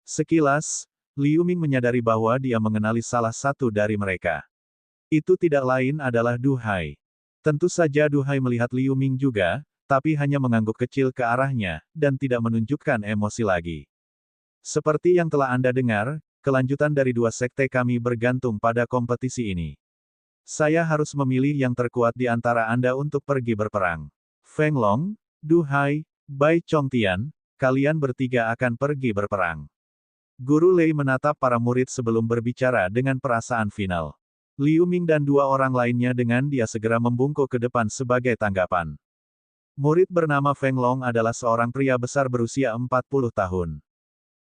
Speaker 1: Sekilas, Liu Ming menyadari bahwa dia mengenali salah satu dari mereka. Itu tidak lain adalah Du Hai. Tentu saja Du Hai melihat Liu Ming juga, tapi hanya mengangguk kecil ke arahnya, dan tidak menunjukkan emosi lagi. Seperti yang telah Anda dengar, kelanjutan dari 2 sekte kami bergantung pada kompetisi ini. Saya harus memilih yang terkuat di antara Anda untuk pergi berperang. Feng Long, Du Hai, Bai Chongtian, kalian bertiga akan pergi berperang. Guru Lei menatap para murid sebelum berbicara dengan perasaan final. Liu Ming dan dua orang lainnya dengan dia segera membungkuk ke depan sebagai tanggapan. Murid bernama Feng Long adalah seorang pria besar berusia 40 tahun.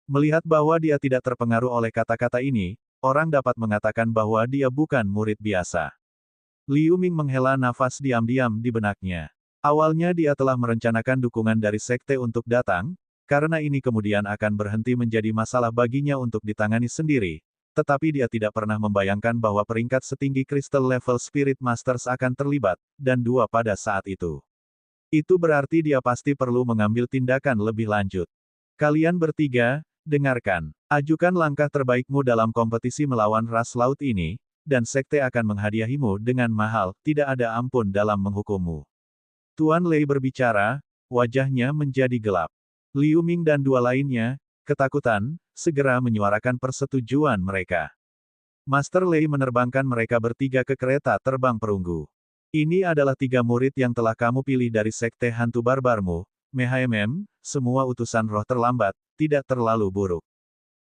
Speaker 1: Melihat bahwa dia tidak terpengaruh oleh kata-kata ini, orang dapat mengatakan bahwa dia bukan murid biasa. Liu Ming menghela nafas diam-diam di benaknya. Awalnya dia telah merencanakan dukungan dari sekte untuk datang, karena ini kemudian akan berhenti menjadi masalah baginya untuk ditangani sendiri, tetapi dia tidak pernah membayangkan bahwa peringkat setinggi Crystal Level Spirit Masters akan terlibat, dan dua pada saat itu. Itu berarti dia pasti perlu mengambil tindakan lebih lanjut. Kalian bertiga, dengarkan. Ajukan langkah terbaikmu dalam kompetisi melawan ras laut ini, dan sekte akan menghadiahimu dengan mahal, tidak ada ampun dalam menghukummu. Tuan Lei berbicara, wajahnya menjadi gelap. Liu Ming dan dua lainnya, ketakutan, segera menyuarakan persetujuan mereka. Master Lei menerbangkan mereka bertiga ke kereta terbang perunggu. Ini adalah 3 murid yang telah kamu pilih dari sekte hantu barbarmu, MHMM, semua utusan roh terlambat, tidak terlalu buruk.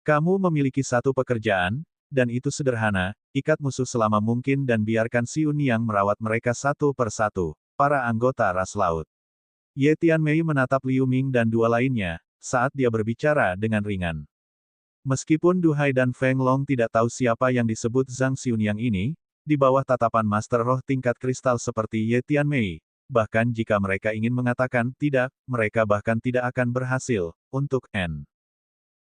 Speaker 1: Kamu memiliki satu pekerjaan, dan itu sederhana, ikat musuh selama mungkin dan biarkan Xiun yang merawat mereka satu persatu, para anggota ras laut. Ye Tianmei menatap Liu Ming dan dua lainnya, saat dia berbicara dengan ringan. Meskipun Du Hai dan Feng Long tidak tahu siapa yang disebut Zhang Xiunyang ini, di bawah tatapan Master Roh tingkat kristal seperti Ye Tianmei, bahkan jika mereka ingin mengatakan tidak, mereka bahkan tidak akan berhasil, untuk N.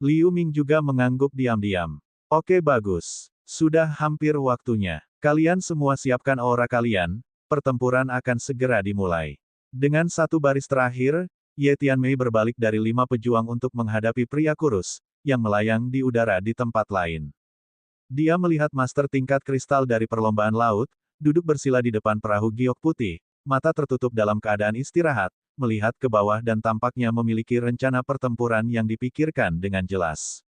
Speaker 1: Liu Ming juga mengangguk diam-diam. Oke bagus. Sudah hampir waktunya. Kalian semua siapkan aura kalian, pertempuran akan segera dimulai. Dengan satu baris terakhir, Ye Tianmei berbalik dari 5 pejuang untuk menghadapi pria kurus, yang melayang di udara di tempat lain. Dia melihat master tingkat kristal dari perlombaan laut, duduk bersila di depan perahu giok putih, mata tertutup dalam keadaan istirahat, melihat ke bawah dan tampaknya memiliki rencana pertempuran yang dipikirkan dengan jelas.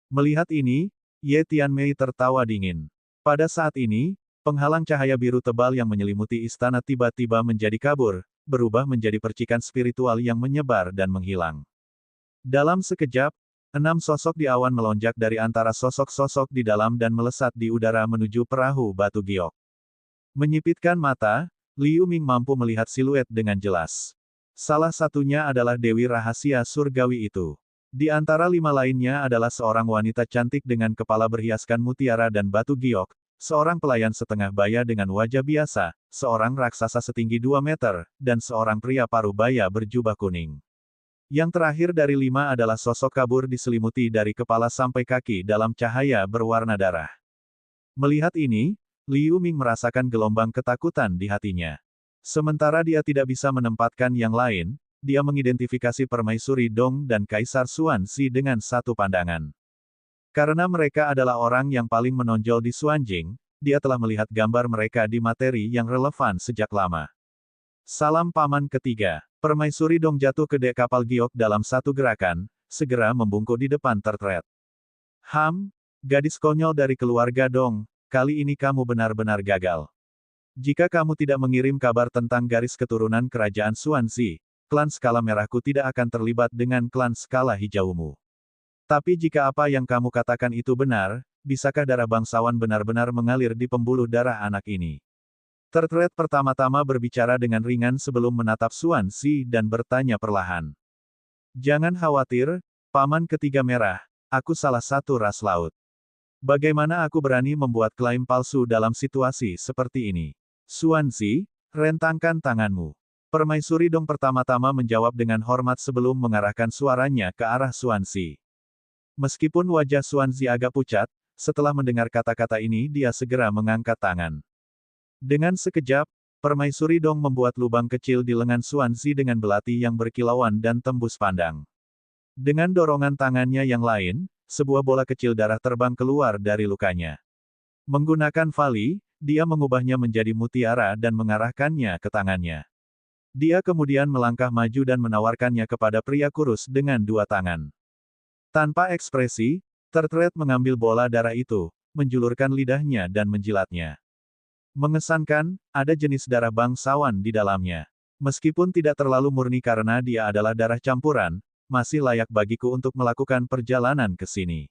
Speaker 1: Melihat ini, Ye Tianmei tertawa dingin. Pada saat ini, penghalang cahaya biru tebal yang menyelimuti istana tiba-tiba menjadi kabur, berubah menjadi percikan spiritual yang menyebar dan menghilang. Dalam sekejap, 6 sosok di awan melonjak dari antara sosok-sosok di dalam dan melesat di udara menuju perahu batu giok. Menyipitkan mata, Liu Ming mampu melihat siluet dengan jelas. Salah satunya adalah Dewi Rahasia Surgawi itu. Di antara 5 lainnya adalah seorang wanita cantik dengan kepala berhiaskan mutiara dan batu giok, seorang pelayan setengah baya dengan wajah biasa, seorang raksasa setinggi 2 meter, dan seorang pria paruh baya berjubah kuning. Yang terakhir dari 5 adalah sosok kabur diselimuti dari kepala sampai kaki dalam cahaya berwarna darah. Melihat ini, Liu Ming merasakan gelombang ketakutan di hatinya. Sementara dia tidak bisa menempatkan yang lain, dia mengidentifikasi Permaisuri Dong dan Kaisar Xuanzi dengan satu pandangan. Karena mereka adalah orang yang paling menonjol di Xuanjing, dia telah melihat gambar mereka di materi yang relevan sejak lama. Salam Paman Ketiga. Permaisuri Dong jatuh ke dek kapal giok dalam satu gerakan, segera membungkuk di depan tertret. Gadis konyol dari keluarga Dong, kali ini kamu benar-benar gagal. Jika kamu tidak mengirim kabar tentang garis keturunan kerajaan Xuanzi, klan skala merahku tidak akan terlibat dengan klan skala hijaumu. Tapi jika apa yang kamu katakan itu benar, bisakah darah bangsawan benar-benar mengalir di pembuluh darah anak ini? Tertret pertama-tama berbicara dengan ringan sebelum menatap Xuanzi dan bertanya perlahan. Jangan khawatir, Paman Ketiga Merah, aku salah satu ras laut. Bagaimana aku berani membuat klaim palsu dalam situasi seperti ini? Xuanzi, rentangkan tanganmu. Permaisuri Dong pertama-tama menjawab dengan hormat sebelum mengarahkan suaranya ke arah Xuanzi. Meskipun wajah Xuanzi agak pucat, setelah mendengar kata-kata ini dia segera mengangkat tangan. Dengan sekejap, Permaisuri Dong membuat lubang kecil di lengan Xuanzi dengan belati yang berkilauan dan tembus pandang. Dengan dorongan tangannya yang lain, sebuah bola kecil darah terbang keluar dari lukanya. Menggunakan vali, dia mengubahnya menjadi mutiara dan mengarahkannya ke tangannya. Dia kemudian melangkah maju dan menawarkannya kepada pria kurus dengan 2 tangan. Tanpa ekspresi, tertret mengambil bola darah itu, menjulurkan lidahnya dan menjilatnya. Mengesankan, ada jenis darah bangsawan di dalamnya. Meskipun tidak terlalu murni karena dia adalah darah campuran, masih layak bagiku untuk melakukan perjalanan ke sini.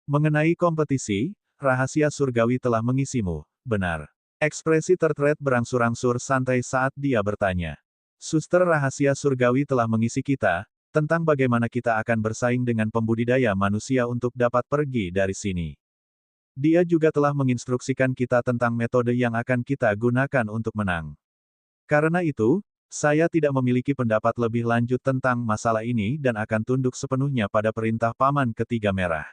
Speaker 1: Mengenai kompetisi, rahasia surgawi telah mengisimu, benar. Ekspresi Tertred berangsur-angsur santai saat dia bertanya. Suster rahasia surgawi telah mengisi kita, tentang bagaimana kita akan bersaing dengan pembudidaya manusia untuk dapat pergi dari sini. Dia juga telah menginstruksikan kita tentang metode yang akan kita gunakan untuk menang. Karena itu, saya tidak memiliki pendapat lebih lanjut tentang masalah ini dan akan tunduk sepenuhnya pada perintah Paman Ketiga Merah.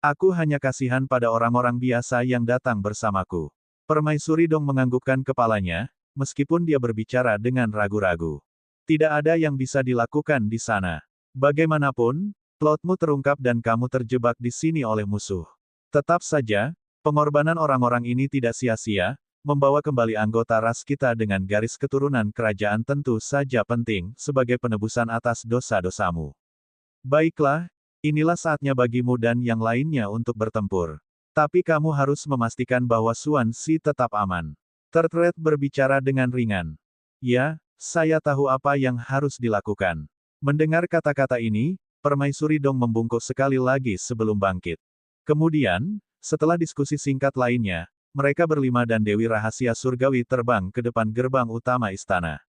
Speaker 1: Aku hanya kasihan pada orang-orang biasa yang datang bersamaku. Permaisuri Dong menganggukkan kepalanya, meskipun dia berbicara dengan ragu-ragu. Tidak ada yang bisa dilakukan di sana. Bagaimanapun, plotmu terungkap dan kamu terjebak di sini oleh musuh. Tetap saja, pengorbanan orang-orang ini tidak sia-sia, membawa kembali anggota ras kita dengan garis keturunan kerajaan tentu saja penting, sebagai penebusan atas dosa-dosamu. Baiklah, inilah saatnya bagimu dan yang lainnya untuk bertempur. Tapi kamu harus memastikan bahwa Suan Si tetap aman. Tertred berbicara dengan ringan. Ya, saya tahu apa yang harus dilakukan. Mendengar kata-kata ini, Permaisuri Dong membungkuk sekali lagi sebelum bangkit. Kemudian, setelah diskusi singkat lainnya, mereka berlima dan Dewi Rahasia Surgawi terbang ke depan gerbang utama istana.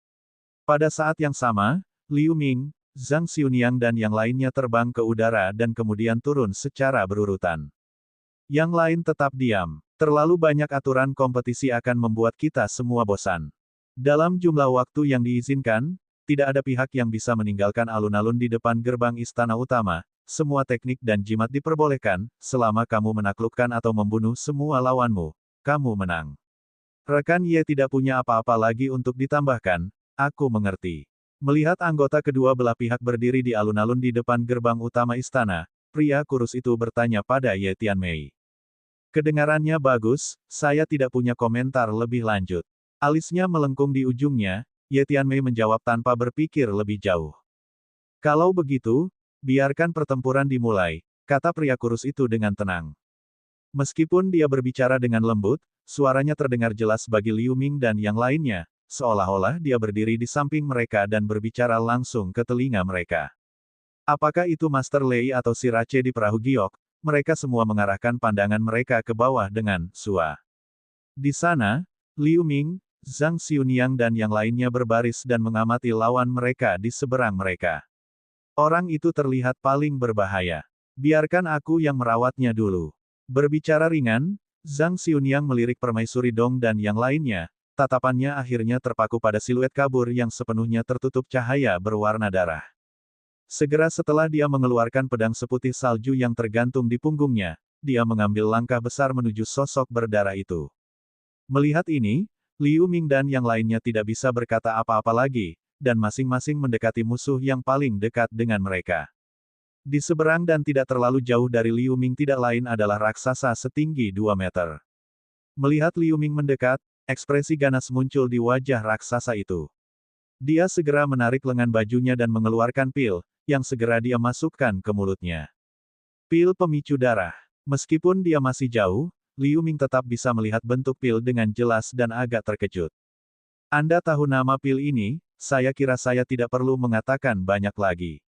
Speaker 1: Pada saat yang sama, Liu Ming, Zhang Xiunyang dan yang lainnya terbang ke udara dan kemudian turun secara berurutan. Yang lain tetap diam. Terlalu banyak aturan kompetisi akan membuat kita semua bosan. Dalam jumlah waktu yang diizinkan, tidak ada pihak yang bisa meninggalkan alun-alun di depan gerbang istana utama. Semua teknik dan jimat diperbolehkan, selama kamu menaklukkan atau membunuh semua lawanmu, kamu menang. Rekan Ye tidak punya apa-apa lagi untuk ditambahkan, aku mengerti. Melihat anggota kedua belah pihak berdiri di alun-alun di depan gerbang utama istana, pria kurus itu bertanya pada Ye Tianmei. Kedengarannya bagus, saya tidak punya komentar lebih lanjut. Alisnya melengkung di ujungnya, Ye Tianmei menjawab tanpa berpikir lebih jauh. Kalau begitu, biarkan pertempuran dimulai, kata pria kurus itu dengan tenang. Meskipun dia berbicara dengan lembut, suaranya terdengar jelas bagi Liu Ming dan yang lainnya, seolah-olah dia berdiri di samping mereka dan berbicara langsung ke telinga mereka. Apakah itu Master Lei atau Sirace di perahu giok? Mereka semua mengarahkan pandangan mereka ke bawah dengan sua. Di sana, Liu Ming, Zhang Xiunyang dan yang lainnya berbaris dan mengamati lawan mereka di seberang mereka. Orang itu terlihat paling berbahaya. Biarkan aku yang merawatnya dulu. Berbicara ringan, Zhang Xiunyang melirik Permaisuri Dong dan yang lainnya, tatapannya akhirnya terpaku pada siluet kabur yang sepenuhnya tertutup cahaya berwarna darah. Segera setelah dia mengeluarkan pedang seputih salju yang tergantung di punggungnya, dia mengambil langkah besar menuju sosok berdarah itu. Melihat ini, Liu Ming dan yang lainnya tidak bisa berkata apa-apa lagi, dan masing-masing mendekati musuh yang paling dekat dengan mereka. Di seberang dan tidak terlalu jauh dari Liu Ming tidak lain adalah raksasa setinggi 2 meter. Melihat Liu Ming mendekat, ekspresi ganas muncul di wajah raksasa itu. Dia segera menarik lengan bajunya dan mengeluarkan pil, yang segera dia masukkan ke mulutnya. Pil pemicu darah. Meskipun dia masih jauh, Liu Ming tetap bisa melihat bentuk pil dengan jelas dan agak terkejut. Anda tahu nama pil ini? Saya kira saya tidak perlu mengatakan banyak lagi.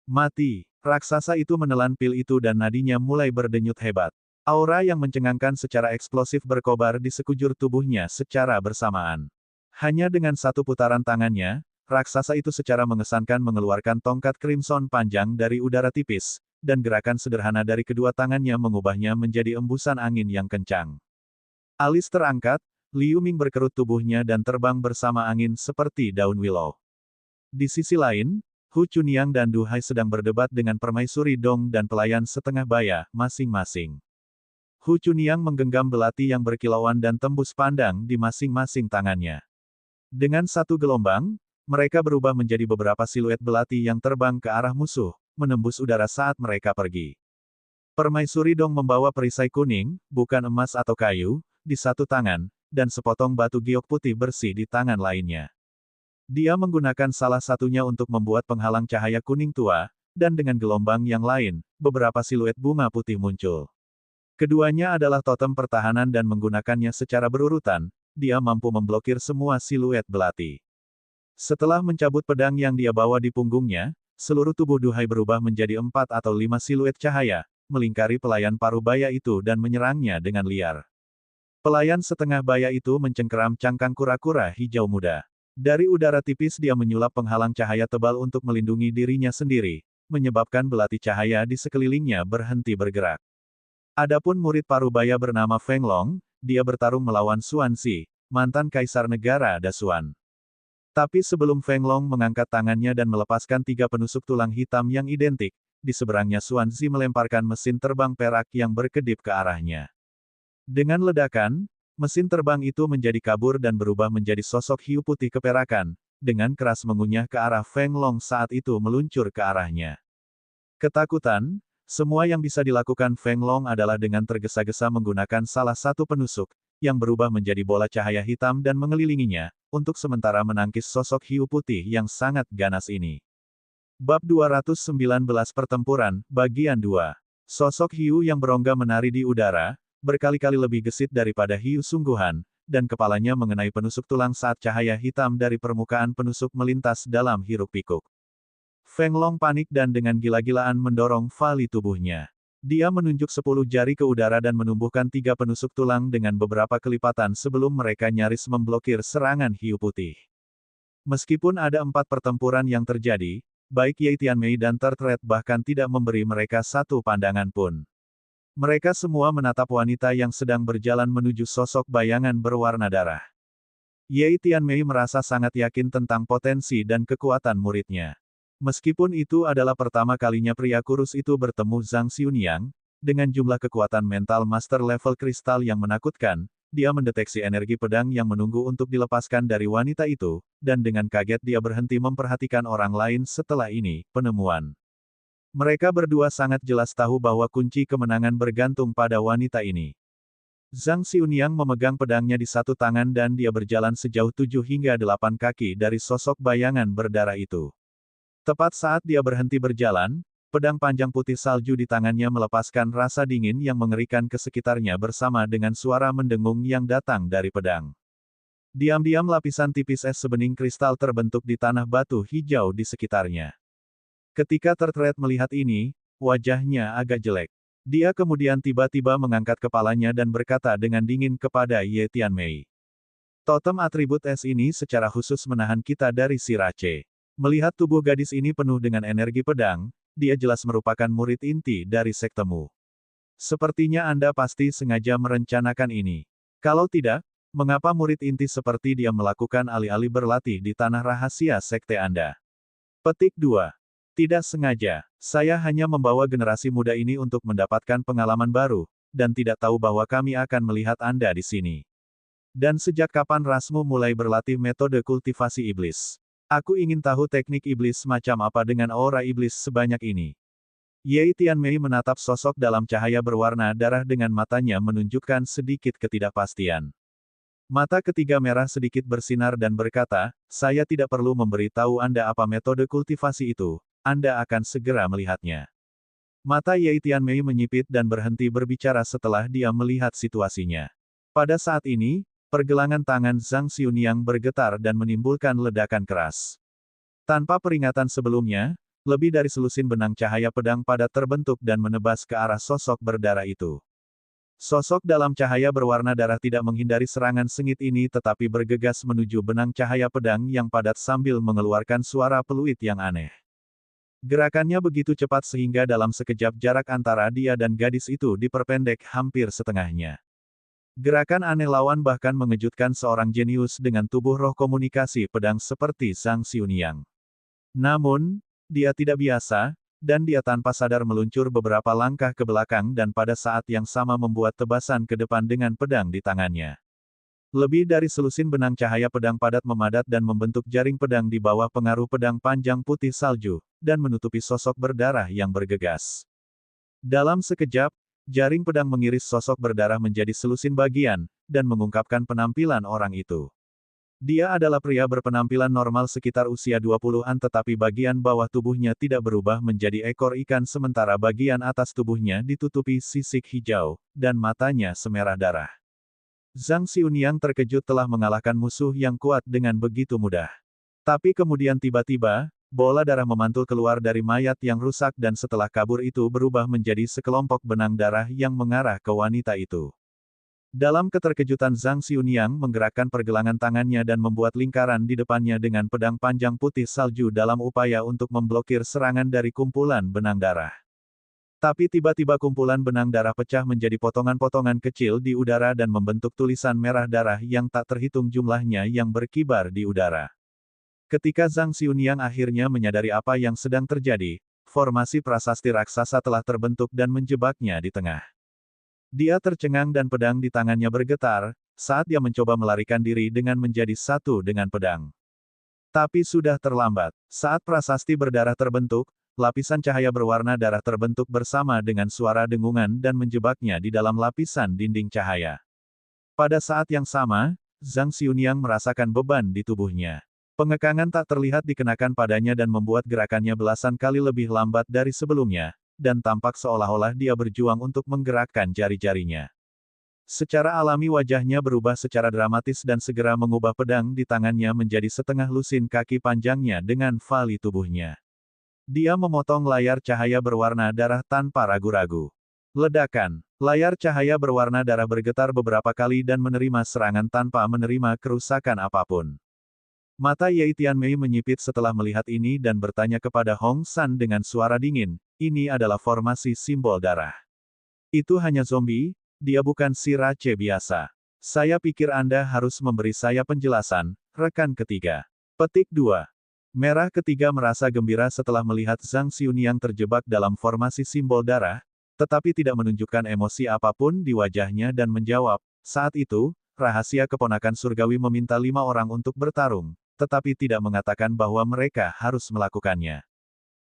Speaker 1: Mati. Raksasa itu menelan pil itu dan nadinya mulai berdenyut hebat. Aura yang mencengangkan secara eksplosif berkobar di sekujur tubuhnya secara bersamaan. Hanya dengan satu putaran tangannya, raksasa itu secara mengesankan mengeluarkan tongkat crimson panjang dari udara tipis, dan gerakan sederhana dari kedua tangannya mengubahnya menjadi embusan angin yang kencang. Alis terangkat, Liu Ming berkerut tubuhnya dan terbang bersama angin seperti daun willow. Di sisi lain, Hu Chunyang dan Du Hai sedang berdebat dengan Permaisuri Dong dan pelayan setengah baya, masing-masing. Hu Chunyang menggenggam belati yang berkilauan dan tembus pandang di masing-masing tangannya. Dengan satu gelombang, mereka berubah menjadi beberapa siluet belati yang terbang ke arah musuh, menembus udara saat mereka pergi. Permaisuri Dong membawa perisai kuning, bukan emas atau kayu, di satu tangan, dan sepotong batu giok putih bersih di tangan lainnya. Dia menggunakan salah satunya untuk membuat penghalang cahaya kuning tua, dan dengan gelombang yang lain, beberapa siluet bunga putih muncul. Keduanya adalah totem pertahanan dan menggunakannya secara berurutan, dia mampu memblokir semua siluet belati. Setelah mencabut pedang yang dia bawa di punggungnya, seluruh tubuh duhai berubah menjadi 4 atau 5 siluet cahaya, melingkari pelayan parubaya itu dan menyerangnya dengan liar. Pelayan setengah baya itu mencengkeram cangkang kura-kura hijau muda. Dari udara tipis dia menyulap penghalang cahaya tebal untuk melindungi dirinya sendiri, menyebabkan belati cahaya di sekelilingnya berhenti bergerak. Adapun murid parubaya bernama Feng Long, dia bertarung melawan Xuan Zi, mantan kaisar negara Dasuan. Tapi sebelum Feng Long mengangkat tangannya dan melepaskan 3 penusuk tulang hitam yang identik, di seberangnya Xuan Zi melemparkan mesin terbang perak yang berkedip ke arahnya. Dengan ledakan, mesin terbang itu menjadi kabur dan berubah menjadi sosok hiu putih keperakan, dengan keras mengunyah ke arah Feng Long saat itu meluncur ke arahnya. Ketakutan, semua yang bisa dilakukan Feng Long adalah dengan tergesa-gesa menggunakan salah satu penusuk, yang berubah menjadi bola cahaya hitam dan mengelilinginya, untuk sementara menangkis sosok hiu putih yang sangat ganas ini. Bab 219 Pertempuran, Bagian 2. Sosok hiu yang berongga menari di udara, berkali-kali lebih gesit daripada hiu sungguhan, dan kepalanya mengenai penusuk tulang saat cahaya hitam dari permukaan penusuk melintas dalam hiruk-pikuk. Feng Long panik dan dengan gila-gilaan mendorong vali tubuhnya. Dia menunjuk 10 jari ke udara dan menumbuhkan 3 penusuk tulang dengan beberapa kelipatan sebelum mereka nyaris memblokir serangan hiu putih. Meskipun ada 4 pertempuran yang terjadi, baik Ye Tianmei dan Tertret bahkan tidak memberi mereka satu pandangan pun. Mereka semua menatap wanita yang sedang berjalan menuju sosok bayangan berwarna darah. Ye Tianmei merasa sangat yakin tentang potensi dan kekuatan muridnya. Meskipun itu adalah pertama kalinya pria kurus itu bertemu Zhang Xiunyang, dengan jumlah kekuatan mental master level kristal yang menakutkan, dia mendeteksi energi pedang yang menunggu untuk dilepaskan dari wanita itu, dan dengan kaget dia berhenti memperhatikan orang lain setelah ini, penemuan. Mereka berdua sangat jelas tahu bahwa kunci kemenangan bergantung pada wanita ini. Zhang Xiunyang memegang pedangnya di satu tangan dan dia berjalan sejauh 7 hingga 8 kaki dari sosok bayangan berdarah itu. Tepat saat dia berhenti berjalan, pedang panjang putih salju di tangannya melepaskan rasa dingin yang mengerikan ke sekitarnya bersama dengan suara mendengung yang datang dari pedang. Diam-diam lapisan tipis es sebening kristal terbentuk di tanah batu hijau di sekitarnya. Ketika Tertret melihat ini, wajahnya agak jelek. Dia kemudian tiba-tiba mengangkat kepalanya dan berkata dengan dingin kepada Ye Tianmei. Totem atribut es ini secara khusus menahan kita dari si Rache. Melihat tubuh gadis ini penuh dengan energi pedang, dia jelas merupakan murid inti dari sektemu. Sepertinya Anda pasti sengaja merencanakan ini. Kalau tidak, mengapa murid inti seperti dia melakukan alih-alih berlatih di tanah rahasia sekte Anda? Petik 2. Tidak sengaja, saya hanya membawa generasi muda ini untuk mendapatkan pengalaman baru, dan tidak tahu bahwa kami akan melihat Anda di sini. Dan sejak kapan rasmu mulai berlatih metode kultivasi iblis? Aku ingin tahu teknik iblis macam apa dengan aura iblis sebanyak ini. Ye Tianmei menatap sosok dalam cahaya berwarna darah dengan matanya menunjukkan sedikit ketidakpastian. Mata ketiga merah sedikit bersinar dan berkata, saya tidak perlu memberitahu Anda apa metode kultivasi itu, Anda akan segera melihatnya. Mata Ye Tianmei menyipit dan berhenti berbicara setelah dia melihat situasinya. Pada saat ini, pergelangan tangan Zhang Xiunyang bergetar dan menimbulkan ledakan keras. Tanpa peringatan sebelumnya, lebih dari selusin benang cahaya pedang padat terbentuk dan menebas ke arah sosok berdarah itu. Sosok dalam cahaya berwarna darah tidak menghindari serangan sengit ini tetapi bergegas menuju benang cahaya pedang yang padat sambil mengeluarkan suara peluit yang aneh. Gerakannya begitu cepat sehingga dalam sekejap jarak antara dia dan gadis itu diperpendek hampir setengahnya. Gerakan aneh lawan bahkan mengejutkan seorang jenius dengan tubuh roh komunikasi pedang seperti Zhang Xiunyang. Namun, dia tidak biasa, dan dia tanpa sadar meluncur beberapa langkah ke belakang dan pada saat yang sama membuat tebasan ke depan dengan pedang di tangannya. Lebih dari selusin benang cahaya pedang padat memadat dan membentuk jaring pedang di bawah pengaruh pedang panjang putih salju, dan menutupi sosok berdarah yang bergegas. Dalam sekejap, jaring pedang mengiris sosok berdarah menjadi selusin bagian, dan mengungkapkan penampilan orang itu. Dia adalah pria berpenampilan normal sekitar usia 20-an tetapi bagian bawah tubuhnya tidak berubah menjadi ekor ikan sementara bagian atas tubuhnya ditutupi sisik hijau, dan matanya semerah darah. Zhang Xiunyang terkejut telah mengalahkan musuh yang kuat dengan begitu mudah. Tapi kemudian tiba-tiba, bola darah memantul keluar dari mayat yang rusak dan setelah kabur itu berubah menjadi sekelompok benang darah yang mengarah ke wanita itu. Dalam keterkejutan Zhang Xiunyang menggerakkan pergelangan tangannya dan membuat lingkaran di depannya dengan pedang panjang putih salju dalam upaya untuk memblokir serangan dari kumpulan benang darah. Tapi tiba-tiba kumpulan benang darah pecah menjadi potongan-potongan kecil di udara dan membentuk tulisan merah darah yang tak terhitung jumlahnya yang berkibar di udara. Ketika Zhang Xiunyang akhirnya menyadari apa yang sedang terjadi, formasi prasasti raksasa telah terbentuk dan menjebaknya di tengah. Dia tercengang dan pedang di tangannya bergetar, saat dia mencoba melarikan diri dengan menjadi satu dengan pedang. Tapi sudah terlambat. Saat prasasti berdarah terbentuk, lapisan cahaya berwarna darah terbentuk bersama dengan suara dengungan dan menjebaknya di dalam lapisan dinding cahaya. Pada saat yang sama, Zhang Xiunyang merasakan beban di tubuhnya. Pengekangan tak terlihat dikenakan padanya dan membuat gerakannya belasan kali lebih lambat dari sebelumnya, dan tampak seolah-olah dia berjuang untuk menggerakkan jari-jarinya. Secara alami wajahnya berubah secara dramatis dan segera mengubah pedang di tangannya menjadi setengah lusin kaki panjangnya dengan vali tubuhnya. Dia memotong layar cahaya berwarna darah tanpa ragu-ragu. Ledakan. Layar cahaya berwarna darah bergetar beberapa kali dan menerima serangan tanpa menerima kerusakan apapun. Mata Ye Tianmei menyipit setelah melihat ini dan bertanya kepada Hong San dengan suara dingin, ini adalah formasi simbol darah. Itu hanya zombie, dia bukan si Rache biasa. Saya pikir Anda harus memberi saya penjelasan, rekan ketiga. Petik 2. Merah ketiga merasa gembira setelah melihat Zhang Xiunyang terjebak dalam formasi simbol darah, tetapi tidak menunjukkan emosi apapun di wajahnya dan menjawab, saat itu, rahasia keponakan surgawi meminta 5 orang untuk bertarung, tetapi tidak mengatakan bahwa mereka harus melakukannya.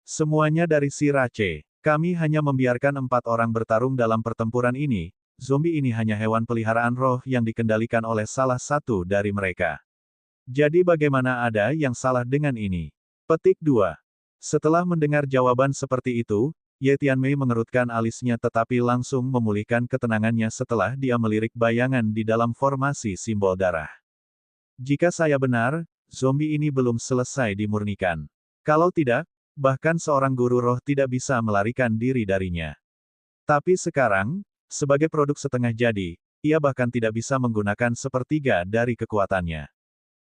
Speaker 1: Semuanya dari si Rache. Kami hanya membiarkan 4 orang bertarung dalam pertempuran ini, zombie ini hanya hewan peliharaan roh yang dikendalikan oleh salah satu dari mereka. Jadi bagaimana ada yang salah dengan ini? Petik 2. Setelah mendengar jawaban seperti itu, Ye Tianmei mengerutkan alisnya tetapi langsung memulihkan ketenangannya setelah dia melirik bayangan di dalam formasi simbol darah. Jika saya benar, zombie ini belum selesai dimurnikan. Kalau tidak, bahkan seorang guru roh tidak bisa melarikan diri darinya. Tapi sekarang, sebagai produk setengah jadi, ia bahkan tidak bisa menggunakan sepertiga dari kekuatannya.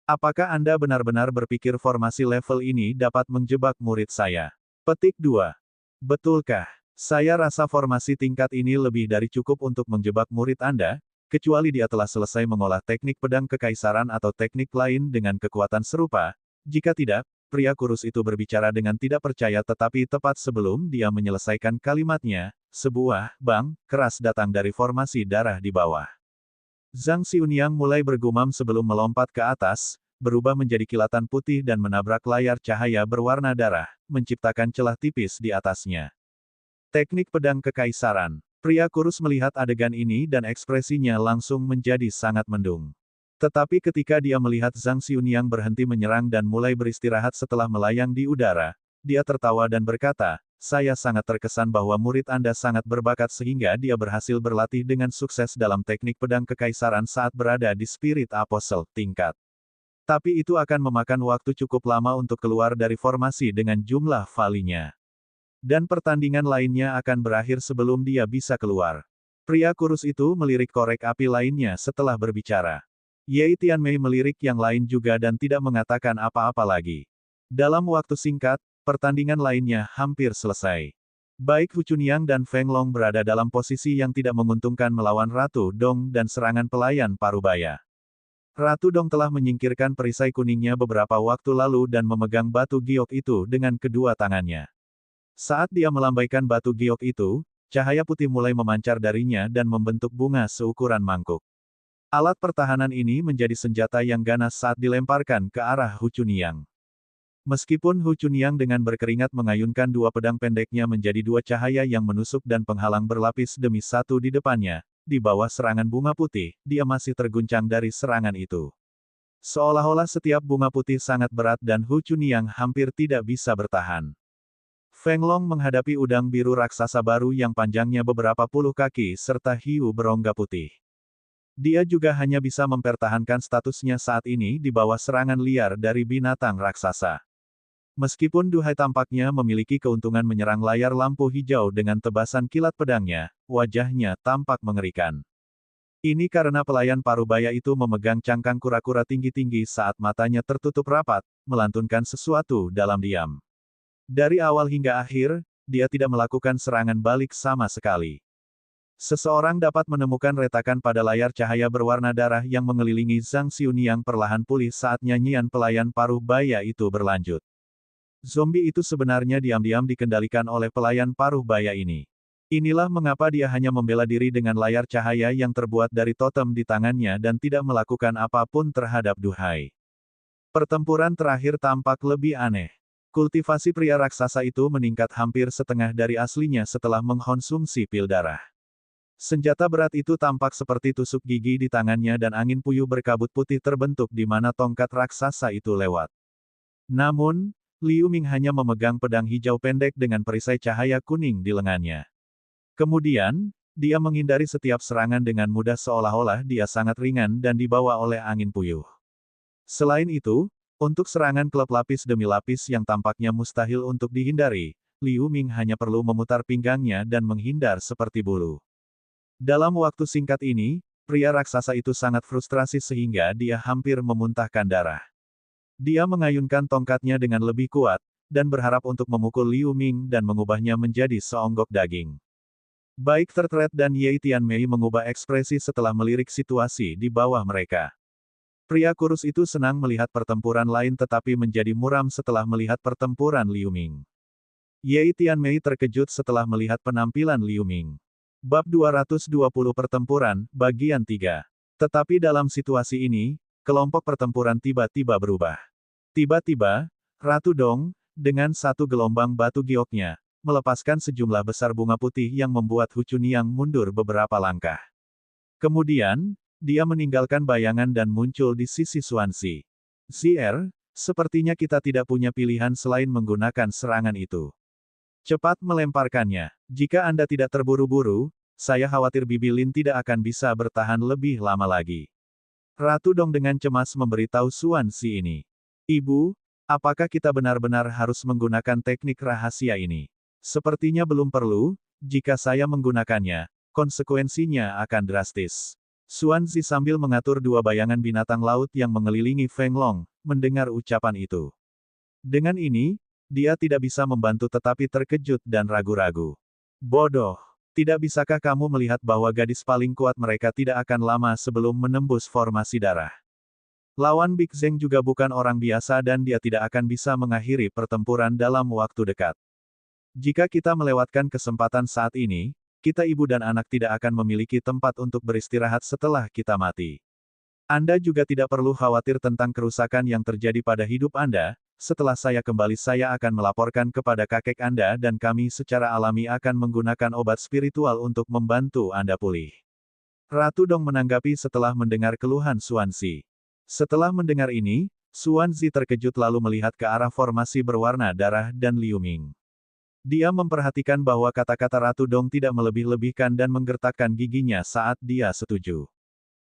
Speaker 1: Apakah Anda benar-benar berpikir formasi level ini dapat menjebak murid saya? Petik 2. Betulkah? Saya rasa formasi tingkat ini lebih dari cukup untuk menjebak murid Anda, kecuali dia telah selesai mengolah teknik pedang kekaisaran atau teknik lain dengan kekuatan serupa. Jika tidak, pria kurus itu berbicara dengan tidak percaya tetapi tepat sebelum dia menyelesaikan kalimatnya, sebuah bang keras datang dari formasi darah di bawah. Zhang Xiunyang mulai bergumam sebelum melompat ke atas, berubah menjadi kilatan putih dan menabrak layar cahaya berwarna darah, menciptakan celah tipis di atasnya. Teknik pedang kekaisaran. Pria kurus melihat adegan ini dan ekspresinya langsung menjadi sangat mendung. Tetapi ketika dia melihat Zhang Xiunyang berhenti menyerang dan mulai beristirahat setelah melayang di udara, dia tertawa dan berkata, saya sangat terkesan bahwa murid Anda sangat berbakat sehingga dia berhasil berlatih dengan sukses dalam teknik pedang kekaisaran saat berada di Spirit Apostle tingkat. Tapi itu akan memakan waktu cukup lama untuk keluar dari formasi dengan jumlah valinya. Dan pertandingan lainnya akan berakhir sebelum dia bisa keluar. Pria kurus itu melirik korek api lainnya setelah berbicara. Ye Tianmei melirik yang lain juga dan tidak mengatakan apa-apa lagi. Dalam waktu singkat, pertandingan lainnya hampir selesai. Baik Hu Chunyang dan Feng Long berada dalam posisi yang tidak menguntungkan melawan Ratu Dong dan serangan pelayan Parubaya. Ratu Dong telah menyingkirkan perisai kuningnya beberapa waktu lalu dan memegang batu giok itu dengan kedua tangannya. Saat dia melambaikan batu giok itu, cahaya putih mulai memancar darinya dan membentuk bunga seukuran mangkuk. Alat pertahanan ini menjadi senjata yang ganas saat dilemparkan ke arah Hu Chunyang. Meskipun Hu Chunyang dengan berkeringat mengayunkan dua pedang pendeknya menjadi dua cahaya yang menusuk dan penghalang berlapis demi satu di depannya, di bawah serangan bunga putih, dia masih terguncang dari serangan itu. Seolah-olah setiap bunga putih sangat berat dan Hu Chunyang hampir tidak bisa bertahan. Feng Long menghadapi udang biru raksasa baru yang panjangnya beberapa puluh kaki serta hiu berongga putih. Dia juga hanya bisa mempertahankan statusnya saat ini di bawah serangan liar dari binatang raksasa. Meskipun duhai tampaknya memiliki keuntungan menyerang layar lampu hijau dengan tebasan kilat pedangnya, wajahnya tampak mengerikan. Ini karena pelayan parubaya itu memegang cangkang kura-kura tinggi-tinggi saat matanya tertutup rapat, melantunkan sesuatu dalam diam. Dari awal hingga akhir, dia tidak melakukan serangan balik sama sekali. Seseorang dapat menemukan retakan pada layar cahaya berwarna darah yang mengelilingi Zhang Xiuniang perlahan pulih saat nyanyian pelayan paruh baya itu berlanjut. Zombie itu sebenarnya diam-diam dikendalikan oleh pelayan paruh baya ini. Inilah mengapa dia hanya membela diri dengan layar cahaya yang terbuat dari totem di tangannya dan tidak melakukan apapun terhadap duhai. Pertempuran terakhir tampak lebih aneh. Kultivasi pria raksasa itu meningkat hampir setengah dari aslinya setelah mengkonsumsi pil darah. Senjata berat itu tampak seperti tusuk gigi di tangannya dan angin puyuh berkabut putih terbentuk di mana tongkat raksasa itu lewat. Namun, Liu Ming hanya memegang pedang hijau pendek dengan perisai cahaya kuning di lengannya. Kemudian, dia menghindari setiap serangan dengan mudah seolah-olah dia sangat ringan dan dibawa oleh angin puyuh. Selain itu, untuk serangan klub lapis demi lapis yang tampaknya mustahil untuk dihindari, Liu Ming hanya perlu memutar pinggangnya dan menghindar seperti bulu. Dalam waktu singkat ini, pria raksasa itu sangat frustrasi sehingga dia hampir memuntahkan darah. Dia mengayunkan tongkatnya dengan lebih kuat, dan berharap untuk memukul Liu Ming dan mengubahnya menjadi seonggok daging. Baik Tertret dan Ye Tianmei mengubah ekspresi setelah melirik situasi di bawah mereka. Pria kurus itu senang melihat pertempuran lain tetapi menjadi muram setelah melihat pertempuran Liu Ming. Ye Tianmei terkejut setelah melihat penampilan Liu Ming. Bab 220 Pertempuran, Bagian 3. Tetapi dalam situasi ini, kelompok pertempuran tiba-tiba berubah. Tiba-tiba, Ratu Dong, dengan satu gelombang batu gioknya, melepaskan sejumlah besar bunga putih yang membuat Hu Chunniang mundur beberapa langkah. Kemudian, dia meninggalkan bayangan dan muncul di sisi Xuanzi. Zier, sepertinya kita tidak punya pilihan selain menggunakan serangan itu. Cepat melemparkannya. Jika Anda tidak terburu-buru, saya khawatir Bibi Lin tidak akan bisa bertahan lebih lama lagi. Ratu Dong dengan cemas memberitahu Xuanzi ini. Ibu, apakah kita benar-benar harus menggunakan teknik rahasia ini? Sepertinya belum perlu, jika saya menggunakannya, konsekuensinya akan drastis. Xuanzi sambil mengatur dua bayangan binatang laut yang mengelilingi Feng Long, mendengar ucapan itu. Dengan ini, dia tidak bisa membantu tetapi terkejut dan ragu-ragu. Bodoh. Tidak bisakah kamu melihat bahwa gadis paling kuat mereka tidak akan lama sebelum menembus formasi darah? Lawan Big Zheng juga bukan orang biasa dan dia tidak akan bisa mengakhiri pertempuran dalam waktu dekat. Jika kita melewatkan kesempatan saat ini, kita ibu dan anak tidak akan memiliki tempat untuk beristirahat setelah kita mati. Anda juga tidak perlu khawatir tentang kerusakan yang terjadi pada hidup Anda. Setelah saya kembali saya akan melaporkan kepada kakek Anda dan kami secara alami akan menggunakan obat spiritual untuk membantu Anda pulih. Ratu Dong menanggapi setelah mendengar keluhan Xuanzi. Setelah mendengar ini, Xuanzi terkejut lalu melihat ke arah formasi berwarna darah dan Liu Ming. Dia memperhatikan bahwa kata-kata Ratu Dong tidak melebih-lebihkan dan menggertakkan giginya saat dia setuju.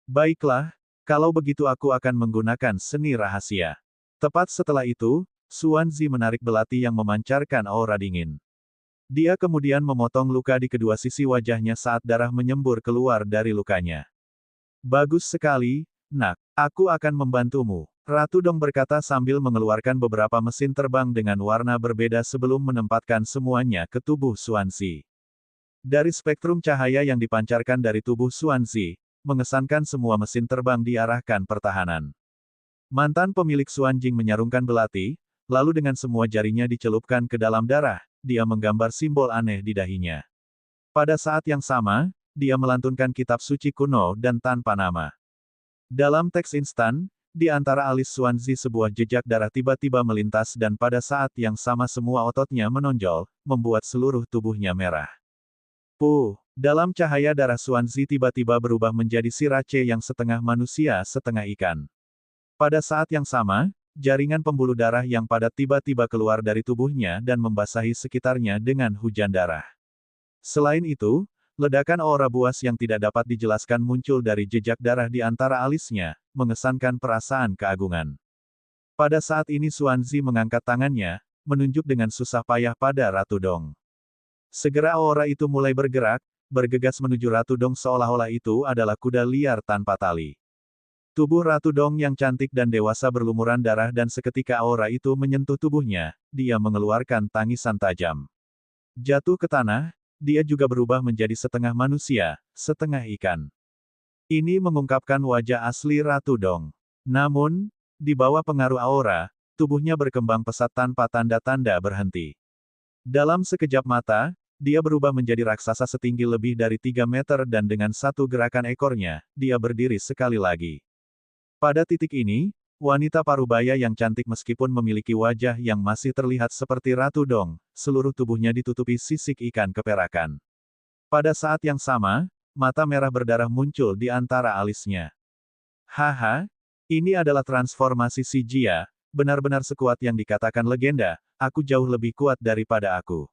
Speaker 1: Baiklah, kalau begitu aku akan menggunakan seni rahasia. Tepat setelah itu, Xuanzi menarik belati yang memancarkan aura dingin. Dia kemudian memotong luka di kedua sisi wajahnya saat darah menyembur keluar dari lukanya. Bagus sekali, nak. Aku akan membantumu. Ratu Dong berkata sambil mengeluarkan beberapa mesin terbang dengan warna berbeda sebelum menempatkan semuanya ke tubuh Xuanzi. Dari spektrum cahaya yang dipancarkan dari tubuh Xuanzi, mengesankan semua mesin terbang diarahkan pertahanan. Mantan pemilik Xuanjing menyarungkan belati, lalu dengan semua jarinya dicelupkan ke dalam darah, dia menggambar simbol aneh di dahinya. Pada saat yang sama, dia melantunkan kitab suci kuno dan tanpa nama. Dalam teks instan, di antara alis Xuanzi sebuah jejak darah tiba-tiba melintas dan pada saat yang sama semua ototnya menonjol, membuat seluruh tubuhnya merah. Dalam cahaya darah Xuanzi tiba-tiba berubah menjadi sirace yang setengah manusia setengah ikan. Pada saat yang sama, jaringan pembuluh darah yang padat tiba-tiba keluar dari tubuhnya dan membasahi sekitarnya dengan hujan darah. Selain itu, Ledakan aura buas yang tidak dapat dijelaskan muncul dari jejak darah di antara alisnya, mengesankan perasaan keagungan. Pada saat ini Xuanzi mengangkat tangannya, menunjuk dengan susah payah pada Ratu Dong. Segera aura itu mulai bergerak, bergegas menuju Ratu Dong seolah-olah itu adalah kuda liar tanpa tali. Tubuh Ratu Dong yang cantik dan dewasa berlumuran darah dan seketika aura itu menyentuh tubuhnya, dia mengeluarkan tangisan tajam. Jatuh ke tanah, dia juga berubah menjadi setengah manusia, setengah ikan. Ini mengungkapkan wajah asli Ratu Dong. Namun, di bawah pengaruh aura, tubuhnya berkembang pesat tanpa tanda-tanda berhenti. Dalam sekejap mata, dia berubah menjadi raksasa setinggi lebih dari 3 meter dan dengan satu gerakan ekornya, dia berdiri sekali lagi. Pada titik ini, wanita parubaya yang cantik meskipun memiliki wajah yang masih terlihat seperti Ratu Dong, seluruh tubuhnya ditutupi sisik ikan keperakan. Pada saat yang sama, mata merah berdarah muncul di antara alisnya. Haha, ini adalah transformasi si Jia, benar-benar sekuat yang dikatakan legenda, aku jauh lebih kuat daripada aku.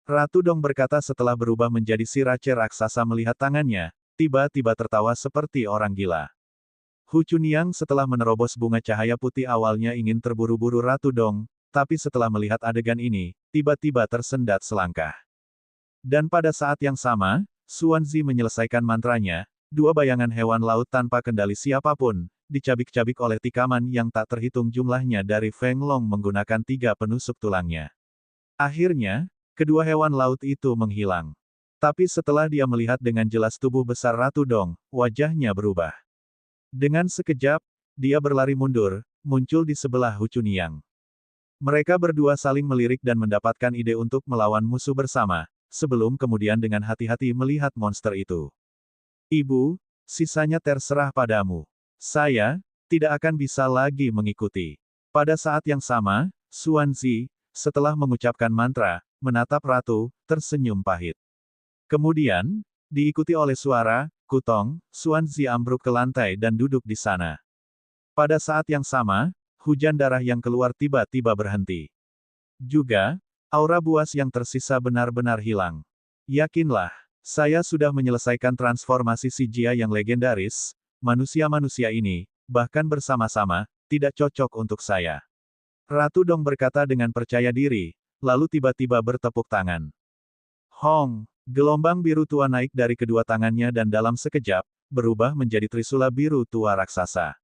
Speaker 1: Ratu Dong berkata setelah berubah menjadi si race raksasa melihat tangannya, tiba-tiba tertawa seperti orang gila. Hu Chunyang setelah menerobos bunga cahaya putih awalnya ingin terburu-buru Ratu Dong, tapi setelah melihat adegan ini, tiba-tiba tersendat selangkah. Dan pada saat yang sama, Xuanzi menyelesaikan mantranya, dua bayangan hewan laut tanpa kendali siapapun, dicabik-cabik oleh tikaman yang tak terhitung jumlahnya dari Feng Long menggunakan 3 penusuk tulangnya. Akhirnya, kedua hewan laut itu menghilang. Tapi setelah dia melihat dengan jelas tubuh besar Ratu Dong, wajahnya berubah. Dengan sekejap, dia berlari mundur, muncul di sebelah Hu Chunyang. Mereka berdua saling melirik dan mendapatkan ide untuk melawan musuh bersama, sebelum kemudian dengan hati-hati melihat monster itu. Ibu, sisanya terserah padamu. Saya, tidak akan bisa lagi mengikuti. Pada saat yang sama, Xuanzi, setelah mengucapkan mantra, menatap Ratu, tersenyum pahit. Kemudian, diikuti oleh suara, Kutong, Xuanzi ambruk ke lantai dan duduk di sana. Pada saat yang sama, hujan darah yang keluar tiba-tiba berhenti. Juga, aura buas yang tersisa benar-benar hilang. Yakinlah, saya sudah menyelesaikan transformasi si Jia yang legendaris, manusia-manusia ini, bahkan bersama-sama, tidak cocok untuk saya. Ratu Dong berkata dengan percaya diri, lalu tiba-tiba bertepuk tangan. Hong! Gelombang biru tua naik dari kedua tangannya dan dalam sekejap, berubah menjadi trisula biru tua raksasa.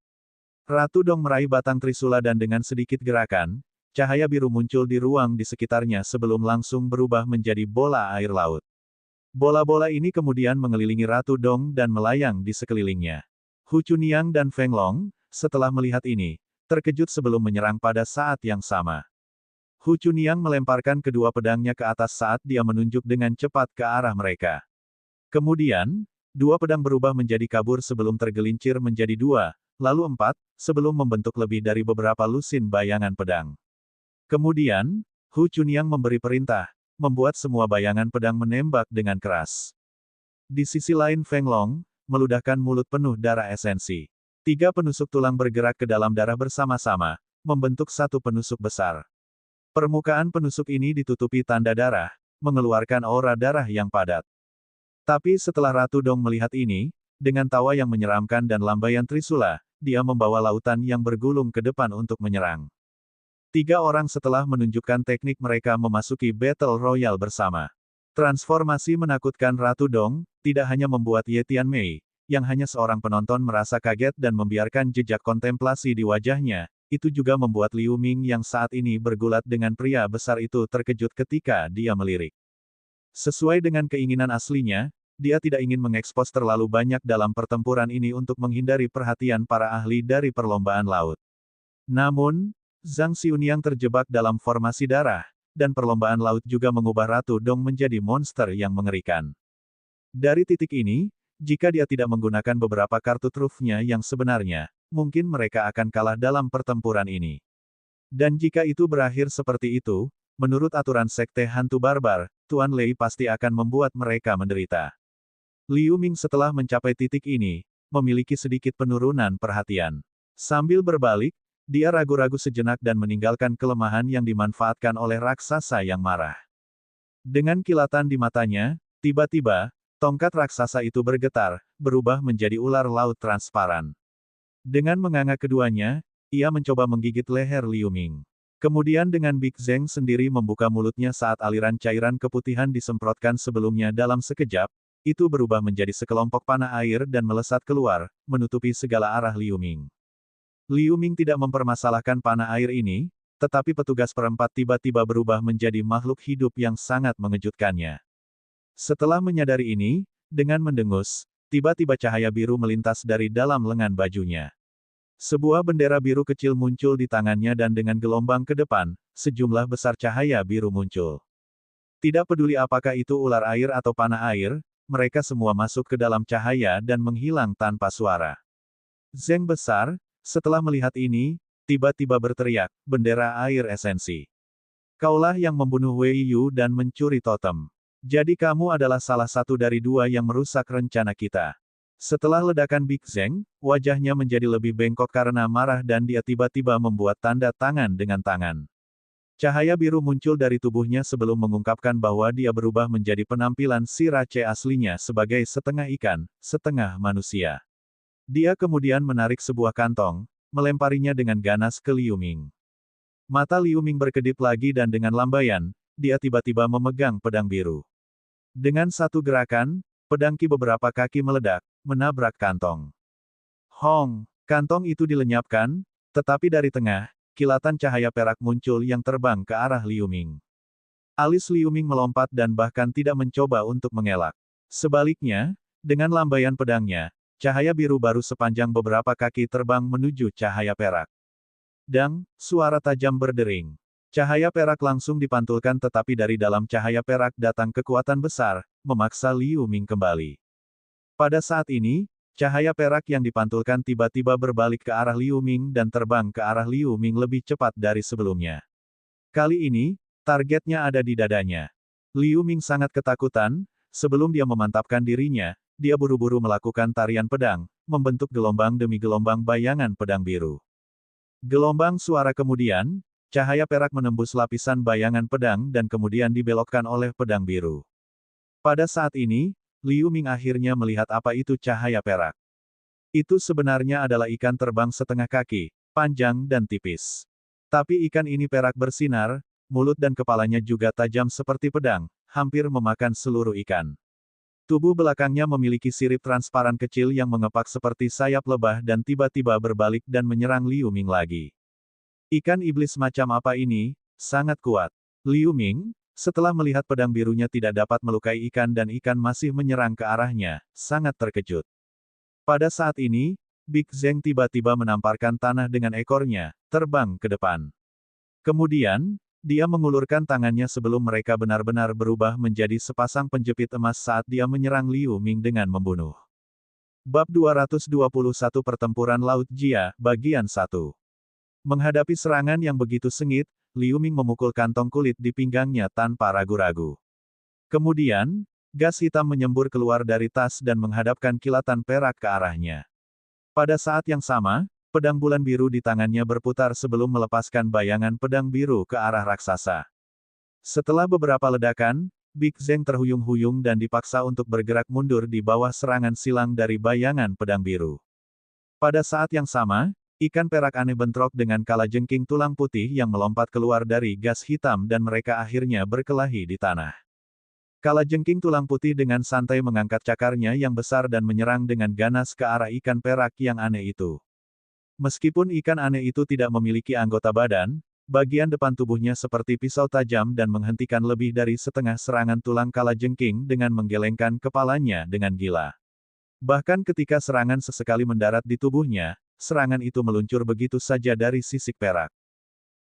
Speaker 1: Ratu Dong meraih batang trisula dan dengan sedikit gerakan, cahaya biru muncul di ruang di sekitarnya sebelum langsung berubah menjadi bola air laut. Bola-bola ini kemudian mengelilingi Ratu Dong dan melayang di sekelilingnya. Hu Chunyang dan Feng Long, setelah melihat ini, terkejut sebelum menyerang pada saat yang sama. Hu Chunyang melemparkan kedua pedangnya ke atas saat dia menunjuk dengan cepat ke arah mereka. Kemudian, dua pedang berubah menjadi kabur sebelum tergelincir menjadi 2, lalu 4, sebelum membentuk lebih dari beberapa lusin bayangan pedang. Kemudian, Hu Chunyang memberi perintah, membuat semua bayangan pedang menembak dengan keras. Di sisi lain Feng Long, meludahkan mulut penuh darah esensi. 3 penusuk tulang bergerak ke dalam darah bersama-sama, membentuk satu penusuk besar. Permukaan penusuk ini ditutupi tanda darah, mengeluarkan aura darah yang padat. Tapi setelah Ratu Dong melihat ini, dengan tawa yang menyeramkan dan lambaian trisula, dia membawa lautan yang bergulung ke depan untuk menyerang. 3 orang setelah menunjukkan teknik mereka memasuki Battle Royale bersama. Transformasi menakutkan Ratu Dong, tidak hanya membuat Ye Tianmei, yang hanya seorang penonton merasa kaget dan membiarkan jejak kontemplasi di wajahnya, itu juga membuat Liu Ming yang saat ini bergulat dengan pria besar itu terkejut ketika dia melirik. Sesuai dengan keinginan aslinya, dia tidak ingin mengekspos terlalu banyak dalam pertempuran ini untuk menghindari perhatian para ahli dari perlombaan laut. Namun, Zhang Xiunyang terjebak dalam formasi darah, dan perlombaan laut juga mengubah Ratu Dong menjadi monster yang mengerikan. Dari titik ini, jika dia tidak menggunakan beberapa kartu trufnya yang sebenarnya, mungkin mereka akan kalah dalam pertempuran ini. Dan jika itu berakhir seperti itu, menurut aturan sekte hantu barbar, Tuan Lei pasti akan membuat mereka menderita. Liu Ming setelah mencapai titik ini, memiliki sedikit penurunan perhatian. Sambil berbalik, dia ragu-ragu sejenak dan meninggalkan kelemahan yang dimanfaatkan oleh raksasa yang marah. Dengan kilatan di matanya, tiba-tiba, Tongkat raksasa itu bergetar, berubah menjadi ular laut transparan. Dengan menganga keduanya, ia mencoba menggigit leher Liu Ming. Kemudian dengan Big Zeng sendiri membuka mulutnya saat aliran cairan keputihan disemprotkan sebelumnya dalam sekejap, itu berubah menjadi sekelompok panah air dan melesat keluar, menutupi segala arah Liu Ming. Liu Ming tidak mempermasalahkan panah air ini, tetapi petugas perempat tiba-tiba berubah menjadi makhluk hidup yang sangat mengejutkannya. Setelah menyadari ini, dengan mendengus, tiba-tiba cahaya biru melintas dari dalam lengan bajunya. Sebuah bendera biru kecil muncul di tangannya dan dengan gelombang ke depan, sejumlah besar cahaya biru muncul. Tidak peduli apakah itu ular air atau panah air, mereka semua masuk ke dalam cahaya dan menghilang tanpa suara. Zeng besar, setelah melihat ini, tiba-tiba berteriak, bendera air esensi. Kaulah yang membunuh Wei Yu dan mencuri totem. Jadi kamu adalah salah satu dari dua yang merusak rencana kita. Setelah ledakan Big Zeng, wajahnya menjadi lebih bengkok karena marah dan dia tiba-tiba membuat tanda tangan dengan tangan. Cahaya biru muncul dari tubuhnya sebelum mengungkapkan bahwa dia berubah menjadi penampilan si Rache aslinya sebagai setengah ikan, setengah manusia. Dia kemudian menarik sebuah kantong, melemparinya dengan ganas ke Liu Ming. Mata Liu Ming berkedip lagi dan dengan lambaian, dia tiba-tiba memegang pedang biru. Dengan satu gerakan, pedang Ki beberapa kaki meledak, menabrak kantong. Hong! Kantong itu dilenyapkan, tetapi dari tengah, kilatan cahaya perak muncul yang terbang ke arah Liu Ming. Alis Liu Ming melompat dan bahkan tidak mencoba untuk mengelak. Sebaliknya, dengan lambaian pedangnya, cahaya biru baru sepanjang beberapa kaki terbang menuju cahaya perak. Dang, suara tajam berdering. Cahaya perak langsung dipantulkan tetapi dari dalam cahaya perak datang kekuatan besar, memaksa Liu Ming kembali. Pada saat ini, cahaya perak yang dipantulkan tiba-tiba berbalik ke arah Liu Ming dan terbang ke arah Liu Ming lebih cepat dari sebelumnya. Kali ini, targetnya ada di dadanya. Liu Ming sangat ketakutan, sebelum dia memantapkan dirinya, dia buru-buru melakukan tarian pedang, membentuk gelombang demi gelombang bayangan pedang biru. Gelombang suara kemudian, cahaya perak menembus lapisan bayangan pedang dan kemudian dibelokkan oleh pedang biru. Pada saat ini, Liu Ming akhirnya melihat apa itu cahaya perak. Itu sebenarnya adalah ikan terbang setengah kaki, panjang dan tipis. Tapi ikan ini perak bersinar, mulut dan kepalanya juga tajam seperti pedang, hampir memakan seluruh ikan. Tubuh belakangnya memiliki sirip transparan kecil yang mengepak seperti sayap lebah dan tiba-tiba berbalik dan menyerang Liu Ming lagi. Ikan iblis macam apa ini? Sangat kuat. Liu Ming, setelah melihat pedang birunya tidak dapat melukai ikan dan ikan masih menyerang ke arahnya, sangat terkejut. Pada saat ini, Big Zeng tiba-tiba menamparkan tanah dengan ekornya, terbang ke depan. Kemudian, dia mengulurkan tangannya sebelum mereka benar-benar berubah menjadi sepasang penjepit emas saat dia menyerang Liu Ming dengan membunuh. Bab 221 Pertempuran Laut Jia, Bagian 1. Menghadapi serangan yang begitu sengit, Liu Ming memukul kantong kulit di pinggangnya tanpa ragu-ragu. Kemudian, gas hitam menyembur keluar dari tas dan menghadapkan kilatan perak ke arahnya. Pada saat yang sama, pedang bulan biru di tangannya berputar sebelum melepaskan bayangan pedang biru ke arah raksasa. Setelah beberapa ledakan, Big Zeng terhuyung-huyung dan dipaksa untuk bergerak mundur di bawah serangan silang dari bayangan pedang biru. Pada saat yang sama, ikan perak aneh bentrok dengan kalajengking tulang putih yang melompat keluar dari gas hitam dan mereka akhirnya berkelahi di tanah. Kalajengking tulang putih dengan santai mengangkat cakarnya yang besar dan menyerang dengan ganas ke arah ikan perak yang aneh itu. Meskipun ikan aneh itu tidak memiliki anggota badan, bagian depan tubuhnya seperti pisau tajam dan menghentikan lebih dari setengah serangan tulang kalajengking dengan menggelengkan kepalanya dengan gila. Bahkan ketika serangan sesekali mendarat di tubuhnya, serangan itu meluncur begitu saja dari sisik perak.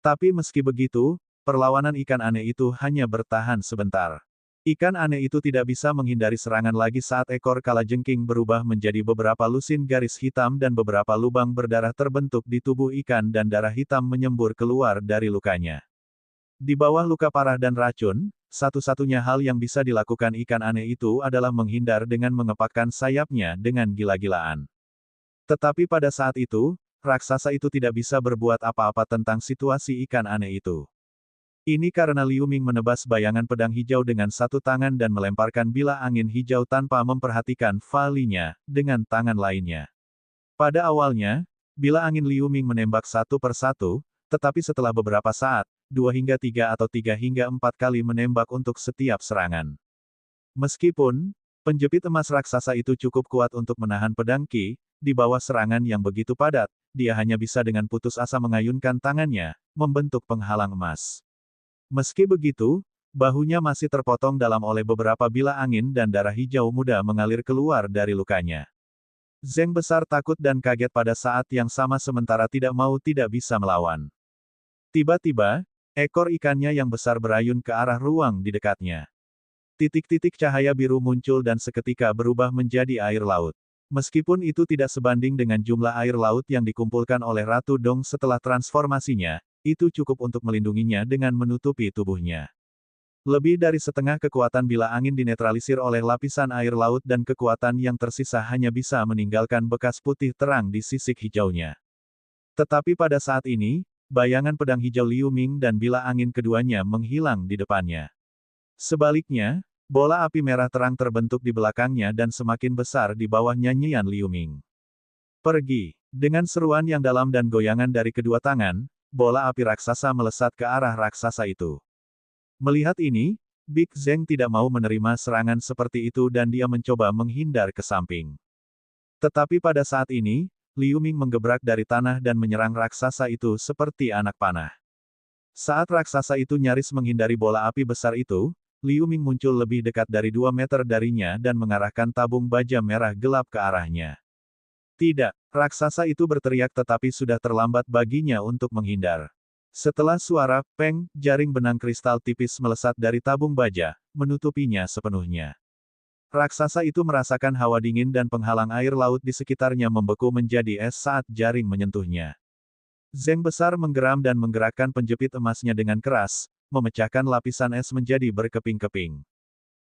Speaker 1: Tapi meski begitu, perlawanan ikan aneh itu hanya bertahan sebentar. Ikan aneh itu tidak bisa menghindari serangan lagi saat ekor kalajengking berubah menjadi beberapa lusin garis hitam dan beberapa lubang berdarah terbentuk di tubuh ikan dan darah hitam menyembur keluar dari lukanya. Di bawah luka parah dan racun, satu-satunya hal yang bisa dilakukan ikan aneh itu adalah menghindar dengan mengepakkan sayapnya dengan gila-gilaan. Tetapi pada saat itu, raksasa itu tidak bisa berbuat apa-apa tentang situasi ikan aneh itu. Ini karena Liu Ming menebas bayangan pedang hijau dengan satu tangan dan melemparkan bilah angin hijau tanpa memperhatikan Fa-Li-nya dengan tangan lainnya. Pada awalnya, bilah angin Liu Ming menembak satu persatu, tetapi setelah beberapa saat, 2 hingga 3 atau 3 hingga 4 kali menembak untuk setiap serangan. Meskipun, penjepit emas raksasa itu cukup kuat untuk menahan pedang Qi, di bawah serangan yang begitu padat, dia hanya bisa dengan putus asa mengayunkan tangannya, membentuk penghalang emas. Meski begitu, bahunya masih terpotong dalam oleh beberapa bilah angin dan darah hijau muda mengalir keluar dari lukanya. Zheng besar takut dan kaget pada saat yang sama sementara tidak bisa melawan. Tiba-tiba, ekor ikannya yang besar berayun ke arah ruang di dekatnya. Titik-titik cahaya biru muncul dan seketika berubah menjadi air laut. Meskipun itu tidak sebanding dengan jumlah air laut yang dikumpulkan oleh Ratu Dong setelah transformasinya, itu cukup untuk melindunginya dengan menutupi tubuhnya. Lebih dari setengah kekuatan bilah angin dinetralisir oleh lapisan air laut dan kekuatan yang tersisa hanya bisa meninggalkan bekas putih terang di sisik hijaunya. Tetapi pada saat ini, bayangan pedang hijau Liu Ming dan bilah angin keduanya menghilang di depannya. Sebaliknya, bola api merah terang terbentuk di belakangnya dan semakin besar di bawah nyanyian Liu Ming. Pergi! Dengan seruan yang dalam dan goyangan dari kedua tangan, bola api raksasa melesat ke arah raksasa itu. Melihat ini, Big Zheng tidak mau menerima serangan seperti itu dan dia mencoba menghindar ke samping. Tetapi pada saat ini, Liu Ming menggebrak dari tanah dan menyerang raksasa itu seperti anak panah. Saat raksasa itu nyaris menghindari bola api besar itu, Liu Ming muncul lebih dekat dari 2 meter darinya dan mengarahkan tabung baja merah gelap ke arahnya. Tidak, raksasa itu berteriak tetapi sudah terlambat baginya untuk menghindar. Setelah suara peng, jaring benang kristal tipis melesat dari tabung baja, menutupinya sepenuhnya. Raksasa itu merasakan hawa dingin dan penghalang air laut di sekitarnya membeku menjadi es saat jaring menyentuhnya. Zheng besar menggeram dan menggerakkan penjepit emasnya dengan keras, memecahkan lapisan es menjadi berkeping-keping.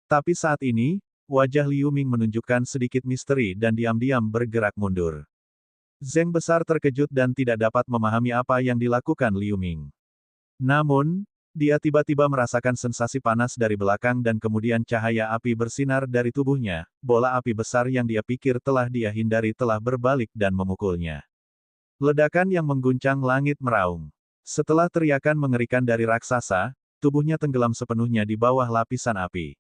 Speaker 1: Tapi saat ini, wajah Liu Ming menunjukkan sedikit misteri dan diam-diam bergerak mundur. Zheng besar terkejut dan tidak dapat memahami apa yang dilakukan Liu Ming. Namun, dia tiba-tiba merasakan sensasi panas dari belakang dan kemudian cahaya api bersinar dari tubuhnya, bola api besar yang dia pikir telah dia hindari telah berbalik dan memukulnya. Ledakan yang mengguncang langit meraung. Setelah teriakan mengerikan dari raksasa, tubuhnya tenggelam sepenuhnya di bawah lapisan api.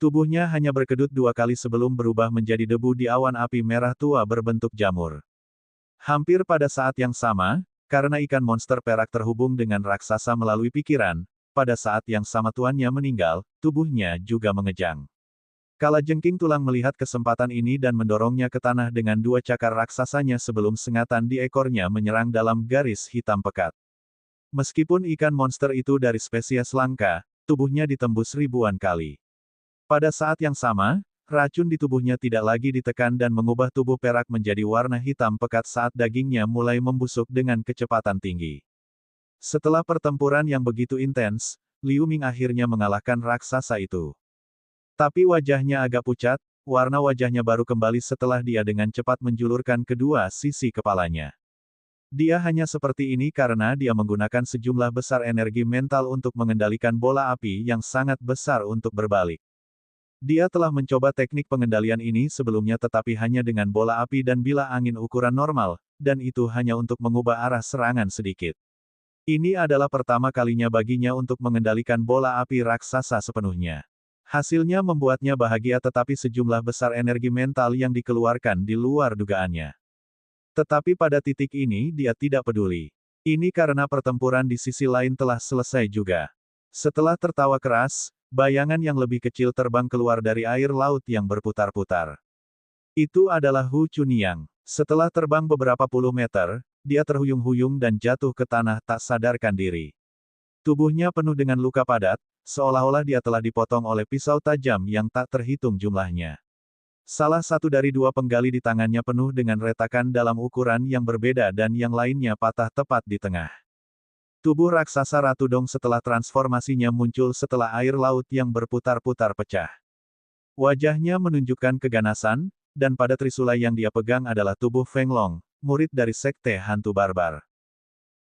Speaker 1: Tubuhnya hanya berkedut 2 kali sebelum berubah menjadi debu di awan api merah tua berbentuk jamur. Hampir pada saat yang sama, karena ikan monster perak terhubung dengan raksasa melalui pikiran, pada saat yang sama tuannya meninggal, tubuhnya juga mengejang. Kalajengking tulang melihat kesempatan ini dan mendorongnya ke tanah dengan 2 cakar raksasanya sebelum sengatan di ekornya menyerang dalam garis hitam pekat. Meskipun ikan monster itu dari spesies langka, tubuhnya ditembus ribuan kali. Pada saat yang sama, racun di tubuhnya tidak lagi ditekan dan mengubah tubuh perak menjadi warna hitam pekat saat dagingnya mulai membusuk dengan kecepatan tinggi. Setelah pertempuran yang begitu intens, Liu Ming akhirnya mengalahkan raksasa itu. Tapi wajahnya agak pucat, warna wajahnya baru kembali setelah dia dengan cepat menjulurkan kedua sisi kepalanya. Dia hanya seperti ini karena dia menggunakan sejumlah besar energi mental untuk mengendalikan bola api yang sangat besar untuk berbalik. Dia telah mencoba teknik pengendalian ini sebelumnya tetapi hanya dengan bola api dan bilah angin ukuran normal, dan itu hanya untuk mengubah arah serangan sedikit. Ini adalah pertama kalinya baginya untuk mengendalikan bola api raksasa sepenuhnya. Hasilnya membuatnya bahagia tetapi sejumlah besar energi mental yang dikeluarkan di luar dugaannya. Tetapi pada titik ini dia tidak peduli. Ini karena pertempuran di sisi lain telah selesai juga. Setelah tertawa keras, bayangan yang lebih kecil terbang keluar dari air laut yang berputar-putar. Itu adalah Hu Chuniang. Setelah terbang beberapa puluh meter, dia terhuyung-huyung dan jatuh ke tanah tak sadarkan diri. Tubuhnya penuh dengan luka padat, seolah-olah dia telah dipotong oleh pisau tajam yang tak terhitung jumlahnya. Salah satu dari 2 penggali di tangannya penuh dengan retakan dalam ukuran yang berbeda dan yang lainnya patah tepat di tengah. Tubuh raksasa Ratu Dong setelah transformasinya muncul setelah air laut yang berputar-putar pecah. Wajahnya menunjukkan keganasan, dan pada trisula yang dia pegang adalah tubuh Feng Long, murid dari Sekte Hantu Barbar.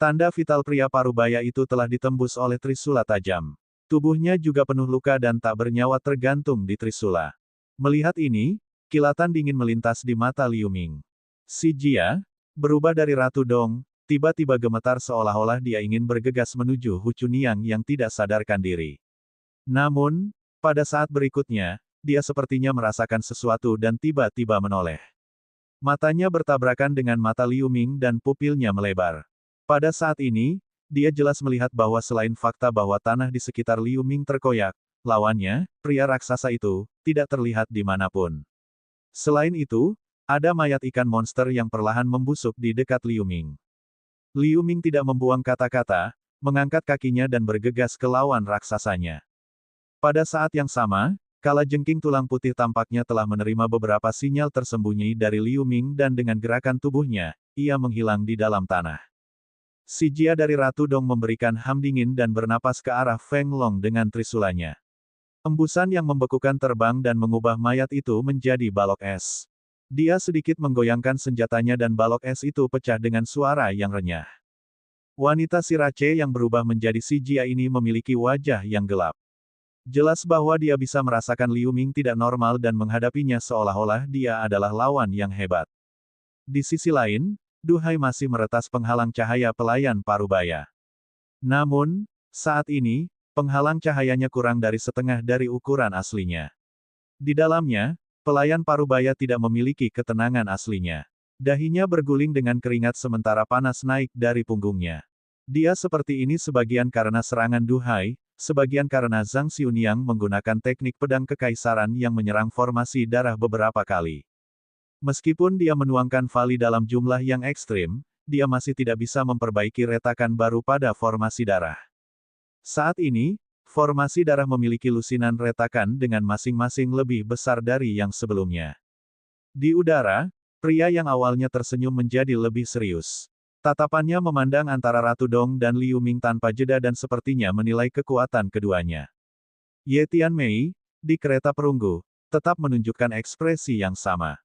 Speaker 1: Tanda vital pria parubaya itu telah ditembus oleh trisula tajam. Tubuhnya juga penuh luka dan tak bernyawa tergantung di trisula. Melihat ini, kilatan dingin melintas di mata Liu Ming. Si Jia, berubah dari Ratu Dong, tiba-tiba gemetar seolah-olah dia ingin bergegas menuju Hu Chunniang yang tidak sadarkan diri. Namun, pada saat berikutnya, dia sepertinya merasakan sesuatu dan tiba-tiba menoleh. Matanya bertabrakan dengan mata Liu Ming dan pupilnya melebar. Pada saat ini, dia jelas melihat bahwa selain fakta bahwa tanah di sekitar Liu Ming terkoyak, lawannya, pria raksasa itu, tidak terlihat dimanapun. Selain itu, ada mayat ikan monster yang perlahan membusuk di dekat Liu Ming. Liu Ming tidak membuang kata-kata, mengangkat kakinya dan bergegas ke lawan raksasanya. Pada saat yang sama, kalajengking tulang putih tampaknya telah menerima beberapa sinyal tersembunyi dari Liu Ming dan dengan gerakan tubuhnya, ia menghilang di dalam tanah. Si Jia dari Ratu Dong memberikan ham dingin dan bernapas ke arah Feng Long dengan trisulanya. Embusan yang membekukan terbang dan mengubah mayat itu menjadi balok es. Dia sedikit menggoyangkan senjatanya dan balok es itu pecah dengan suara yang renyah. Wanita Sirace yang berubah menjadi si Jia ini memiliki wajah yang gelap. Jelas bahwa dia bisa merasakan Liu Ming tidak normal dan menghadapinya seolah-olah dia adalah lawan yang hebat. Di sisi lain, Duhai masih meretas penghalang cahaya pelayan parubaya. Namun, saat ini, penghalang cahayanya kurang dari setengah dari ukuran aslinya. Di dalamnya, pelayan parubaya tidak memiliki ketenangan aslinya. Dahinya berguling dengan keringat sementara panas naik dari punggungnya. Dia seperti ini sebagian karena serangan Duhai, sebagian karena Zhang Xiunyang menggunakan teknik pedang kekaisaran yang menyerang formasi darah beberapa kali. Meskipun dia menuangkan Vali dalam jumlah yang ekstrim, dia masih tidak bisa memperbaiki retakan baru pada formasi darah. Saat ini, formasi darah memiliki lusinan retakan dengan masing-masing lebih besar dari yang sebelumnya. Di udara, pria yang awalnya tersenyum menjadi lebih serius. Tatapannya memandang antara Ratu Dong dan Liu Ming tanpa jeda dan sepertinya menilai kekuatan keduanya. Ye Tianmei, di kereta perunggu, tetap menunjukkan ekspresi yang sama.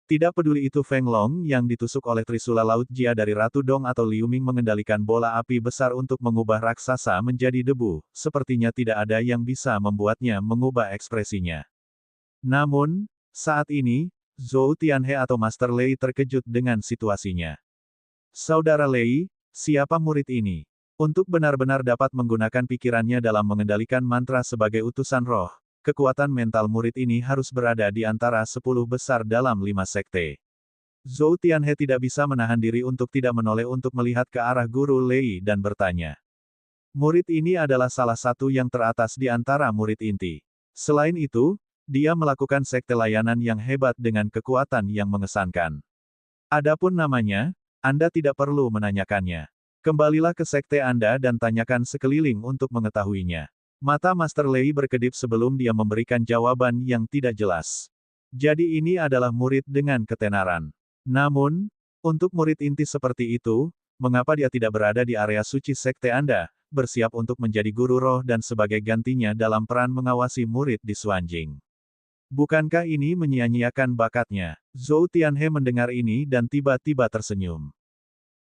Speaker 1: Tidak peduli itu Feng Long yang ditusuk oleh Trisula Laut Jia dari Ratu Dong atau Liu Ming mengendalikan bola api besar untuk mengubah raksasa menjadi debu, sepertinya tidak ada yang bisa membuatnya mengubah ekspresinya. Namun, saat ini, Zhou Tianhe atau Master Lei terkejut dengan situasinya. Saudara Lei, siapa murid ini? Untuk benar-benar dapat menggunakan pikirannya dalam mengendalikan mantra sebagai utusan roh, kekuatan mental murid ini harus berada di antara 10 besar dalam 5 sekte. Zhou Tianhe tidak bisa menahan diri untuk tidak menoleh untuk melihat ke arah Guru Lei dan bertanya. Murid ini adalah salah satu yang teratas di antara murid inti. Selain itu, dia melakukan sekte layanan yang hebat dengan kekuatan yang mengesankan. Adapun namanya, Anda tidak perlu menanyakannya. Kembalilah ke sekte Anda dan tanyakan sekeliling untuk mengetahuinya. Mata Master Lei berkedip sebelum dia memberikan jawaban yang tidak jelas. Jadi ini adalah murid dengan ketenaran. Namun, untuk murid inti seperti itu, mengapa dia tidak berada di area suci sekte Anda, bersiap untuk menjadi guru roh dan sebagai gantinya dalam peran mengawasi murid di Xuanjing? Bukankah ini menyia-nyiakan bakatnya? Zhou Tianhe mendengar ini dan tiba-tiba tersenyum.